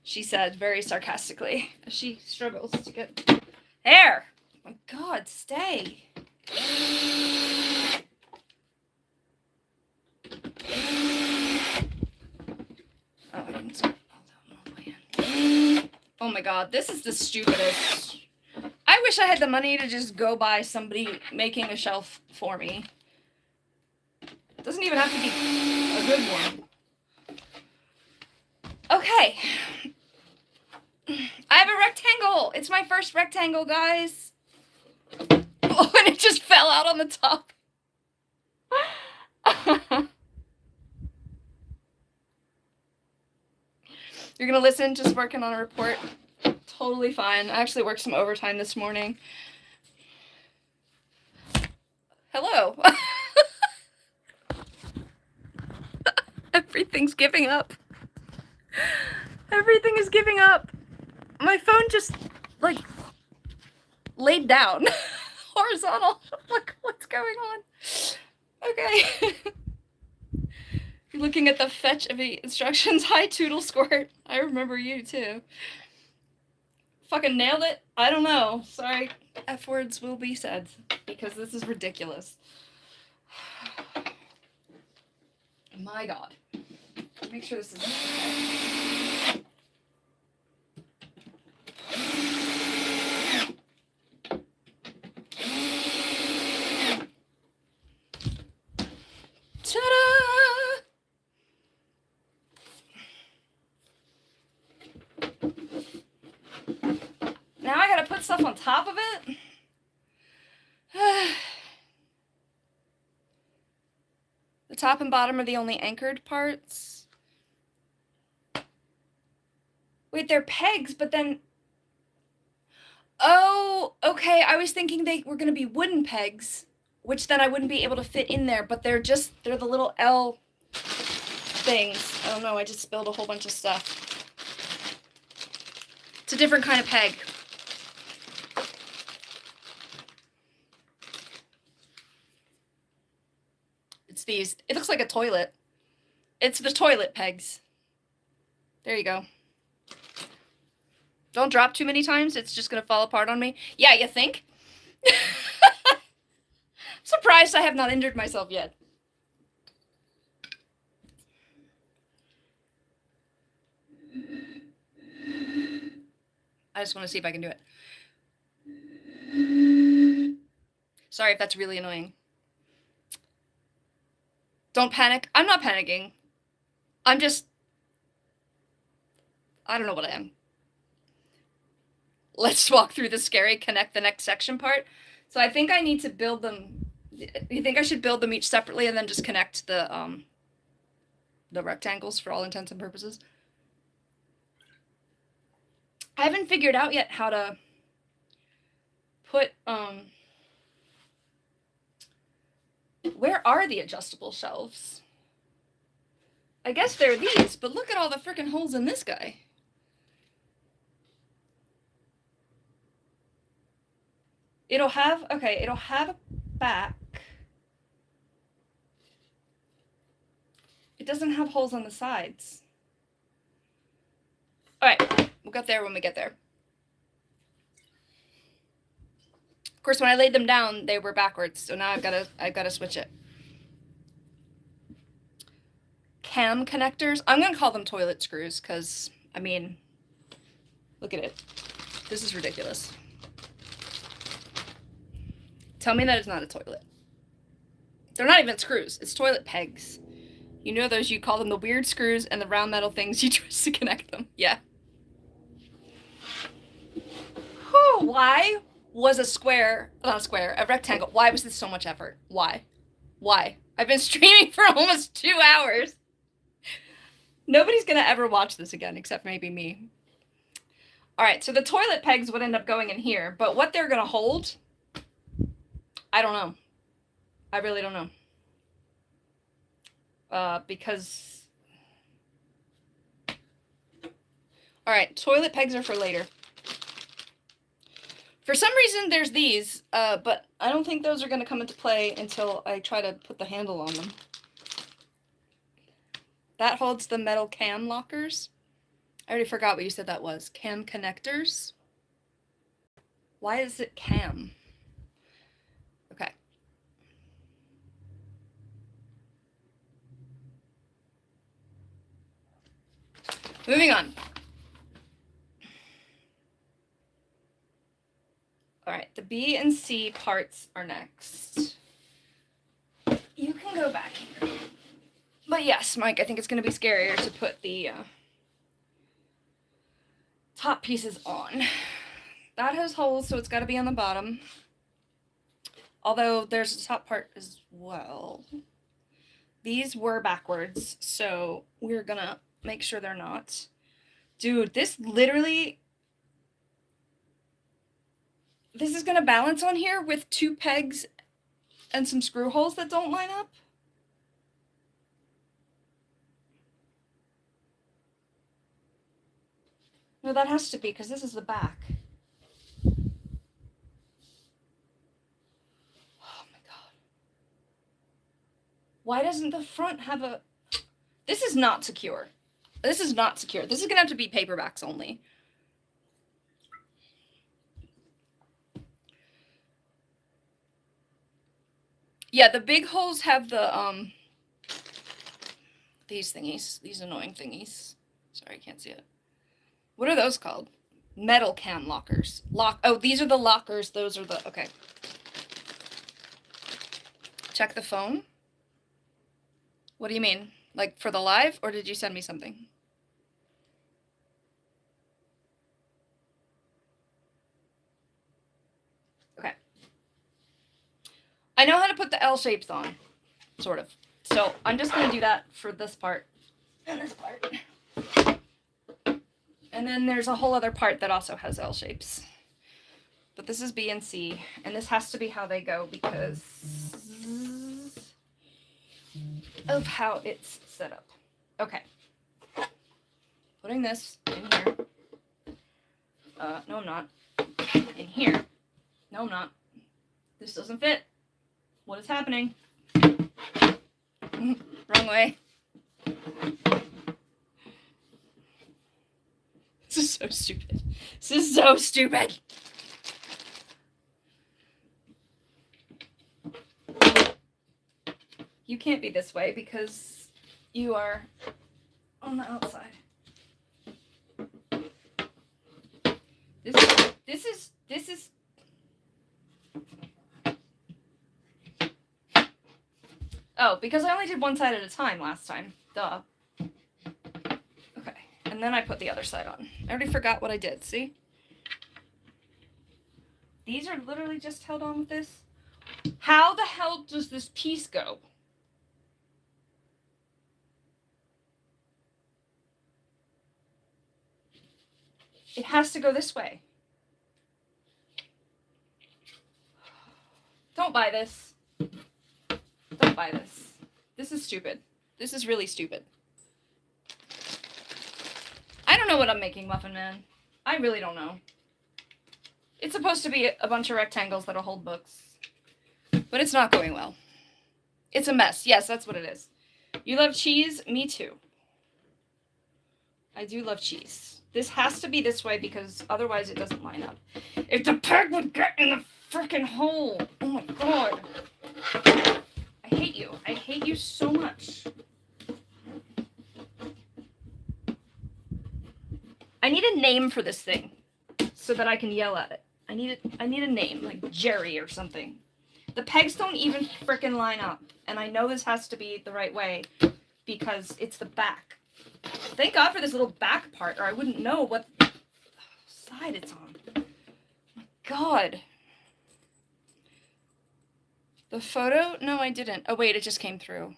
she said very sarcastically as she struggles to get hair. Oh my God, stay. Oh, I didn't screw all the way in. Oh my God, this is the stupidest. I wish I had the money to just go buy somebody making a shelf for me. Doesn't even have to be... A good one. Okay. I have a rectangle. It's my first rectangle, guys. Oh, and it just fell out on the top. You're gonna listen, just working on a report. Totally fine. I actually worked some overtime this morning. Hello. Everything's giving up. Everything is giving up. My phone just, like, laid down. Horizontal. Like, what's going on? Okay. You're looking at the fetch of the instructions. Hi, Toodle Squirt. I remember you, too. Fucking nailed it? I don't know. Sorry. F words will be said, because this is ridiculous. My God. Make sure this is okay. Ta-da! Now I gotta put stuff on top of it? The top and bottom are the only anchored parts. Wait, they're pegs, but then... Oh, okay, I was thinking they were gonna be wooden pegs, which then I wouldn't be able to fit in there, but they're the little L things. I don't know, I just spilled a whole bunch of stuff. It's a different kind of peg. It's these. It looks like a toilet. It's the toilet pegs. There you go. Don't drop too many times. It's just going to fall apart on me. Yeah, you think? I'm surprised I have not injured myself yet. I just want to see if I can do it. Sorry if that's really annoying. Don't panic. I'm not panicking. I'm just... I don't know what I am. Let's walk through the scary connect the next section part. So I think I need to build them. You think I should build them each separately and then just connect the rectangles for all intents and purposes? I haven't figured out yet how to put, where are the adjustable shelves? I guess they're these, but look at all the frickin' holes in this guy. It'll have a back. It doesn't have holes on the sides. All right, we'll get there when we get there. Of course, when I laid them down, they were backwards, so now I've got to switch it. Cam connectors. I'm gonna call them toilet screws because, I mean, look at it. This is ridiculous. Tell me that it's not a toilet. They're not even screws. It's toilet pegs. You know those, you call them the weird screws and the round metal things you twist to connect them. Yeah. Whew, why was a rectangle? Why was this so much effort? Why? Why? I've been streaming for almost 2 hours. Nobody's gonna ever watch this again except maybe me. All right, so the toilet pegs would end up going in here, but what they're gonna hold, I don't know. I really don't know. Because... All right, toilet pegs are for later. For some reason, there's these, but I don't think those are going to come into play until I try to put the handle on them. That holds the metal cam lockers. I already forgot what you said that was. Cam connectors. Why is it cam? Okay. Moving on. All right, the B and C parts are next. You can go back here. But yes, Mike, I think it's going to be scarier to put the top pieces on. That has holes, so it's got to be on the bottom. Although there's a top part as well. These were backwards, so we're going to make sure they're not. Dude, this literally... This is going to balance on here with 2 pegs and some screw holes that don't line up. No, that has to be, because this is the back. Oh my god. Why doesn't the front have a... This is not secure. This is not secure. This is going to have to be paperbacks only. Yeah, the big holes have the, these thingies. These annoying thingies. Sorry, I can't see it. What are those called? Metal cam lockers. Oh, these are the lockers. Those are the... Okay. Check the phone? What do you mean? Like for the live? Or did you send me something? Okay. I know how to put the L shapes on. Sort of. So I'm just going to do that for this part. And this part. And then there's a whole other part that also has L shapes. But this is B and C. And this has to be how they go because of how it's set up. Okay. Putting this in here. No, I'm not. In here. No, I'm not. This doesn't fit. What is happening? Wrong way. This is so stupid. This is so stupid. You can't be this way because you are on the outside. This is Oh, because I only did one side at a time last time. Duh. Okay, and then I put the other side on. I already forgot what I did, see? These are literally just held on with this. How the hell does this piece go? It has to go this way. Don't buy this. Don't buy this. This is stupid. This is really stupid. I don't know what I'm making, Muffin Man. I really don't know. It's supposed to be a bunch of rectangles that'll hold books. But it's not going well. It's a mess. Yes, that's what it is. You love cheese? Me too. I do love cheese. This has to be this way because otherwise it doesn't line up. If the peg would get in the frickin' hole. Oh my god. I hate you. I hate you so much. I need a name for this thing so that I can yell at it. I need a name, like Jerry or something. The pegs don't even frickin' line up. And I know this has to be the right way because it's the back. Thank God for this little back part or I wouldn't know what side it's on. Oh my god. The photo? No, I didn't. Oh, wait, it just came through.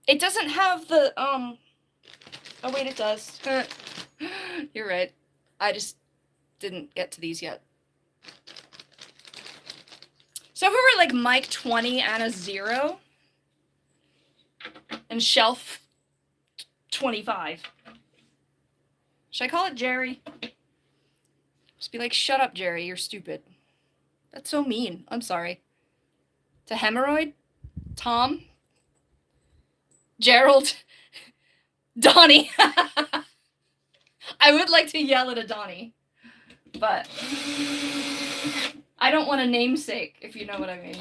It doesn't have the, Oh, wait, it does. You're right. I just didn't get to these yet. So if we were like Mike 20 and a 0, and Shelf 25. Should I call it Jerry? Just be like, shut up, Jerry, you're stupid. That's so mean. I'm sorry. To Hemorrhoid? Tom? Gerald? Donnie? I would like to yell at a Donnie, but I don't want a namesake, if you know what I mean.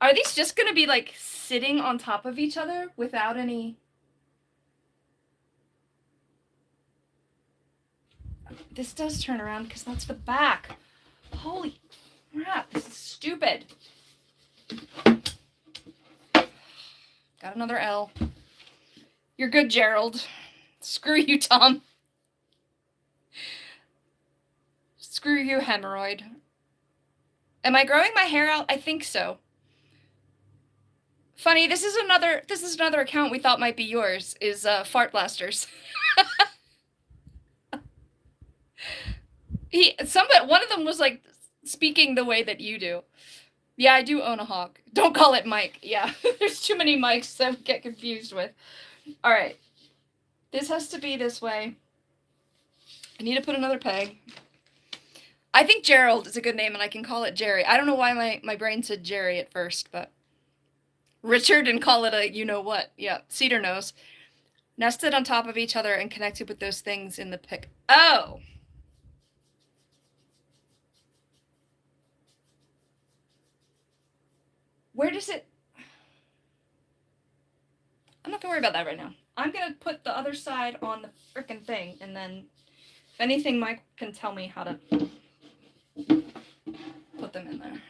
Are these just gonna be like sitting on top of each other without any... this does turn around because that's the back. Holy crap, this is stupid. Got another L. You're good, Gerald. Screw you, Tom. Screw you, hemorrhoid. Am I growing my hair out? I think so. Funny, this is another account we thought might be yours, is Fart Blasters. One of them was like speaking the way that you do. Yeah, I do own a hawk. Don't call it Mike. Yeah, there's too many mics to get confused with. All right. This has to be this way. I need to put another peg. I think Gerald is a good name, and I can call it Jerry. I don't know why my brain said Jerry at first, but Richard and call it a you-know-what. Yeah, cedar nose. Nested on top of each other and connected with those things in the pic. Oh! Where does it... I'm not going to worry about that right now. I'm going to put the other side on the frickin' thing, and then if anything, Mike can tell me how to put them in there.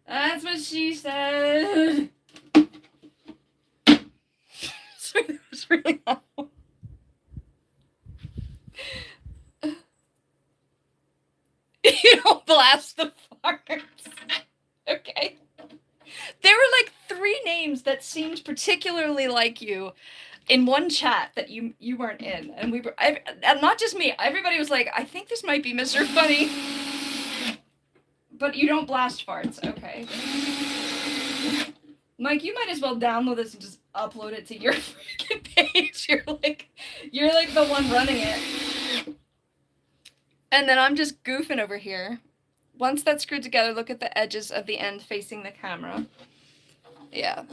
That's what she said. Sorry, that was really loud. You don't blast the farts. Okay. There were like 3 names that seemed particularly like you in one chat that you weren't in, and and not just me. Everybody was like, "I think this might be Mr. Funny," but you don't blast farts. Okay. Mike, you might as well download this and just upload it to your freaking page. You're like the one running it. And then I'm just goofing over here. Once that's screwed together, look at the edges of the end facing the camera. Yeah.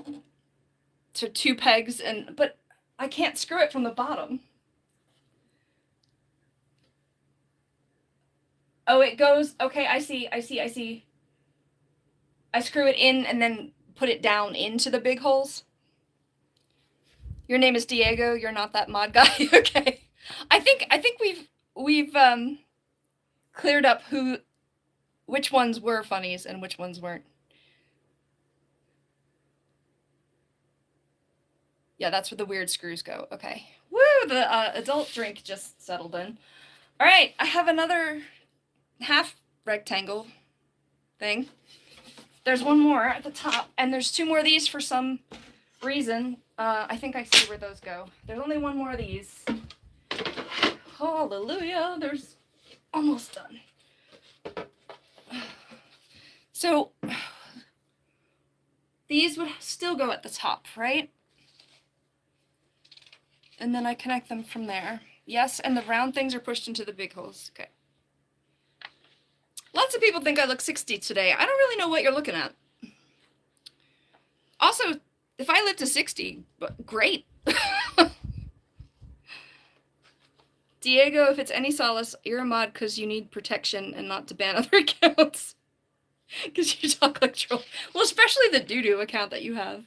So 2 pegs, but I can't screw it from the bottom. Oh, it goes, okay, I see. I screw it in and then put it down into the big holes. Your name is Diego, you're not that mod guy. Okay. I think we've cleared up which ones were funnies and which ones weren't. Yeah, that's where the weird screws go. Okay. Woo! The adult drink just settled in. All right, I have another half rectangle thing. There's one more at the top, and there's 2 more of these for some reason. I think I see where those go. There's only 1 more of these. Hallelujah! There's almost done. So these would still go at the top, right? And then I connect them from there. Yes, and the round things are pushed into the big holes. Okay. Lots of people think I look 60 today. I don't really know what you're looking at. Also, if I live to 60, great. Diego, if it's any solace, you're a mod because you need protection and not to ban other accounts. Because you talk like troll. Well, especially the doo-doo account that you have.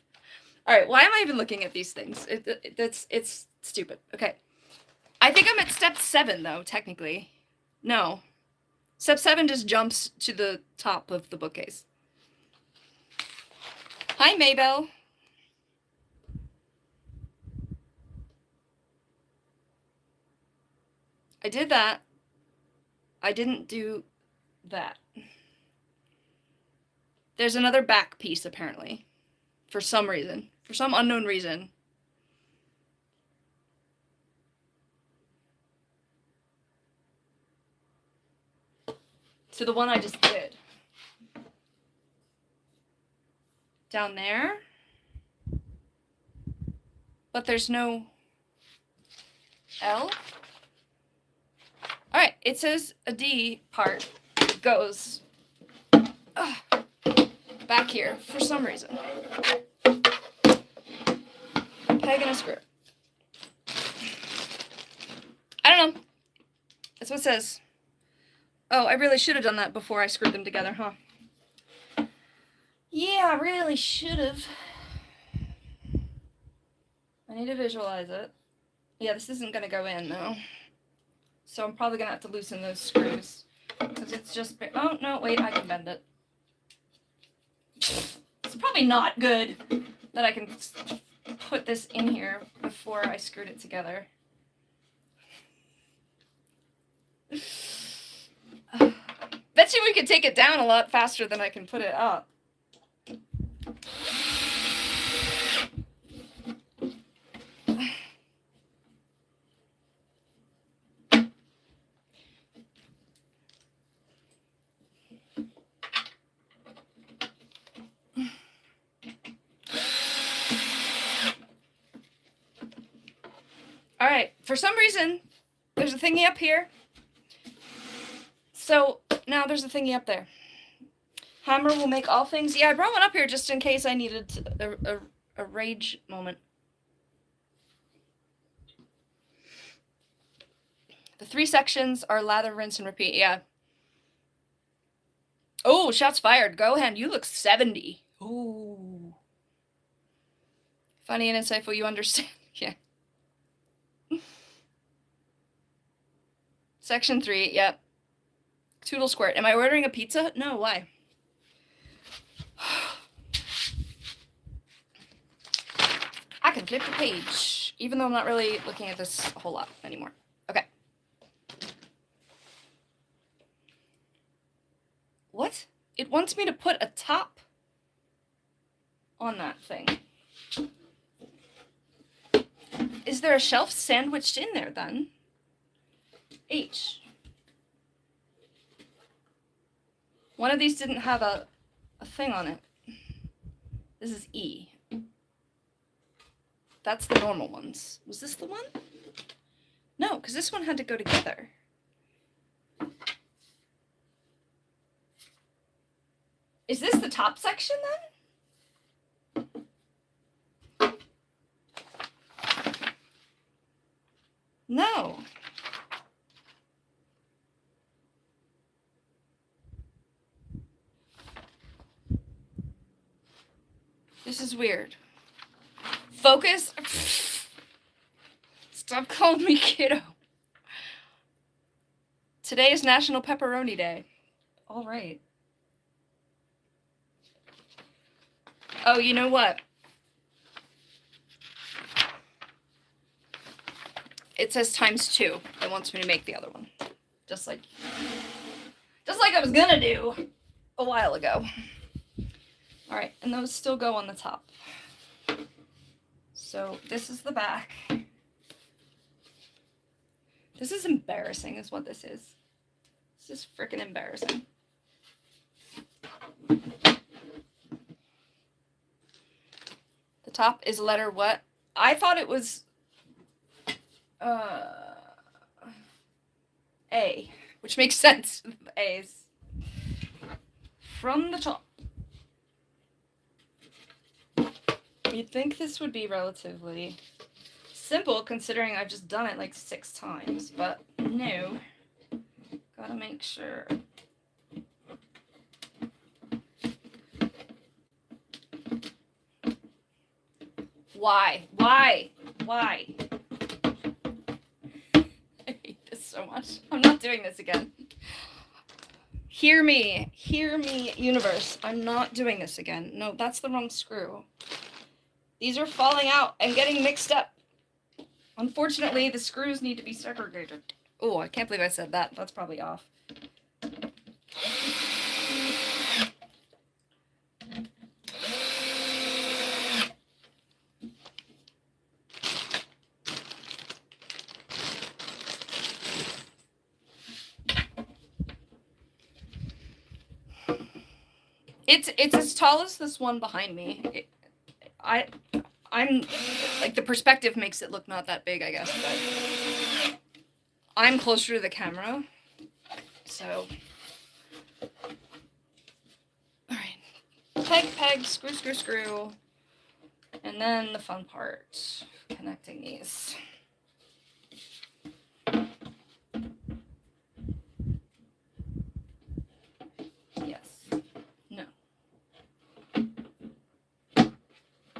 All right, why am I even looking at these things? It's stupid. Okay. I think I'm at step 7, though, technically. No. Step 7 just jumps to the top of the bookcase. Hi, Maybell. I did that. I didn't do that. There's another back piece, apparently. For some reason. For some unknown reason. To the one I just did. Down there. But there's no L. Alright, it says a D part goes back here for some reason. Peg and a screw. I don't know. That's what it says. Oh, I really should have done that before I screwed them together, huh? Yeah, I really should have. I need to visualize it. Yeah, this isn't going to go in, though. So I'm probably gonna have to loosen those screws because it's just, oh no, wait, I can bend it. It's probably not good that I can put this in here before I screwed it together. Bet you we could take it down a lot faster than I can put it up. All right, for some reason, there's a thingy up here. So now there's a thingy up there. Hammer will make all things. Yeah, I brought one up here just in case I needed a rage moment. The 3 sections are lather, rinse, and repeat. Yeah. Oh, shots fired. Go ahead. You look 70. Ooh. Funny and insightful. You understand. Yeah. Section 3. Yep. Toodle squirt. Am I ordering a pizza? No, why? I can flip the page, even though I'm not really looking at this a whole lot anymore. Okay. What? It wants me to put a top on that thing. Is there a shelf sandwiched in there then? H. One of these didn't have a thing on it. This is E. That's the normal ones. Was this the one? No, because this one had to go together. Is this the top section then? No. This is weird. Focus. Stop calling me kiddo. Today is National Pepperoni Day. All right. Oh, you know what? It says ×2. It wants me to make the other one. Just like I was gonna do a while ago. All right, and those still go on the top. So this is the back. This is embarrassing is what this is. This is freaking embarrassing. The top is letter what? I thought it was A, which makes sense. A's. From the top. You'd think this would be relatively simple considering I've just done it like 6 times, but no. Gotta make sure. Why? Why? Why? I hate this so much. I'm not doing this again. Hear me, universe. I'm not doing this again. No, that's the wrong screw. These are falling out and getting mixed up. Unfortunately, the screws need to be segregated. Oh, I can't believe I said that. That's probably off. It's as tall as this one behind me. I'm like the perspective makes it look not that big, I guess, but I'm closer to the camera, so all right. Peg, screw, and then the fun part, connecting these. Yes. No.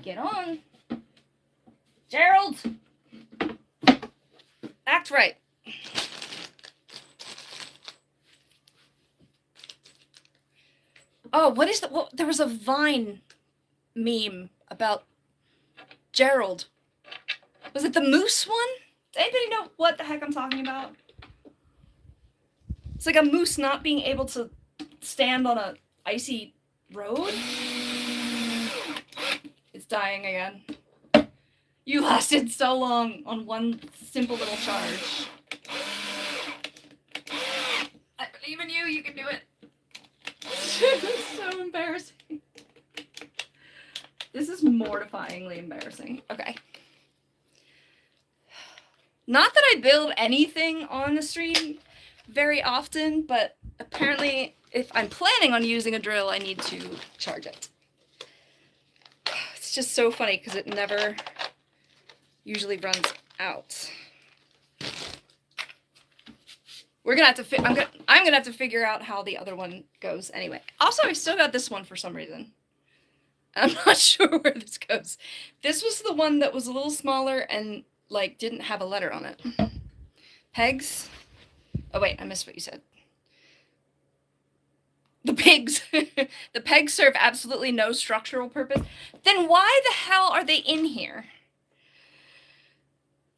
Get on. Gerald! Act right. Oh, what is the, there was a Vine meme about Gerald. Was it the moose one? Does anybody know what the heck I'm talking about? It's like a moose not being able to stand on a icy road. It's dying again. You lasted so long on one simple little charge. I believe in you, you can do it. It's so embarrassing. This is mortifyingly embarrassing. Okay. Not that I build anything on the stream very often, but apparently if I'm planning on using a drill, I need to charge it. It's just so funny because it never usually runs out. We're gonna have to. I'm gonna have to figure out how the other one goes anyway. Also, I still got this one for some reason. I'm not sure where this goes. This was the one that was a little smaller and like didn't have a letter on it. Pegs. Oh wait, I missed what you said. The pigs. The pegs serve absolutely no structural purpose. Then why the hell are they in here?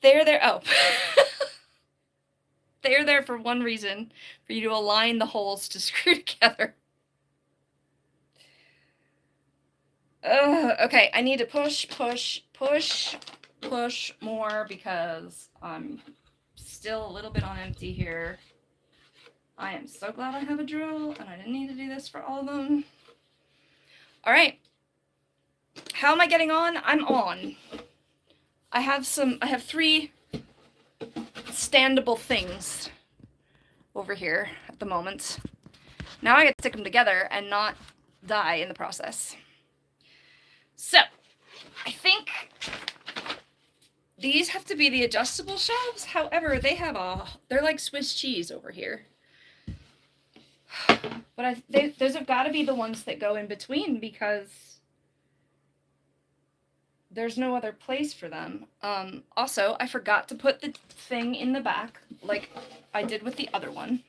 They're there. Oh. They're there for one reason, for you to align the holes to screw together. Okay, I need to push more because I'm still a little bit on empty here. I am so glad I have a drill, and I didn't need to do this for all of them. All right. How am I getting on? I'm on. I have 3 standable things over here at the moment. Now I get to stick them together and not die in the process. So, I think these have to be the adjustable shelves. However, they're like Swiss cheese over here. But those have got to be the ones that go in between because there's no other place for them. Also, I forgot to put the thing in the back like I did with the other one.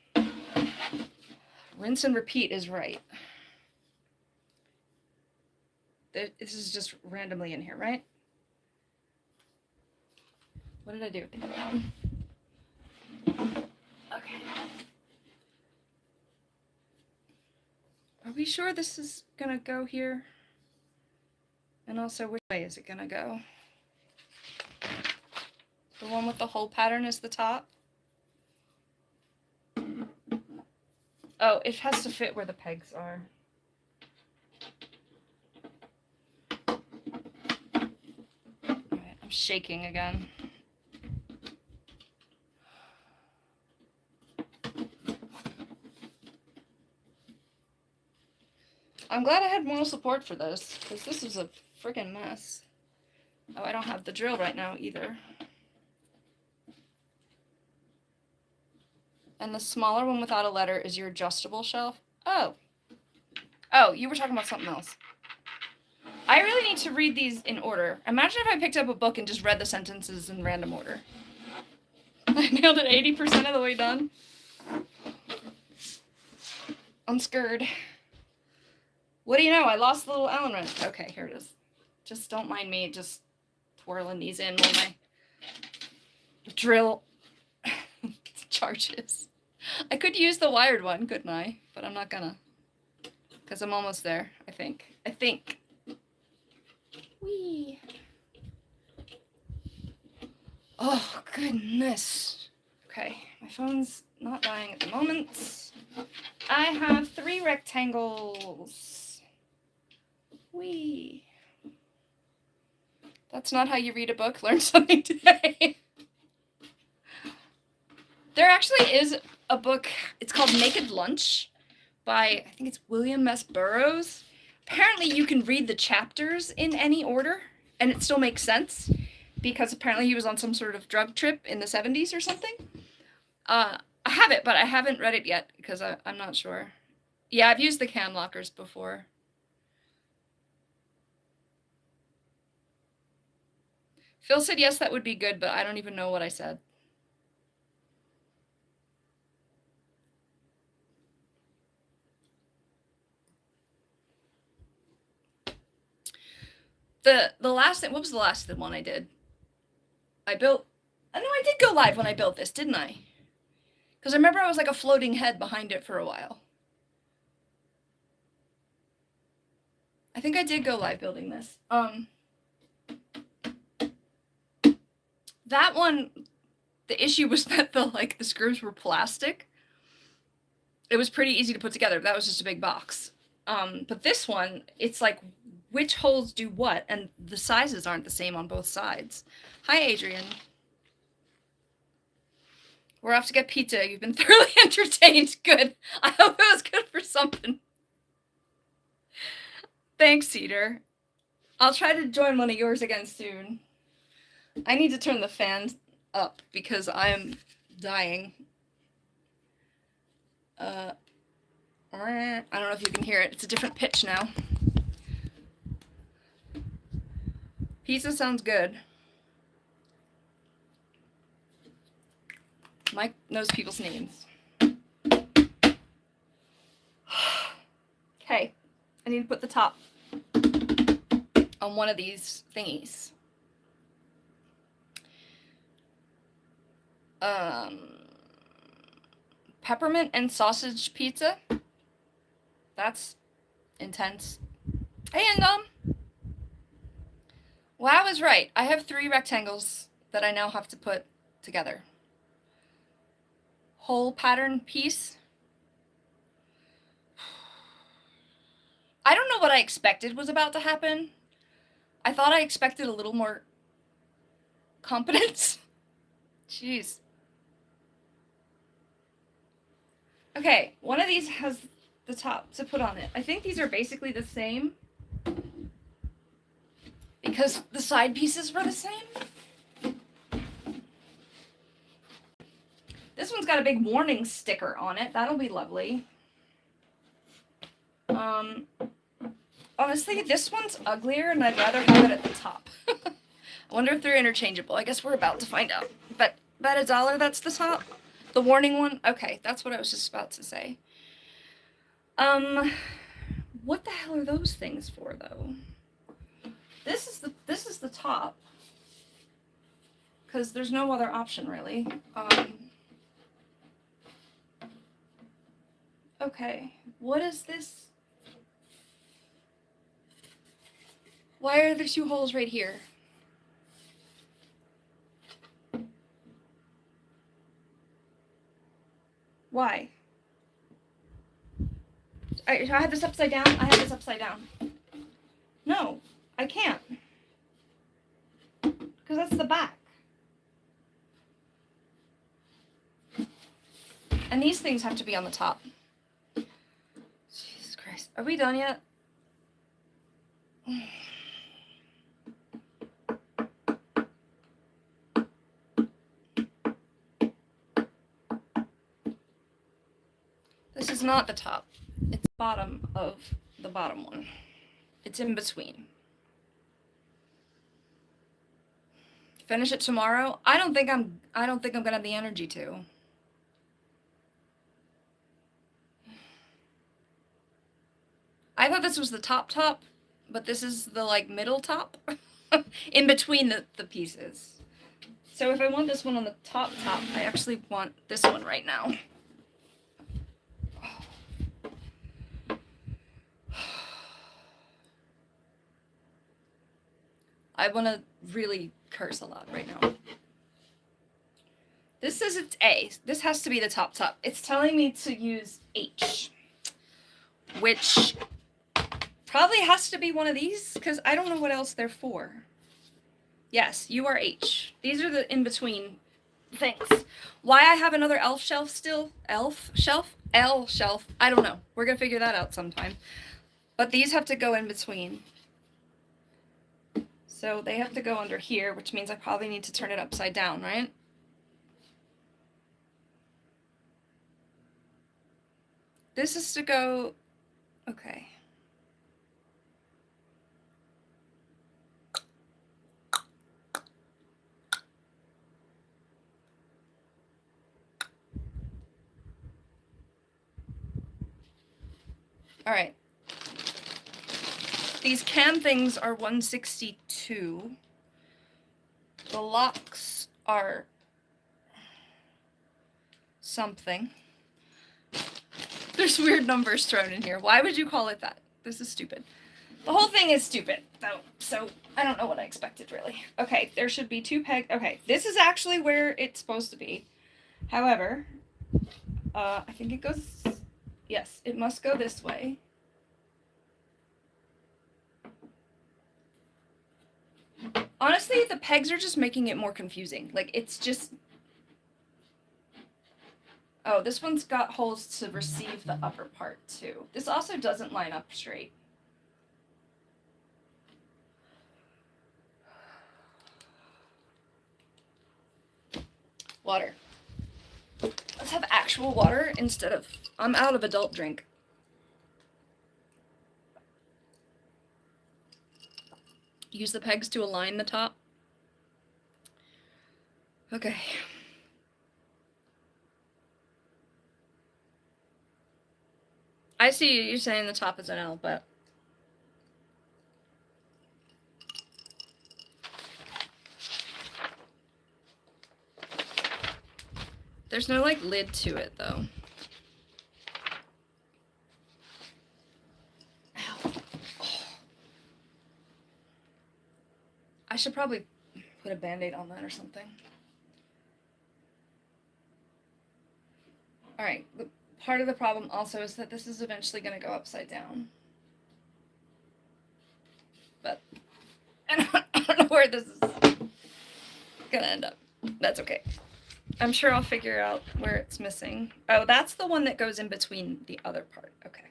Rinse and repeat is right. This is just randomly in here, right? What did I do with the other one? Okay. Are we sure this is gonna go here? And also, which way is it gonna go? The one with the hole pattern is the top? Oh, it has to fit where the pegs are. Alright, I'm shaking again. I'm glad I had moral support for this, because this was a freaking mess. Oh, I don't have the drill right now either. And the smaller one without a letter is your adjustable shelf. Oh. Oh, you were talking about something else. I really need to read these in order. Imagine if I picked up a book and just read the sentences in random order. I nailed it 80% of the way done. I'm scared. What do you know? I lost the little Allen wrench. Okay, here it is. Just don't mind me just twirling these in while my drill charges. I could use the wired one, couldn't I? But I'm not gonna. Because I'm almost there, I think. Whee! Oh, goodness. Okay, my phone's not dying at the moment. I have 3 rectangles. Whee! That's not how you read a book. Learn something today. There actually is a book. It's called Naked Lunch by, I think it's William S. Burroughs. Apparently you can read the chapters in any order and it still makes sense because apparently he was on some sort of drug trip in the 70s or something. I have it, but I haven't read it yet because I'm not sure. Yeah, I've used the cam lockers before. Phil said yes, that would be good, but I don't even know what I said. The last thing, what was the last one I did? I built, I know I did go live when I built this, didn't I? Because I remember I was like a floating head behind it for a while. I think I did go live building this. That one, the issue was that the screws were plastic. It was pretty easy to put together. That was just a big box. But this one, it's like which holes do what, and the sizes aren't the same on both sides. Hi, Adrian. We're off to get pizza. You've been thoroughly entertained. Good. I hope it was good for something. Thanks, Cedar. I'll try to join one of yours again soon. I need to turn the fan up because I am dying. I don't know if you can hear it. It's a different pitch now. Pizza sounds good. Mike knows people's names. Okay, I need to put the top on one of these thingies. Peppermint and sausage pizza. That's intense. Hey, and well, I was right. I have 3 rectangles that I now have to put together. Whole pattern piece. I don't know what I expected was about to happen. I thought I expected a little more competence. Jeez. Okay, one of these has the top to put on it. I think these are basically the same because the side pieces were the same. This one's got a big warning sticker on it. That'll be lovely. Honestly, this one's uglier and I'd rather have it at the top. I wonder if they're interchangeable. I guess we're about to find out. But bet $1 that's the top. The warning one? Okay, that's what I was just about to say. What the hell are those things for, though? This is the top. Because there's no other option, really. Okay, what is this? Why are there 2 holes right here? Why? I have this upside down. I have this upside down. No, I can't. Because that's the back. And these things have to be on the top. Jesus Christ. Are we done yet? This is not the top. It's the bottom of the bottom one. It's in between. Finish it tomorrow? I don't think I'm gonna have the energy to. I thought this was the top, but this is the middle top in between the pieces. So if I want this one on the top, I actually want this one right now. I want to really curse a lot right now. This says it's A. This has to be the top. It's telling me to use H, which probably has to be one of these because I don't know what else they're for. Yes, you are H. These are the in-between things. Why I have another elf shelf still? Elf shelf? L shelf. I don't know. We're going to figure that out sometime. But these have to go in between. So they have to go under here, which means I probably need to turn it upside down, right? This is to go, okay. All right. These cam things are 162. The locks are something. There's weird numbers thrown in here. Why would you call it that? This is stupid. The whole thing is stupid, though, so I don't know what I expected, really. Okay, there should be 2 pegs. Okay, this is actually where it's supposed to be. However, I think it goes... Yes, it must go this way. Honestly, the pegs are just making it more confusing. Like, it's just... Oh, this one's got holes to receive the upper part, too. This also doesn't line up straight. Water. Let's have actual water instead of... I'm out of adult drink. Use the pegs to align the top. Okay. I see you're saying the top is an L, but... There's no, like, lid to it, though. Ow. Oh. I should probably put a Band-Aid on that or something. Alright, part of the problem also is that this is eventually going to go upside down. But I don't know where this is going to end up. That's okay. I'm sure I'll figure out where it's missing. Oh, that's the one that goes in between the other part. Okay.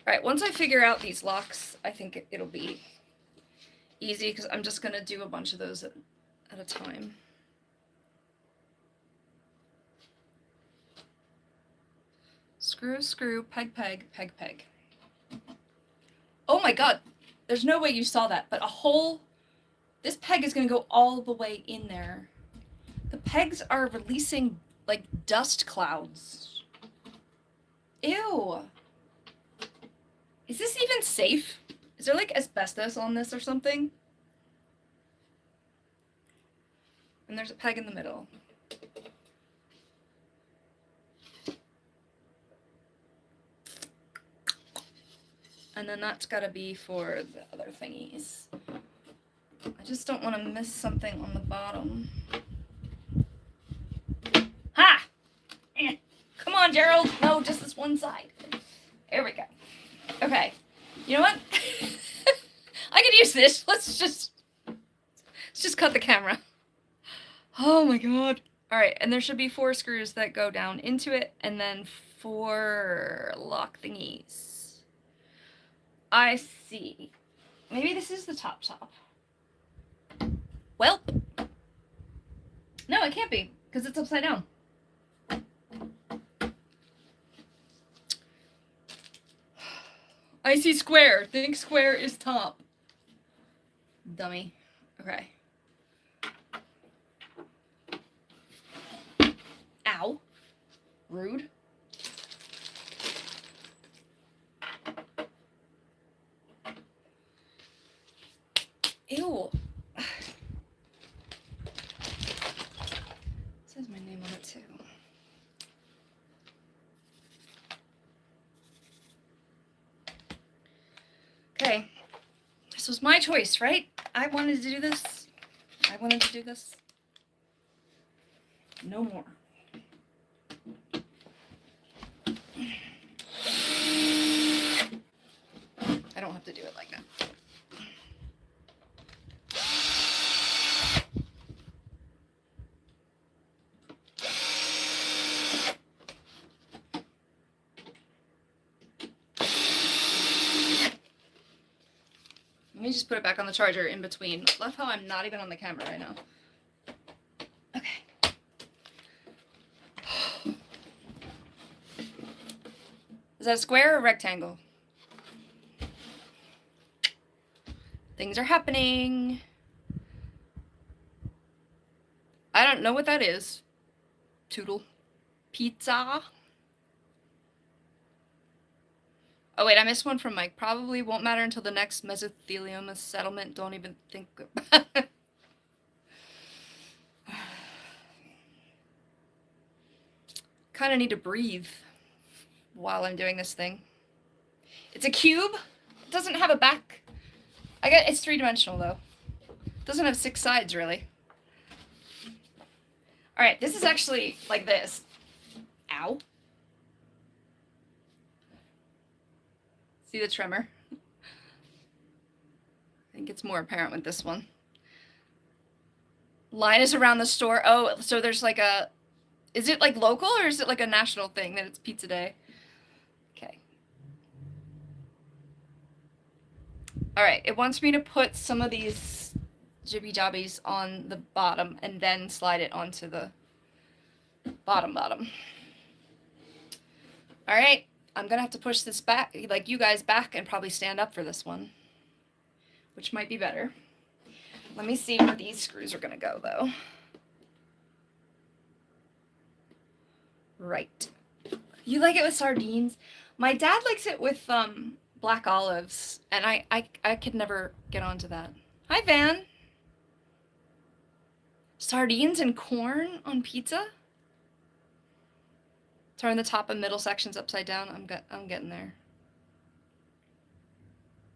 All right, once I figure out these locks, I think it'll be easy because I'm just going to do a bunch of those at a time. Screw, screw, peg, peg, peg, peg. Oh my god, there's no way you saw that, but a hole... This peg is going to go all the way in there. The pegs are releasing, like, dust clouds. Ew. Is this even safe? Is there, like, asbestos on this or something? And there's a peg in the middle. And then that's gotta be for the other thingies. I just don't want to miss something on the bottom. Ha! Come on, Gerald. No, just this one side. There we go. Okay. You know what? I could use this. Let's just cut the camera. Oh my god. Alright, and there should be 4 screws that go down into it, and then 4 lock thingies. I see. Maybe this is the top. Well. No, it can't be, because it's upside down. I see square. Think square is top. Dummy. Okay. Ow. Rude. Ew. It says my name on it too. Okay. This was my choice, right? I wanted to do this. No more. I don't have to do it like that. Let me just put it back on the charger in between. Love how I'm not even on the camera right now. Okay. Is that a square or a rectangle? Things are happening. I don't know what that is. Toodle. Pizza. Oh wait, I missed one from Mike. Probably won't matter until the next mesothelioma settlement. Don't even think about it. Kind of need to breathe while I'm doing this thing. It's a cube. It doesn't have a back. It's 3-dimensional though. It doesn't have 6 sides really. All right, this is actually like this. Ow. See the tremor? I think it's more apparent with this one. Line is around the store. Oh, so there's like a... Is it like local or is it like a national thing that it's pizza day? Okay. All right, it wants me to put some of these jibby jobbies on the bottom and then slide it onto the bottom. All right, I'm gonna have to push this back, like you guys back, and probably stand up for this one, which might be better. Let me see where these screws are gonna go though. Right. You like it with sardines? My dad likes it with black olives, and I could never get onto that. Hi, Van. Sardines and corn on pizza? Turn the top and middle sections upside down. I'm getting there.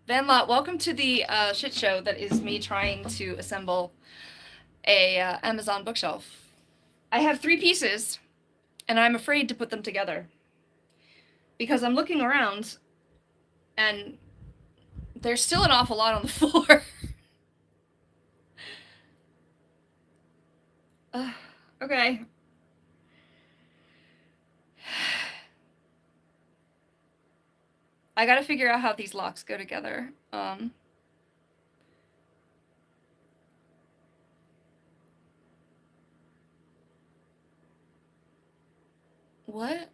Van Lot, welcome to the shit show that is me trying to assemble a Amazon bookshelf. I have 3 pieces, and I'm afraid to put them together because I'm looking around, and there's still an awful lot on the floor. Okay. I gotta figure out how these locks go together. What?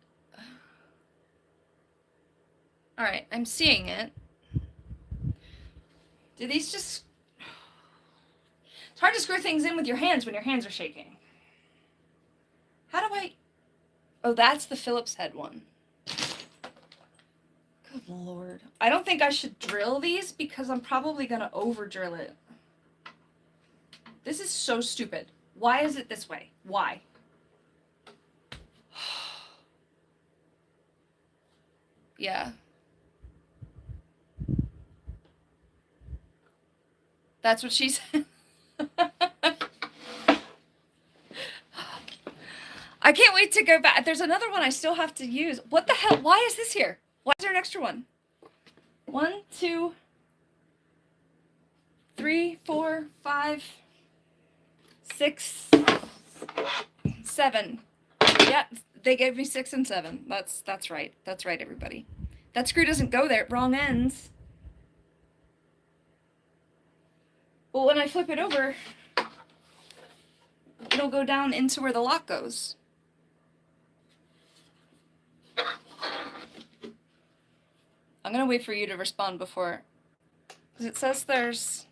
Alright, I'm seeing it. Do these just... It's hard to screw things in with your hands when your hands are shaking. How do I... Oh, that's the Phillips head one. Good lord. I don't think I should drill these because I'm probably gonna over drill it. This is so stupid. Why is it this way? Why? Yeah. That's what she said. I can't wait to go back. There's another one I still have to use. What the hell? Why is this here? Why is there an extra one? 1, 2, 3, 4, 5, 6, 7. Yeah, they gave me 6 and 7. That's right. That's right, everybody. That screw doesn't go there. Wrong ends. Well, when I flip it over, it'll go down into where the lock goes. I'm gonna wait for you to respond before, because it says there's...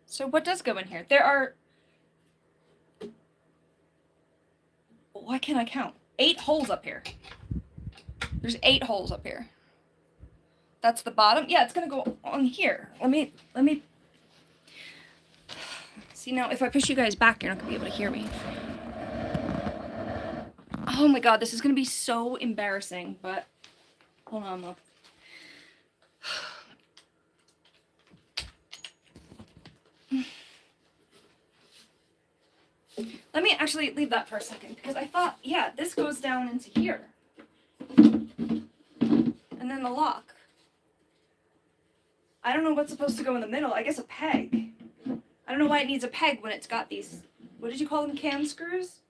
So what does go in here? There are... Why can't I count? 8 holes up here. There's 8 holes up here. That's the bottom. Yeah, it's gonna go on here. Let me... See, now, if I push you guys back, you're not gonna be able to hear me. Oh my god, this is gonna be so embarrassing, but... Hold on, look. Let me actually leave that for a second, because I thought, yeah, this goes down into here. And then the lock. I don't know what's supposed to go in the middle. I guess a peg. I don't know why it needs a peg when it's got these, what did you call them, cam screws?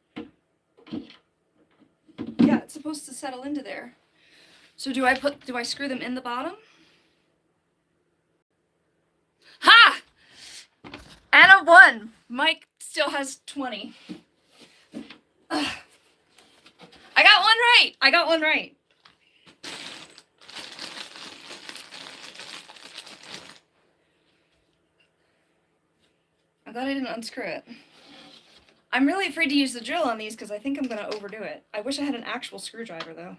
Yeah, it's supposed to settle into there. So do I screw them in the bottom? Ha! Anna won. Mike still has 20. Ugh. I got one right. I'm glad I didn't unscrew it. I'm really afraid to use the drill on these because I think I'm going to overdo it. I wish I had an actual screwdriver, though.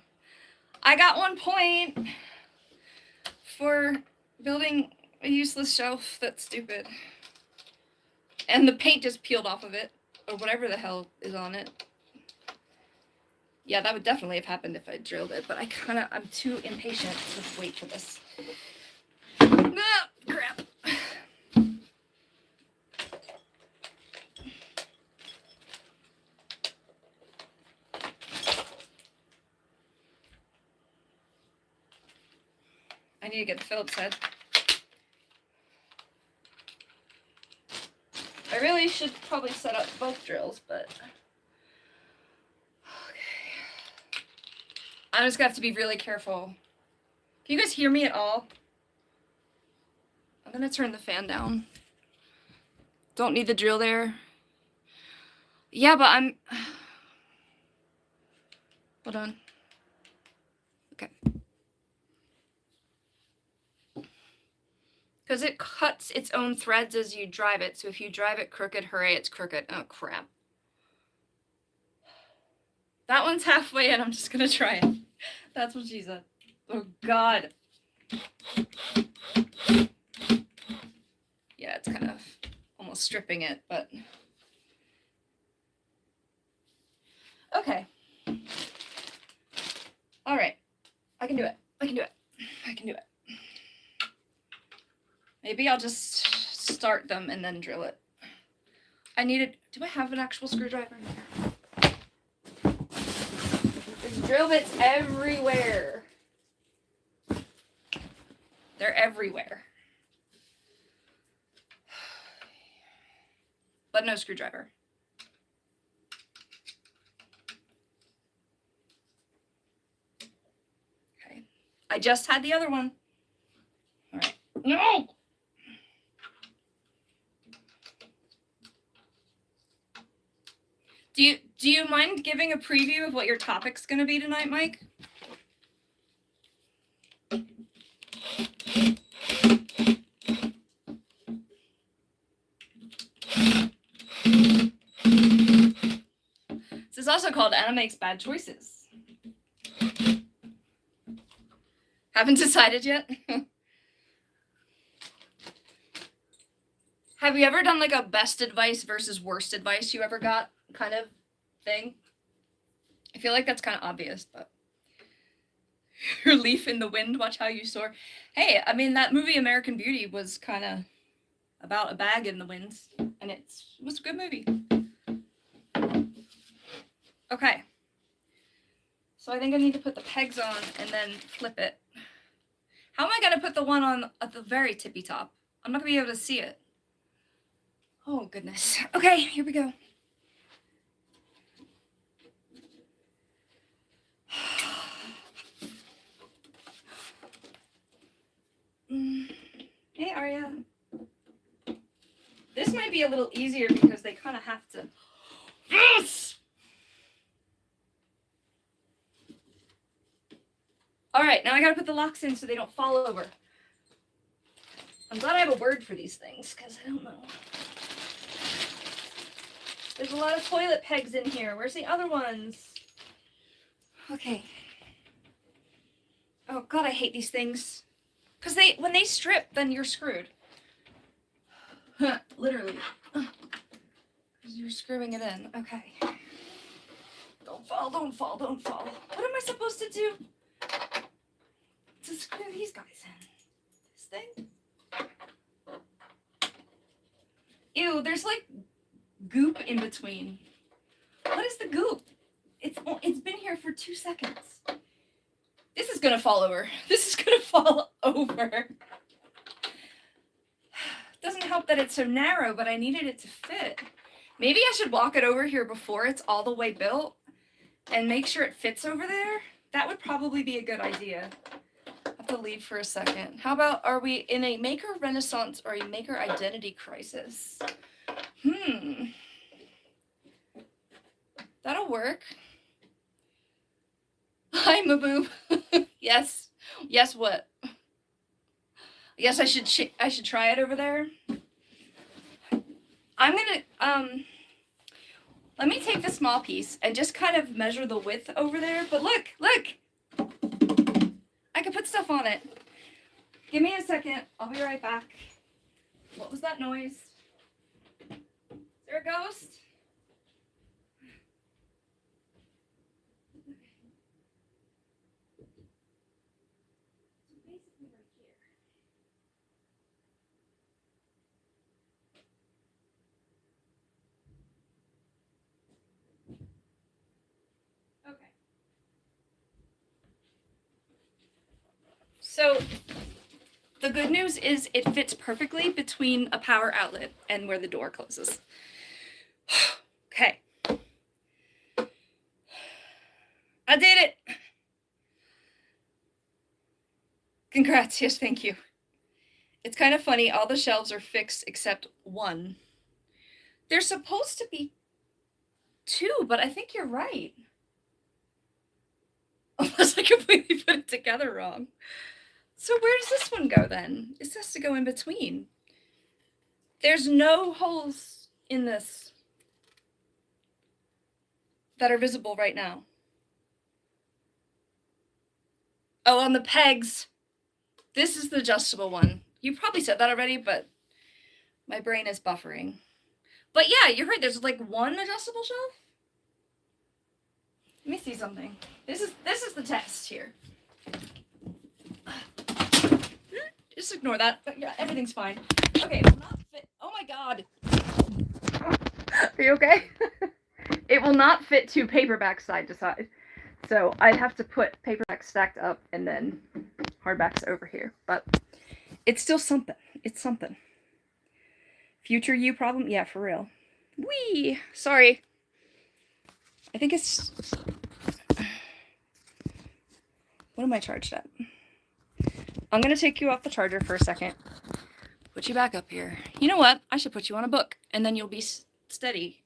I got 1 point for building a useless shelf that's stupid. And the paint just peeled off of it, or whatever the hell is on it. Yeah, that would definitely have happened if I drilled it, but I'm too impatient to wait for this. Ah, crap. I need to get the Phillips head. I really should probably set up both drills, but okay. I'm just gonna have to be really careful. Can you guys hear me at all? I'm gonna turn the fan down. Don't need the drill there. Yeah, but I'm... Hold on. Okay. Because it cuts its own threads as you drive it. So if you drive it crooked, hooray, it's crooked. Oh, crap. That one's halfway in. I'm just going to try it. That's what she said. Oh, God. Yeah, it's kind of almost stripping it, but... Okay. All right. I can do it. I can do it. I can do it. Maybe I'll just start them and then drill it. Do I have an actual screwdriver in here? There's drill bits everywhere. They're everywhere. But no screwdriver. Okay. I just had the other one. All right. No! Do you mind giving a preview of what your topic's going to be tonight, Mike? This is also called Anna Makes Bad Choices. Haven't decided yet? Have you ever done like a best advice versus worst advice you ever got kind of thing? I feel like that's kind of obvious, but your leaf in the wind, watch how you soar. Hey, I mean, that movie American Beauty was kind of about a bag in the winds, and it was a good movie. Okay. So I think I need to put the pegs on and then flip it. How am I going to put the one on at the very tippy top? I'm not going to be able to see it. Oh, goodness. Okay, here we go. Hey, Arya. This might be a little easier because they kind of have to... Yes! All right, now I got to put the locks in so they don't fall over. I'm glad I have a word for these things because I don't know. There's a lot of toilet pegs in here. Where's the other ones? Okay. Oh, God, I hate these things. Because when they strip, then you're screwed. Literally. Because you're screwing it in. Okay. Don't fall, don't fall, don't fall. What am I supposed to do to screw these guys in? This thing? Ew, there's like goop in between. What is the goop? It's been here for 2 seconds. This is gonna fall over. This is gonna fall over. Doesn't help that it's so narrow, but I needed it to fit. Maybe I should walk it over here before it's all the way built and make sure it fits over there. That would probably be a good idea. I have to leave for a second. How about, are we in a maker renaissance or a maker identity crisis? That'll work. Hi, Maboob. Yes. Yes, what? Yes, I should try it over there. I'm gonna, let me take the small piece and just kind of measure the width over there. But look. could put stuff on it. Give me a second. I'll be right back. What was that noise? Is there a ghost? Okay. So the good news is it fits perfectly between a power outlet and where the door closes. Okay. I did it. Congrats. Yes, thank you. It's kind of funny. All the shelves are fixed except one. There's supposed to be two, but I think you're right. Unless I completely put it together wrong. So where does this one go then? This has to go in between. There's no holes in this that are visible right now. Oh, on the pegs. This is the adjustable one. You probably said that already, but my brain is buffering. But yeah, you're right. There's like one adjustable shelf. Let me see something. This is the test here. Just ignore that. But yeah, everything's fine. Okay, it will not fit. Oh my god. Are you okay? It will not fit two paperbacks side to side. So I'd have to put paperbacks stacked up and then hardbacks over here. But it's still something. It's something. Future you problem? Yeah, for real. Whee! Sorry. I think it's... What am I charged at? I'm going to take you off the charger for a second. Put you back up here. You know what? I should put you on a book. And then you'll be steady.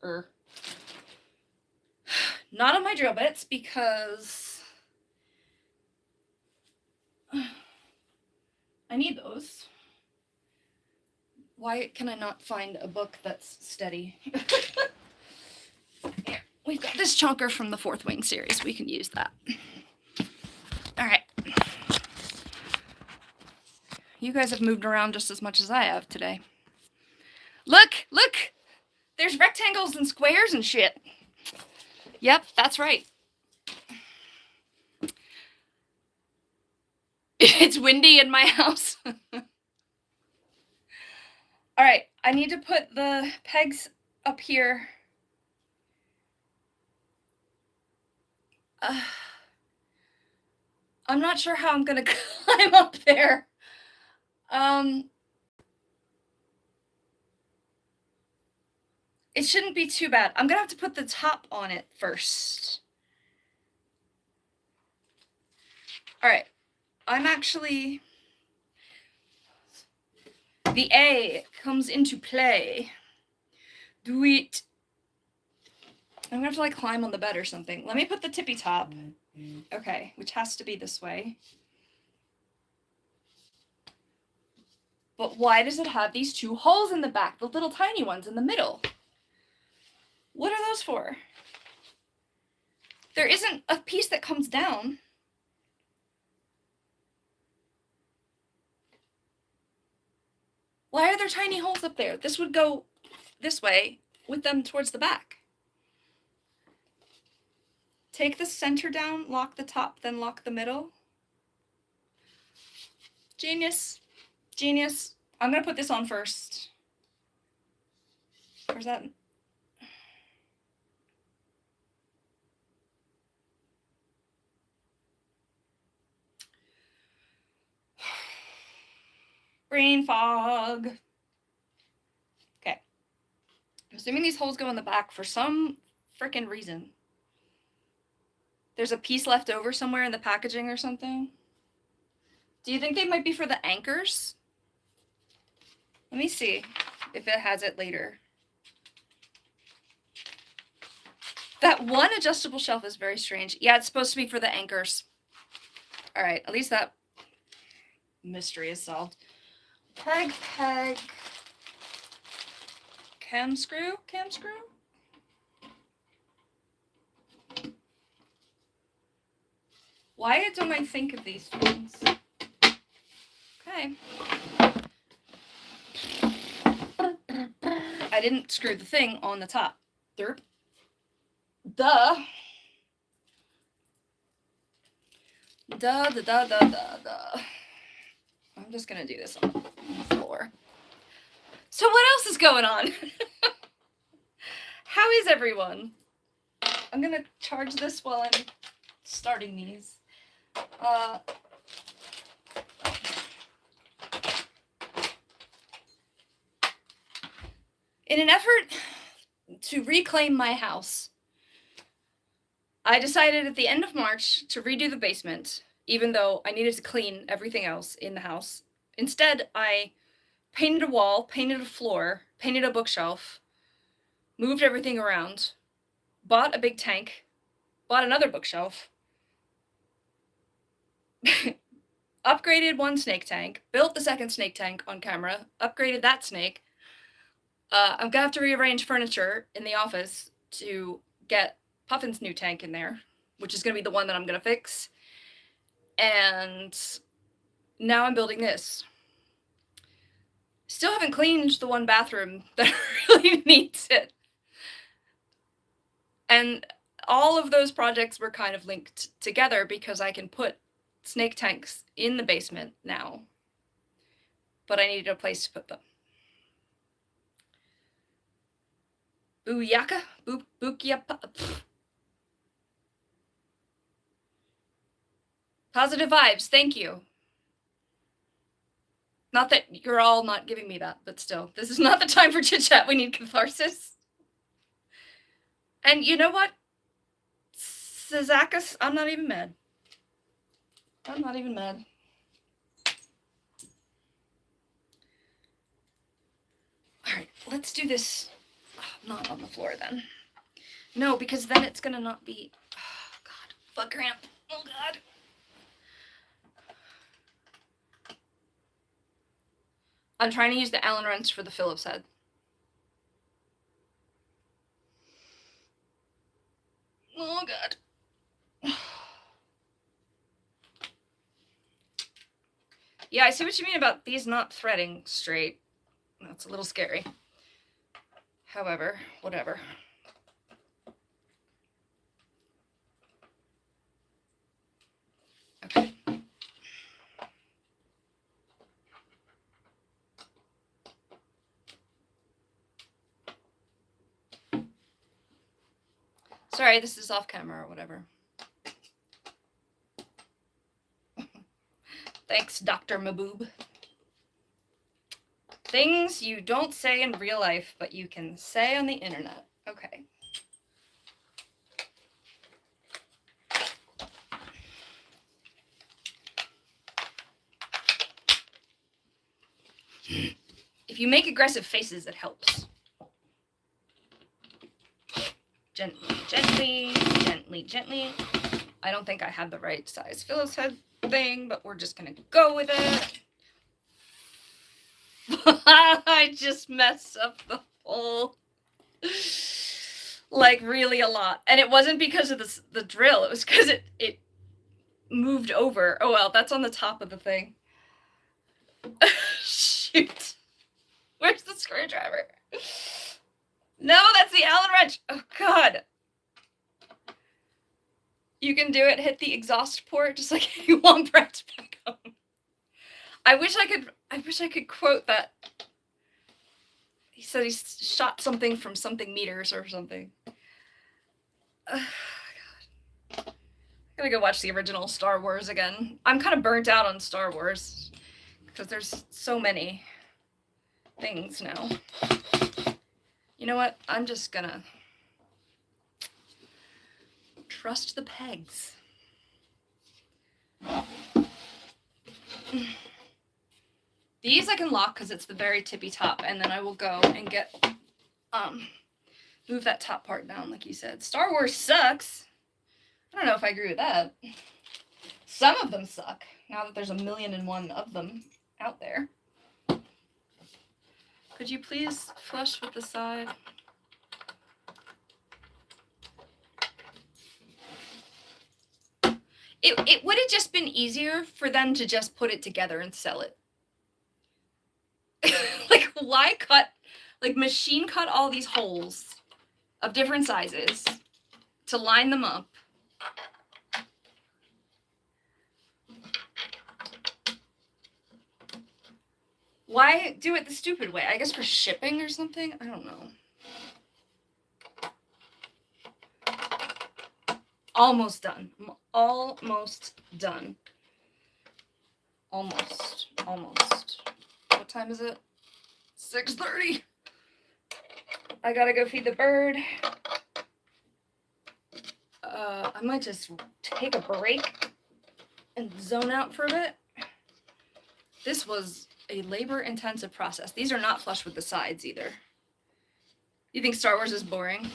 Not on my drill bits because... I need those. Why can I not find a book that's steady? Here, we've got this chunker from the Fourth Wing series. We can use that. All right. You guys have moved around just as much as I have today. Look! There's rectangles and squares and shit. Yep, that's right. It's windy in my house. All right, I need to put the pegs up here. I'm not sure how I'm gonna climb up there. It shouldn't be too bad. I'm gonna have to put the top on it first. All right, I'm actually... The A comes into play. Do it. I'm gonna have to like climb on the bed or something. Let me put the tippy top. Okay, which has to be this way. But why does it have these two holes in the back, the little tiny ones in the middle? What are those for? There isn't a piece that comes down. Why are there tiny holes up there? This would go this way with them towards the back. Take the center down, lock the top, then lock the middle. Genius. Genius. I'm going to put this on first. Where's that? Brain fog. Okay. I'm assuming these holes go in the back for some frickin' reason. There's a piece left over somewhere in the packaging or something. Do you think they might be for the anchors? Let me see if it has it later. That one adjustable shelf is very strange. Yeah, it's supposed to be for the anchors. All right, at least that mystery is solved. Peg, cam screw. Why don't I think of these things? Okay. I didn't screw the thing on the top. Derp. Duh. Duh. I'm just gonna do this on the floor. So what else is going on? How is everyone? I'm gonna charge this while I'm starting these. In an effort to reclaim my house, I decided at the end of March to redo the basement, even though I needed to clean everything else in the house. Instead, I painted a wall, painted a floor, painted a bookshelf, moved everything around, bought a big tank, bought another bookshelf, upgraded one snake tank, built the second snake tank on camera, upgraded that snake. I'm gonna have to rearrange furniture in the office to get Puffin's new tank in there, which is gonna be the one that I'm gonna fix. And now I'm building this. Still haven't cleaned the one bathroom that really needs it. And all of those projects were kind of linked together because I can put snake tanks in the basement now, but I needed a place to put them. Booyaka? Bookyapa? Positive vibes, thank you. Not that you're all not giving me that, but still, this is not the time for chit chat. We need catharsis. And you know what? Sizakis, I'm not even mad. I'm not even mad. Alright, let's do this. Not on the floor then. No, because then it's gonna not be. Oh, God. Foot cramp. Oh, God. I'm trying to use the Allen wrench for the Phillips head. Oh, God. Yeah, I see what you mean about these not threading straight. That's a little scary. However, whatever. Okay. Sorry, this is off camera or whatever. Thanks, Dr. Maboob. Things you don't say in real life, but you can say on the internet. Okay. If you make aggressive faces, it helps. Gently, gently, gently, gently. I don't think I had the right size Phillips head thing, but we're just gonna go with it. I just messed up the whole, like, really a lot. And it wasn't because of the drill, it was because it moved over. Oh well, that's on the top of the thing. Shoot. Where's the screwdriver? No, that's the Allen wrench. Oh, God. You can do it. Hit the exhaust port just like you want Brett to back home. I wish I could quote that. He said he shot something from something meters or something. God. I gotta go watch the original Star Wars again. I'm kind of burnt out on Star Wars because there's so many things now. You know what? I'm just gonna trust the pegs. These I can lock because it's the very tippy top, and then I will go and get, move that top part down like you said. Star Wars sucks. I don't know if I agree with that. Some of them suck, now that there's 1,000,001 of them out there. Could you please flush with the side? It would have just been easier for them to just put it together and sell it. Like, why cut, like, machine cut all these holes of different sizes to line them up? Why do it the stupid way? I guess for shipping or something? I don't know. Almost done. Almost done. Almost. What time is it? 6:30. I gotta go feed the bird. I might just take a break and zone out for a bit. This was a labor-intensive process. These are not flush with the sides either. You think Star Wars is boring?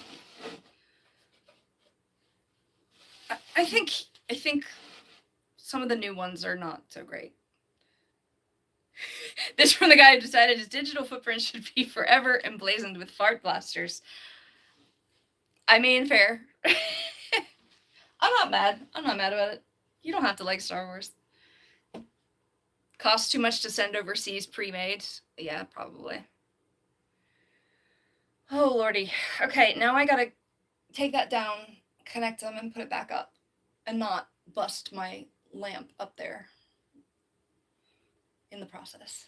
I think some of the new ones are not so great. This from the guy who decided his digital footprint should be forever emblazoned with fart blasters. I mean, fair. I'm not mad about it. You don't have to like Star Wars. Costs too much to send overseas pre-made? Yeah, probably. Oh, lordy. Okay, now I gotta take that down, connect them, and put it back up. And not bust my lamp up there in the process.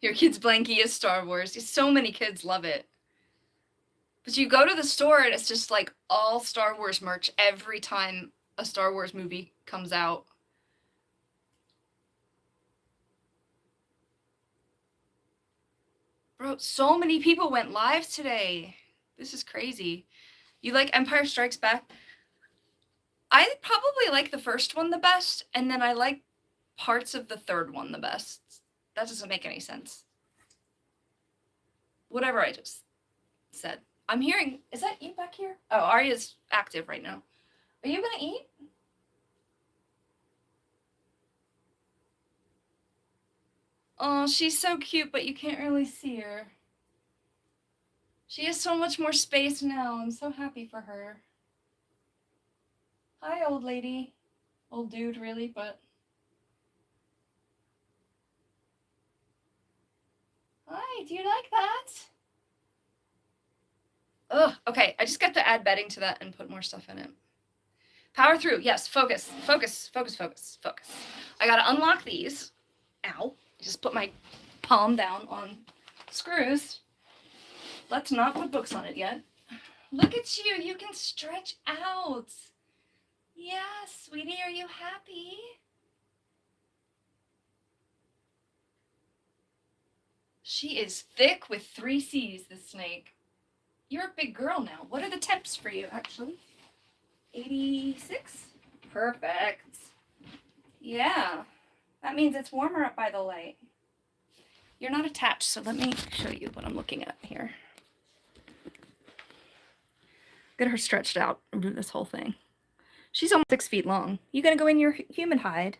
Your kid's blankie is Star Wars. So many kids love it. But you go to the store and it's just like all Star Wars merch every time a Star Wars movie comes out. Bro, so many people went live today. This is crazy. You like Empire Strikes Back? I probably like the first one the best, and then I like parts of the third one the best. That doesn't make any sense. Whatever I just said. I'm hearing, is that you back here? Oh, Arya's active right now. Are you gonna eat? Oh, she's so cute, but you can't really see her. She has so much more space now. I'm so happy for her. Hi, old lady. Old dude, really, but... Hi, do you like that? Ugh, okay, I just got to add bedding to that and put more stuff in it. Power through, yes, focus. I gotta unlock these. Ow. Just put my palm down on screws. Let's not put books on it yet. Look at you, you can stretch out. Yeah, sweetie, are you happy? She is thick with 3 C's, this snake. You're a big girl now. What are the temps for you, actually? 86? Perfect. Yeah. That means it's warmer up by the light. You're not attached, so let me show you what I'm looking at here. Get her stretched out over this whole thing. She's almost 6 feet long. You gonna go in your human hide?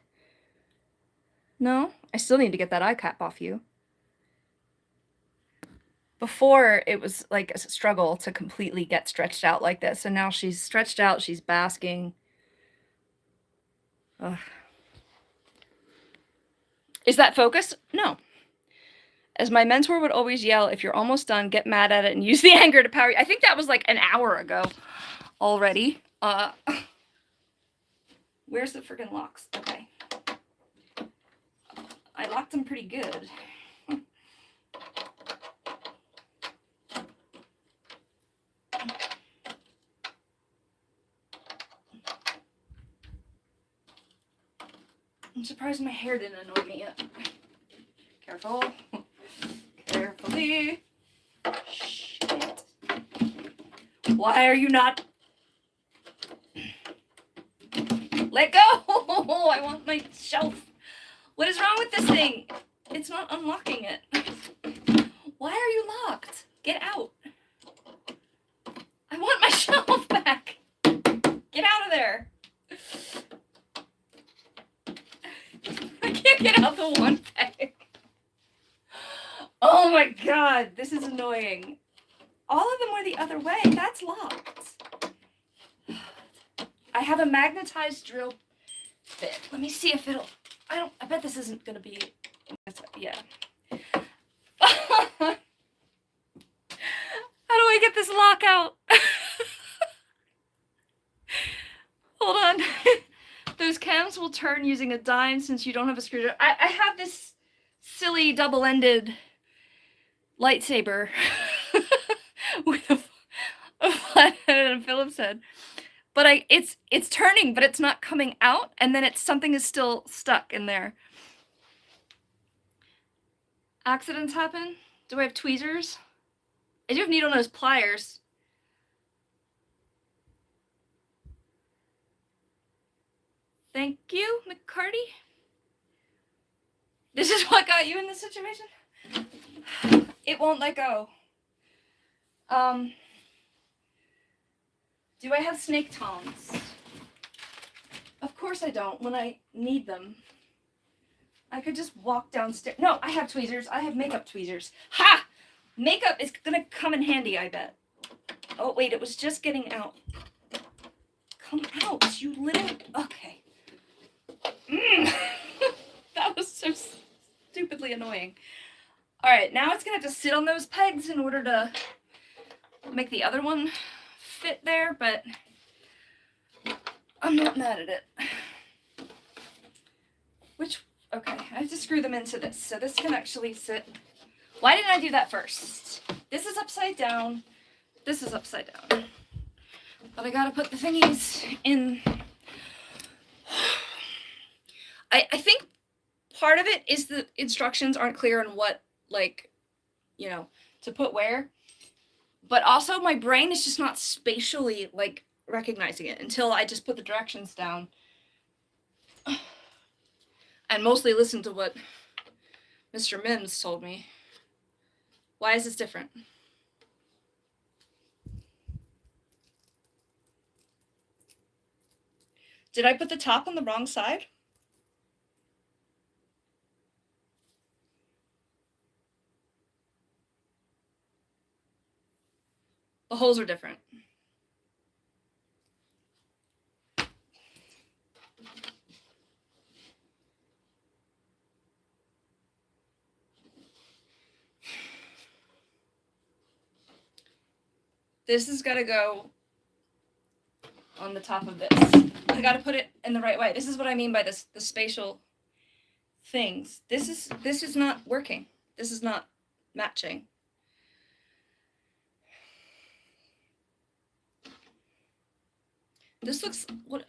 No? I still need to get that eye cap off you. Before, it was like a struggle to completely get stretched out like this, and now she's stretched out, she's basking. Ugh. Is that focus? No. As my mentor would always yell, if you're almost done, get mad at it and use the anger to power you. I think that was like an hour ago already. Where's the freaking locks? Okay. I locked them pretty good. I'm surprised my hair didn't annoy me yet. Careful. Carefully. Shit. Why are you not? Let go! I want my shelf. What is wrong with this thing? It's not unlocking it. Why are you locked? Get out. I want my shelf back. Get out of there. I can't get out the one peg. Oh my god, this is annoying. All of them were the other way. That's locked. I have a magnetized drill bit. Let me see if it'll, I bet this isn't gonna be, yeah. How do I get this lock out? Hold on. Those cams will turn using a dime since you don't have a screwdriver. I have this silly double-ended lightsaber with a flathead and a Phillips head. But it's turning, but it's not coming out, and then something is still stuck in there. Accidents happen? Do I have tweezers? I do have needle nose pliers. Thank you, McCarty. This is what got you in this situation? It won't let go. Do I have snake tongs? Of course I don't when I need them. I could just walk downstairs. No, I have tweezers. I have makeup tweezers. Ha! Makeup is gonna come in handy, I bet. Oh, wait, it was just getting out. Come out, you little... Okay. That was so stupidly annoying. Alright, now it's gonna have to sit on those pegs in order to make the other one fit there, but I'm not mad at it. Okay, I have to screw them into this, so this can actually sit. Why didn't I do that first? This is upside down, this is upside down. But I gotta put the thingies in. I think part of it is the instructions aren't clear on what, like, you know, to put where. But also my brain is just not spatially, like, recognizing it until I just put the directions down. And mostly listen to what Mr. Mims told me. Why is this different? Did I put the top on the wrong side? The holes are different. This has got to go on the top of this. I got to put it in the right way. This is what I mean by this, the spatial things. This is not working. This is not matching. This looks, what,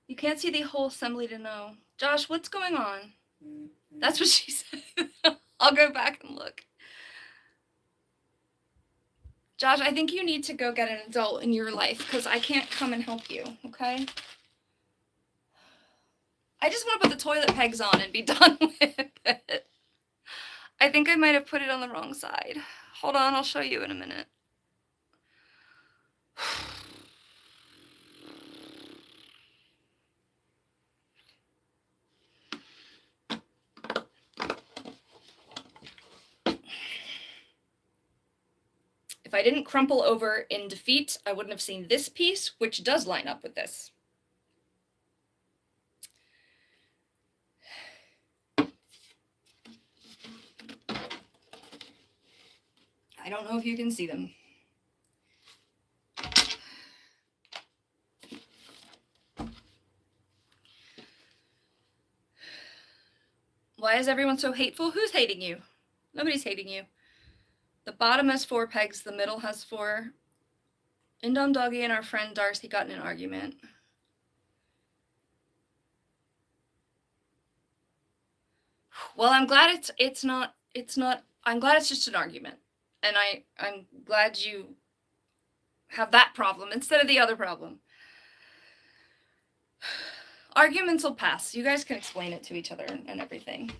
you can't see the whole assembly to know. Josh, what's going on? That's what she said. I'll go back and look. Josh, I think you need to go get an adult in your life because I can't come and help you, okay? I just want to put the toilet pegs on and be done with it. I think I might have put it on the wrong side. Hold on, I'll show you in a minute. If I didn't crumple over in defeat, I wouldn't have seen this piece, which does line up with this. I don't know if you can see them. Why is everyone so hateful? Who's hating you? Nobody's hating you. The bottom has 4 pegs, the middle has 4. Indom Doggy and our friend Darcy got in an argument. Well, I'm glad it's not, I'm glad it's just an argument. And I'm glad you have that problem instead of the other problem. Arguments will pass. You guys can explain it to each other and everything.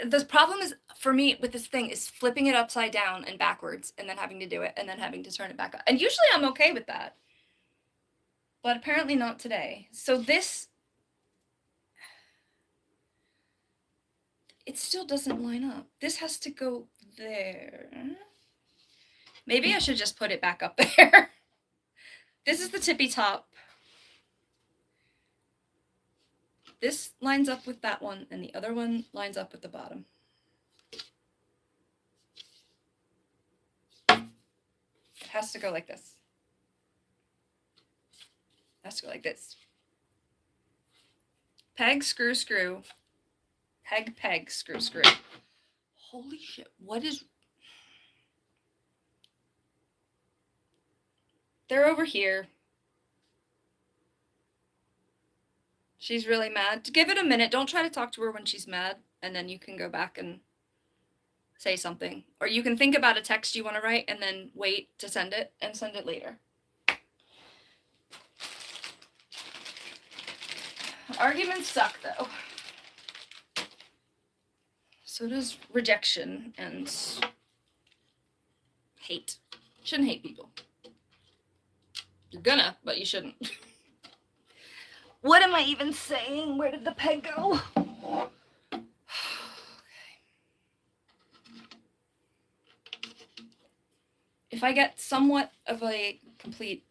The problem is, for me, with this thing, is flipping it upside down and backwards, and then having to do it, and then having to turn it back up. And usually I'm okay with that. But apparently not today. So this... It still doesn't line up. This has to go there. Maybe I should just put it back up there. This is the tippy top. This lines up with that one, and the other one lines up with the bottom. It has to go like this. It has to go like this. Peg, screw, screw. Peg, peg, screw, screw. Holy shit, what is... They're over here. She's really mad. Give it a minute. Don't try to talk to her when she's mad, and then you can go back and say something. Or you can think about a text you want to write and then wait to send it and send it later. Arguments suck, though. So does rejection and hate. Shouldn't hate people. You're gonna, but you shouldn't. What am I even saying? Where did the peg go? Okay. If I get somewhat of a complete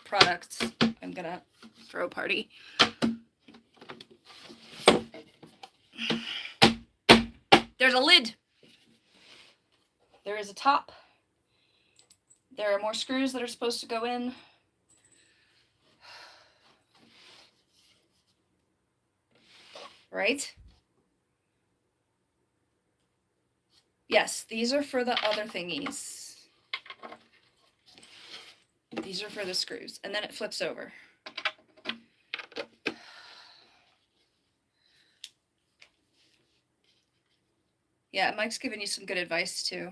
product, I'm gonna throw a party. There's a lid. There is a top. There are more screws that are supposed to go in. Right? Yes, these are for the other thingies. These are for the screws. And then it flips over. Yeah, Mike's giving you some good advice too.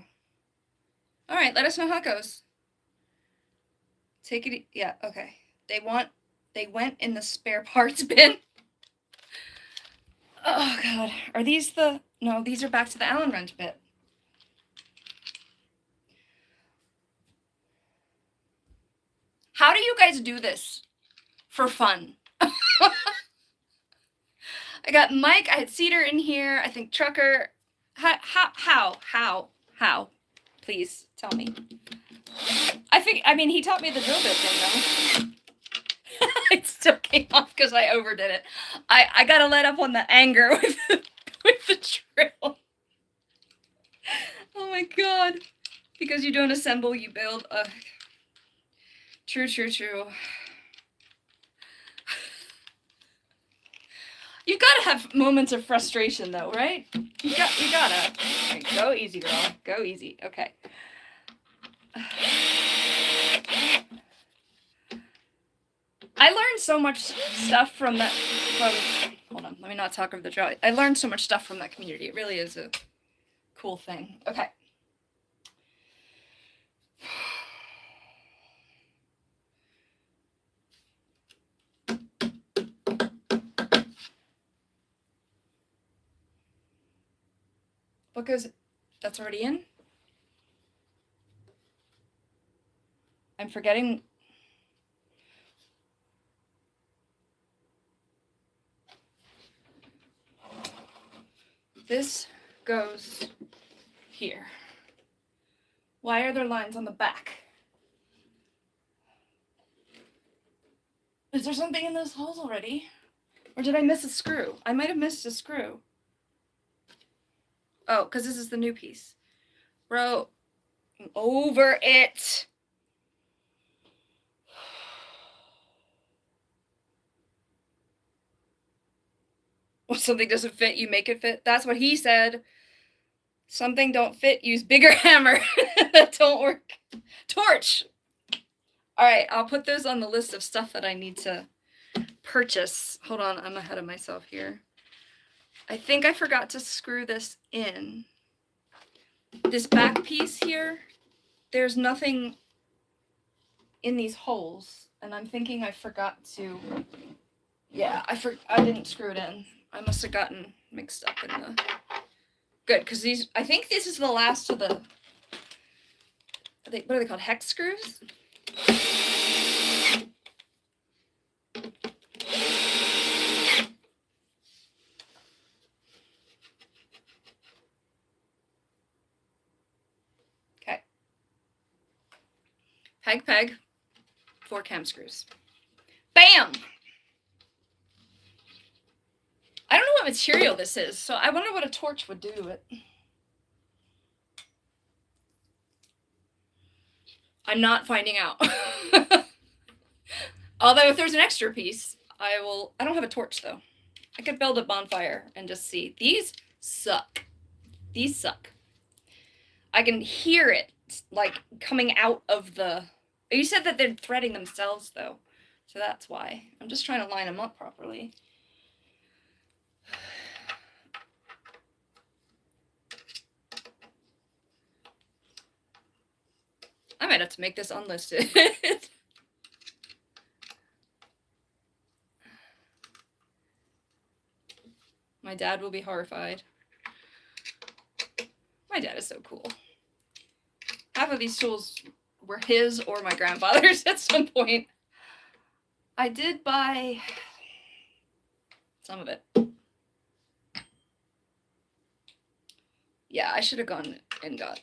All right, let us know how it goes. Take it. Yeah, okay. They went in the spare parts bin. Oh God, are these the? No, these are back to the Allen wrench bit. How do you guys do this for fun? I got Mike. I had Cedar in here. I think Trucker. How? Please tell me. I mean, he taught me the drill bit thing, though. It still came off because I overdid it. I gotta let up on the anger with the drill. Oh my God. Because you don't assemble, you build. True. You gotta have moments of frustration, though, right? You gotta. Right, go easy, girl. Go easy. Okay. I learned so much stuff from that. Hold on, let me not talk over the drill. I learned so much stuff from that community. It really is a cool thing. Okay. What goes? That's already in? I'm forgetting. This goes here. Why are there lines on the back? Is there something in those holes already? Or did I miss a screw? I might have missed a screw. Oh, because this is the new piece. Bro, I'm over it. Well, something doesn't fit, you make it fit. That's what he said. Something don't fit, use bigger hammer. That don't work. Torch. All right, I'll put those on the list of stuff that I need to purchase. Hold on, I'm ahead of myself here. I think I forgot to screw this in. This back piece here, there's nothing in these holes, and I'm thinking I forgot to. Yeah, I didn't screw it in. I must have gotten mixed up in the. Good, because these. I think this is the last of the. What are they called? Hex screws. Okay. Peg. 4 cam screws. Bam! I don't know what material this is, so I wonder what a torch would do to it. I'm not finding out. Although if there's an extra piece, I don't have a torch though. I could build a bonfire and just see. These suck. These suck. I can hear it like coming out of the... You said that they're threading themselves though. So that's why. I'm just trying to line them up properly. I might have to make this unlisted. My dad will be horrified. My dad is so cool. Half of these tools were his or my grandfather's at some point. I did buy some of it. Yeah, I should have gone and got...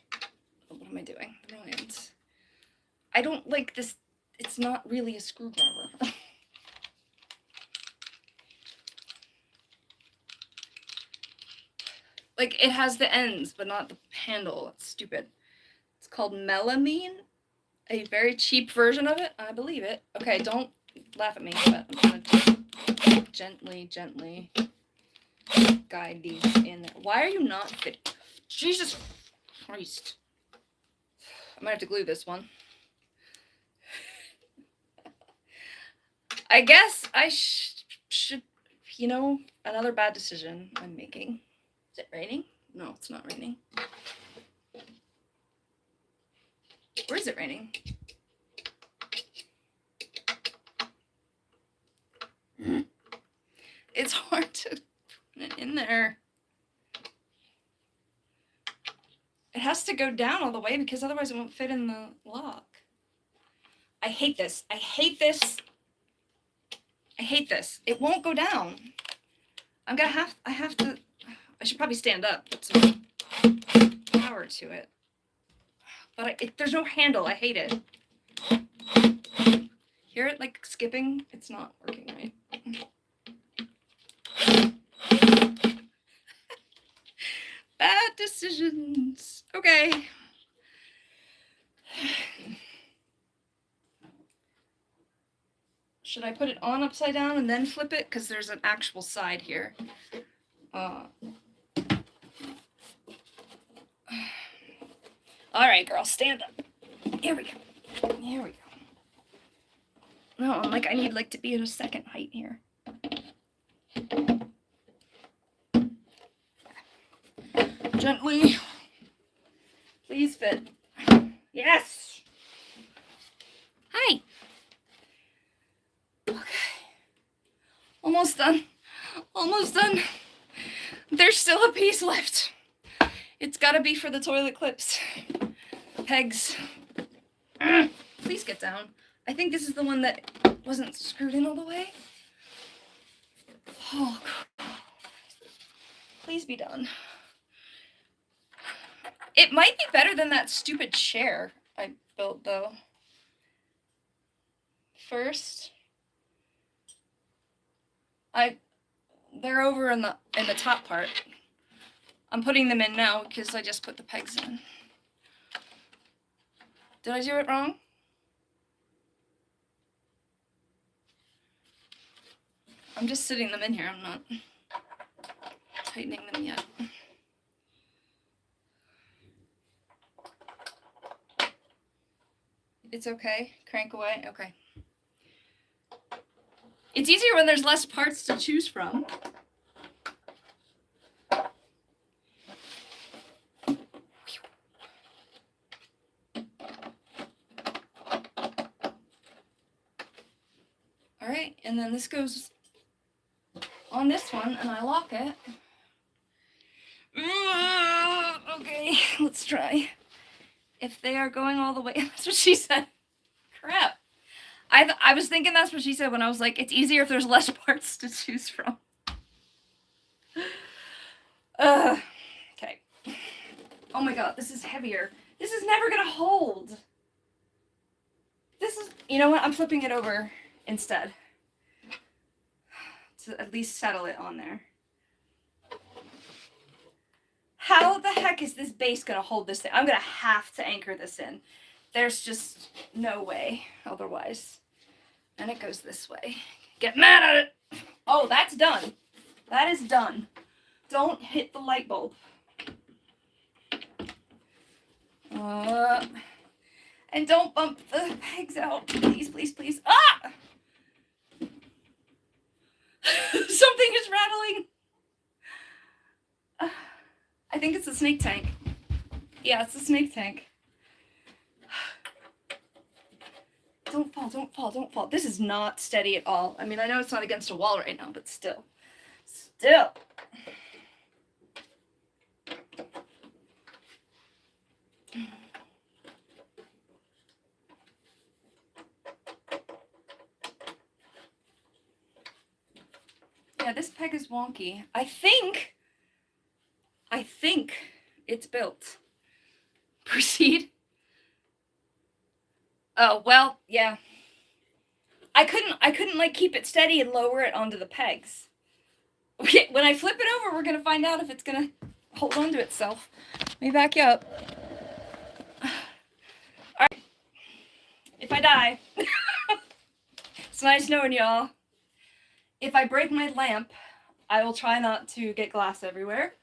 What am I doing? Brilliant. I don't like this. It's not really a screwdriver. Like, it has the ends, but not the handle. It's stupid. It's called melamine. A very cheap version of it. I believe it. Okay, don't laugh at me, but I'm going to gently guide these in there. Why are you not fitting? Jesus Christ. I might have to glue this one. I guess I should, you know, another bad decision I'm making. Is it raining? No, it's not raining. Where is it raining? It's hard to put it in there. It has to go down all the way because otherwise it won't fit in the lock. I hate this. I hate this. I hate this. It won't go down. I should probably stand up, put some power to it. But there's no handle. I hate it. Hear it like skipping? It's not working right. Bad decisions. Okay. Should I put it on upside down and then flip it? Because there's an actual side here. All right, girl, stand up. Here we go. Here we go. No, I'm like, I need like to be at a second height here. Gently. Please fit. Yes. Hi. Okay. Almost done. Almost done. There's still a piece left. It's gotta be for the toilet clips. Pegs. Please get down. I think this is the one that wasn't screwed in all the way. Oh, please be done. It might be better than that stupid chair I built, though. First, they're over in the top part. I'm putting them in now because I just put the pegs in. Did I do it wrong? I'm just sitting them in here. I'm not tightening them yet. It's okay. Crank away. Okay. It's easier when there's less parts to choose from. All right, and then this goes on this one, and I lock it. Okay, let's try. If they are going all the way, that's what she said. Crap. I was thinking that's what she said when I was like, it's easier if there's less parts to choose from. Okay. Oh my god, this is heavier. This is never gonna hold. This is, you know what? I'm flipping it over instead to at least settle it on there. How the heck is this base gonna hold this thing? I'm gonna have to anchor this in. There's just no way otherwise. And it goes this way. Get mad at it! Oh, that's done. That is done. Don't hit the light bulb. And don't bump the pegs out. Please, please, please. Ah! Something is rattling. I think it's a snake tank. Yeah, it's a snake tank. Don't fall, don't fall, don't fall. This is not steady at all. I mean, I know it's not against a wall right now, but still. Still. Yeah, this peg is wonky. I think it's built. Proceed. Oh, well, yeah. I couldn't like keep it steady and lower it onto the pegs. Okay, when I flip it over, we're gonna find out if it's gonna hold on to itself. Let me back you up. Alright. If I die. It's nice knowing y'all. If I break my lamp, I will try not to get glass everywhere.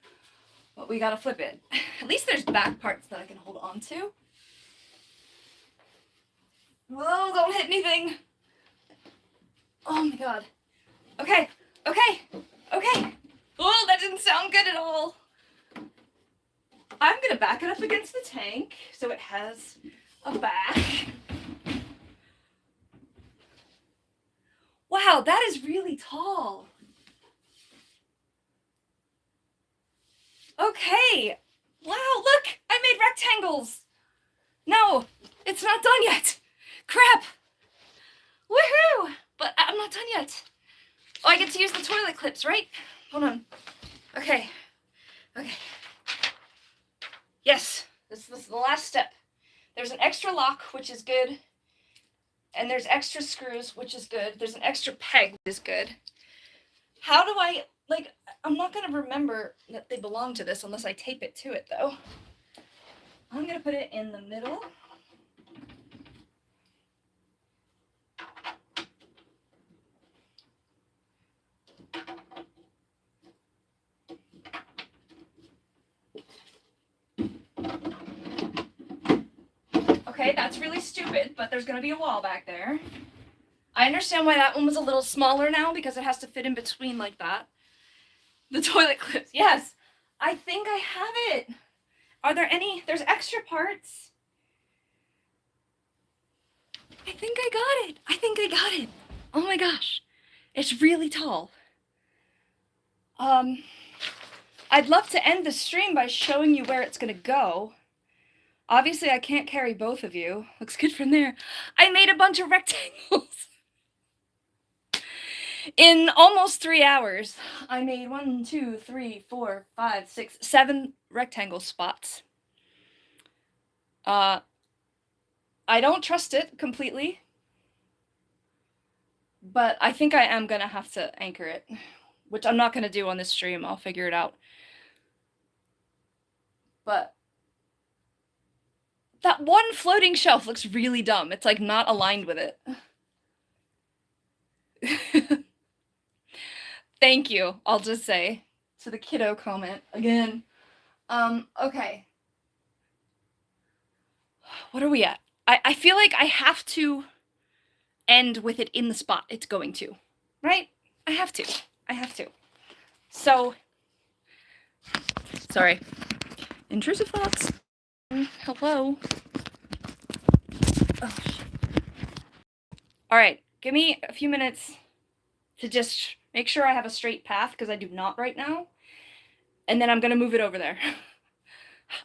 But we gotta flip it. At least there's back parts that I can hold on to. Whoa, don't hit anything. Oh my god. Okay, okay, okay. Oh, that didn't sound good at all. I'm gonna back it up against the tank so it has a back. Wow, that is really tall. Okay. Wow, look, I made rectangles. No, it's not done yet. Crap. Woohoo! But I'm not done yet. Oh, I get to use the toilet clips, right? Hold on. Okay. Okay. Yes, this is the last step. There's an extra lock, which is good. And there's extra screws, which is good. There's an extra peg, which is good. How do I, like, I'm not going to remember that they belong to this unless I tape it to it, though. I'm going to put it in the middle. Okay, that's really stupid, but there's going to be a wall back there. I understand why that one was a little smaller now, because it has to fit in between like that. The toilet clips, yes. I think I have it. Are there any, there's extra parts. I think I got it. I think I got it. Oh my gosh. It's really tall. I'd love to end the stream by showing you where it's going to go. Obviously, I can't carry both of you. Looks good from there. I made a bunch of rectangles. In almost 3 hours, I made 1, 2, 3, 4, 5, 6, 7 rectangle spots. I don't trust it completely, but I think I am going to have to anchor it, which I'm not going to do on this stream. I'll figure it out. But that one floating shelf looks really dumb. It's like not aligned with it. Thank you, I'll just say, to the kiddo comment again. Okay. What are we at? I feel like I have to end with it in the spot it's going to, right? I have to. I have to. So, sorry. Intrusive thoughts. Hello. Oh, shit. All right, give me a few minutes to just make sure I have a straight path, because I do not right now. And then I'm going to move it over there.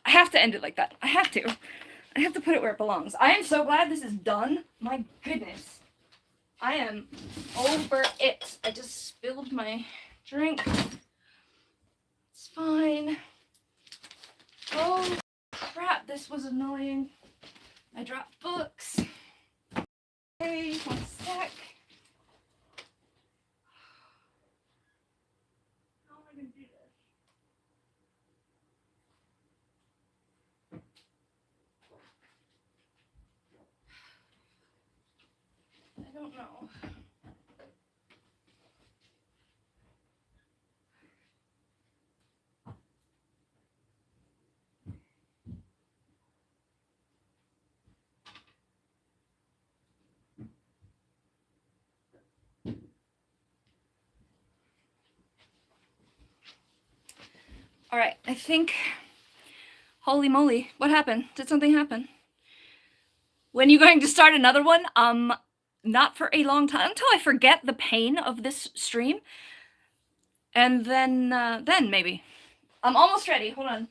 I have to end it like that. I have to. I have to put it where it belongs. I am so glad this is done. My goodness. I am over it. I just spilled my drink. It's fine. Oh, crap. This was annoying. I dropped books. Okay, one sec. How am I going to do this? I don't know. All right, I think, holy moly, what happened? Did something happen? When are you going to start another one? Not for a long time, until I forget the pain of this stream. And then maybe. I'm almost ready, hold on.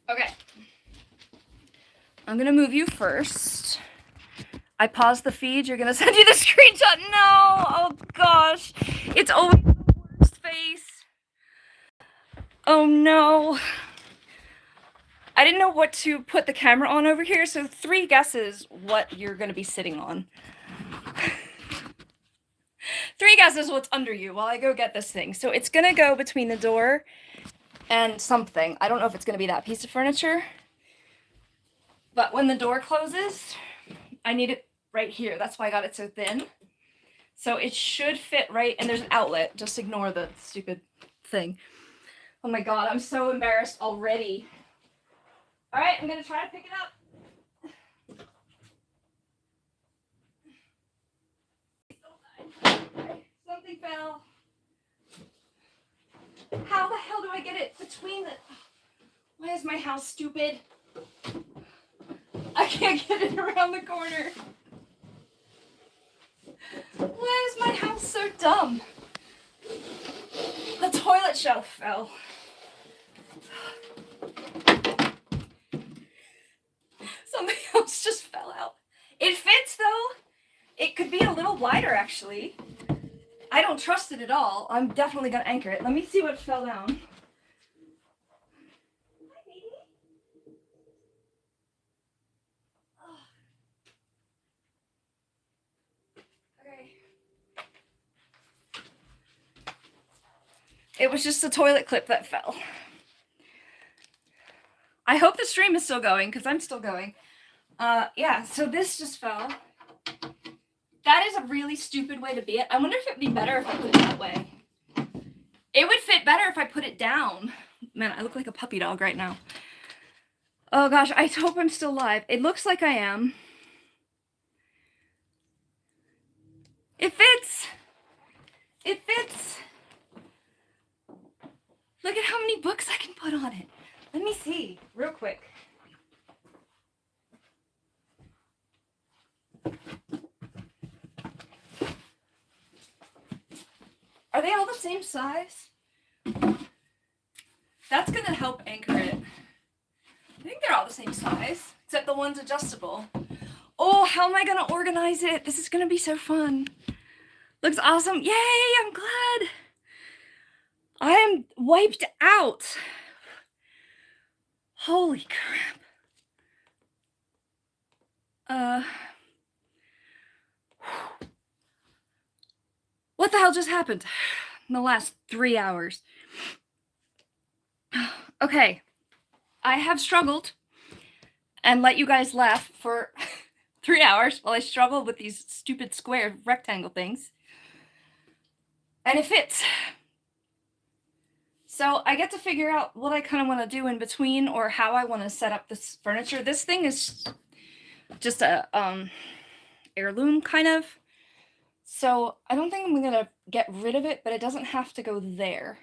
Okay. I'm gonna move you first. I paused the feed. You're gonna send you the screenshot. No! Oh gosh. It's always the worst face. Oh no. I didn't know what to put the camera on over here, so 3 guesses what you're gonna be sitting on. 3 guesses what's under you while I go get this thing. So it's gonna go between the door and something. I don't know if it's gonna be that piece of furniture. But when the door closes, I need it right here. That's why I got it so thin. So it should fit right, and there's an outlet. Just ignore the stupid thing. Oh my god, I'm so embarrassed already. All right, I'm gonna try to pick it up. Something fell. How the hell do I get it between the... Why is my house stupid? I can't get it around the corner. Why is my house so dumb? The toilet shelf fell. Something else just fell out. It fits though. It could be a little wider actually. I don't trust it at all. I'm definitely gonna anchor it. Let me see what fell down. Hi, baby. Okay. It was just a toilet clip that fell. I hope the stream is still going, because I'm still going. Yeah, so this just fell. That is a really stupid way to be it. I wonder if it'd be better if I put it that way. It would fit better if I put it down. Man, I look like a puppy dog right now. Oh gosh, I hope I'm still live. It looks like I am. It fits. It fits. Look at how many books I can put on it. Let me see, real quick. Are they all the same size? That's gonna help anchor it. I think they're all the same size, except the one's adjustable. Oh, how am I gonna organize it? This is gonna be so fun. Looks awesome. Yay, I'm glad. I am wiped out. Holy crap. What the hell just happened in the last 3 hours? Okay, I have struggled and let you guys laugh for 3 hours while I struggle with these stupid square rectangle things. And it fits. So I get to figure out what I kind of want to do in between or how I want to set up this furniture. This thing is just a heirloom kind of. So I don't think I'm going to get rid of it, but it doesn't have to go there.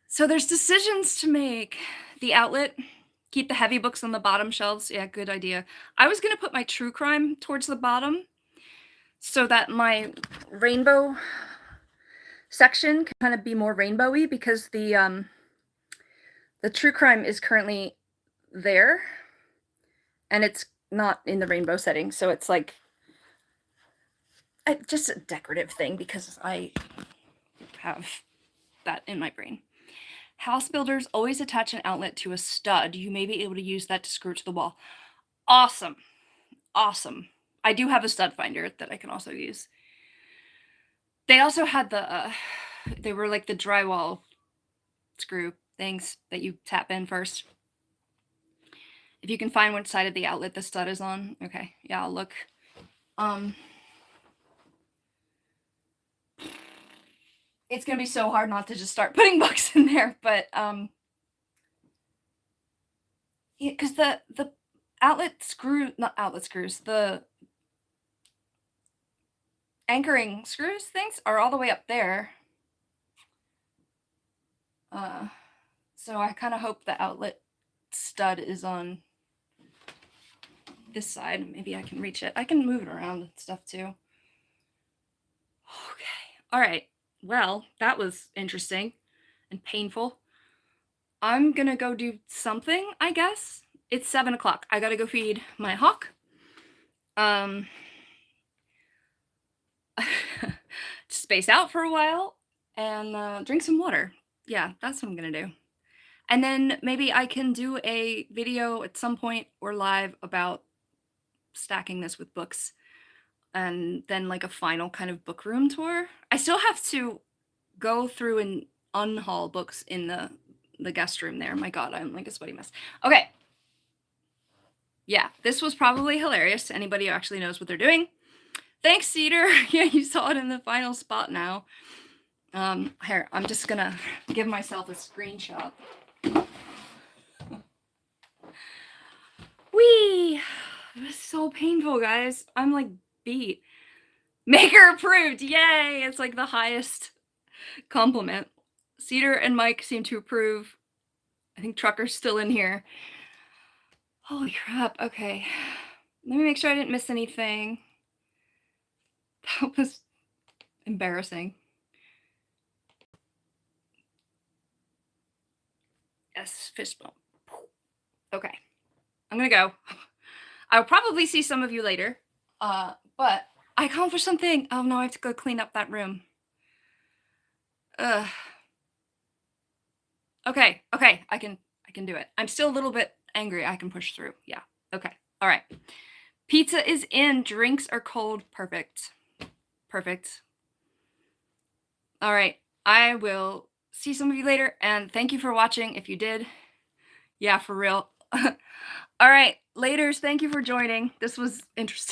So there's decisions to make. The outlet, keep the heavy books on the bottom shelves. Yeah, good idea. I was going to put my true crime towards the bottom so that my rainbow section can kind of be more rainbowy, because the true crime is currently there and it's not in the rainbow setting, so it's like just a decorative thing because I have that in my brain. House builders always attach an outlet to a stud. You may be able to use that to screw it to the wall. Awesome. Awesome. I do have a stud finder that I can also use. They also had the they were like the drywall screw things that you tap in first. If you can find which side of the outlet the stud is on. Okay, yeah, I'll look. It's gonna be so hard not to just start putting books in there, but yeah, because the outlet screw, not outlet screws, the anchoring screws things are all the way up there. So I kind of hope the outlet stud is on this side. Maybe I can reach it. I can move it around and stuff too. Okay. All right. Well, that was interesting and painful. I'm gonna go do something, I guess. It's 7 o'clock. I gotta go feed my hawk. Space out for a while and drink some water. Yeah, that's what I'm gonna do. And then maybe I can do a video at some point or live about stacking this with books, and then like a final kind of book room tour. I still have to go through and unhaul books in the guest room there. My God, I'm like a sweaty mess. Okay. Yeah, this was probably hilarious to anybody who actually knows what they're doing. Thanks, Cedar. Yeah, you saw it in the final spot now. Here, I'm just gonna give myself a screenshot. Whee! It was so painful, guys. I'm like beat. Maker approved. Yay! It's like the highest compliment. Cedar and Mike seem to approve. I think Trucker's still in here. Holy crap. Okay. Let me make sure I didn't miss anything. That was embarrassing. Yes, fist bump. Okay. I'm gonna go. I'll probably see some of you later. But I accomplished something. Oh no, I have to go clean up that room. Okay, I can do it. I'm still a little bit angry. I can push through. Yeah. Okay. All right. Pizza is in. Drinks are cold. Perfect. Perfect. All right. I will see some of you later, and thank you for watching if you did. Yeah, for real. All right. Laters. Thank you for joining. This was interesting.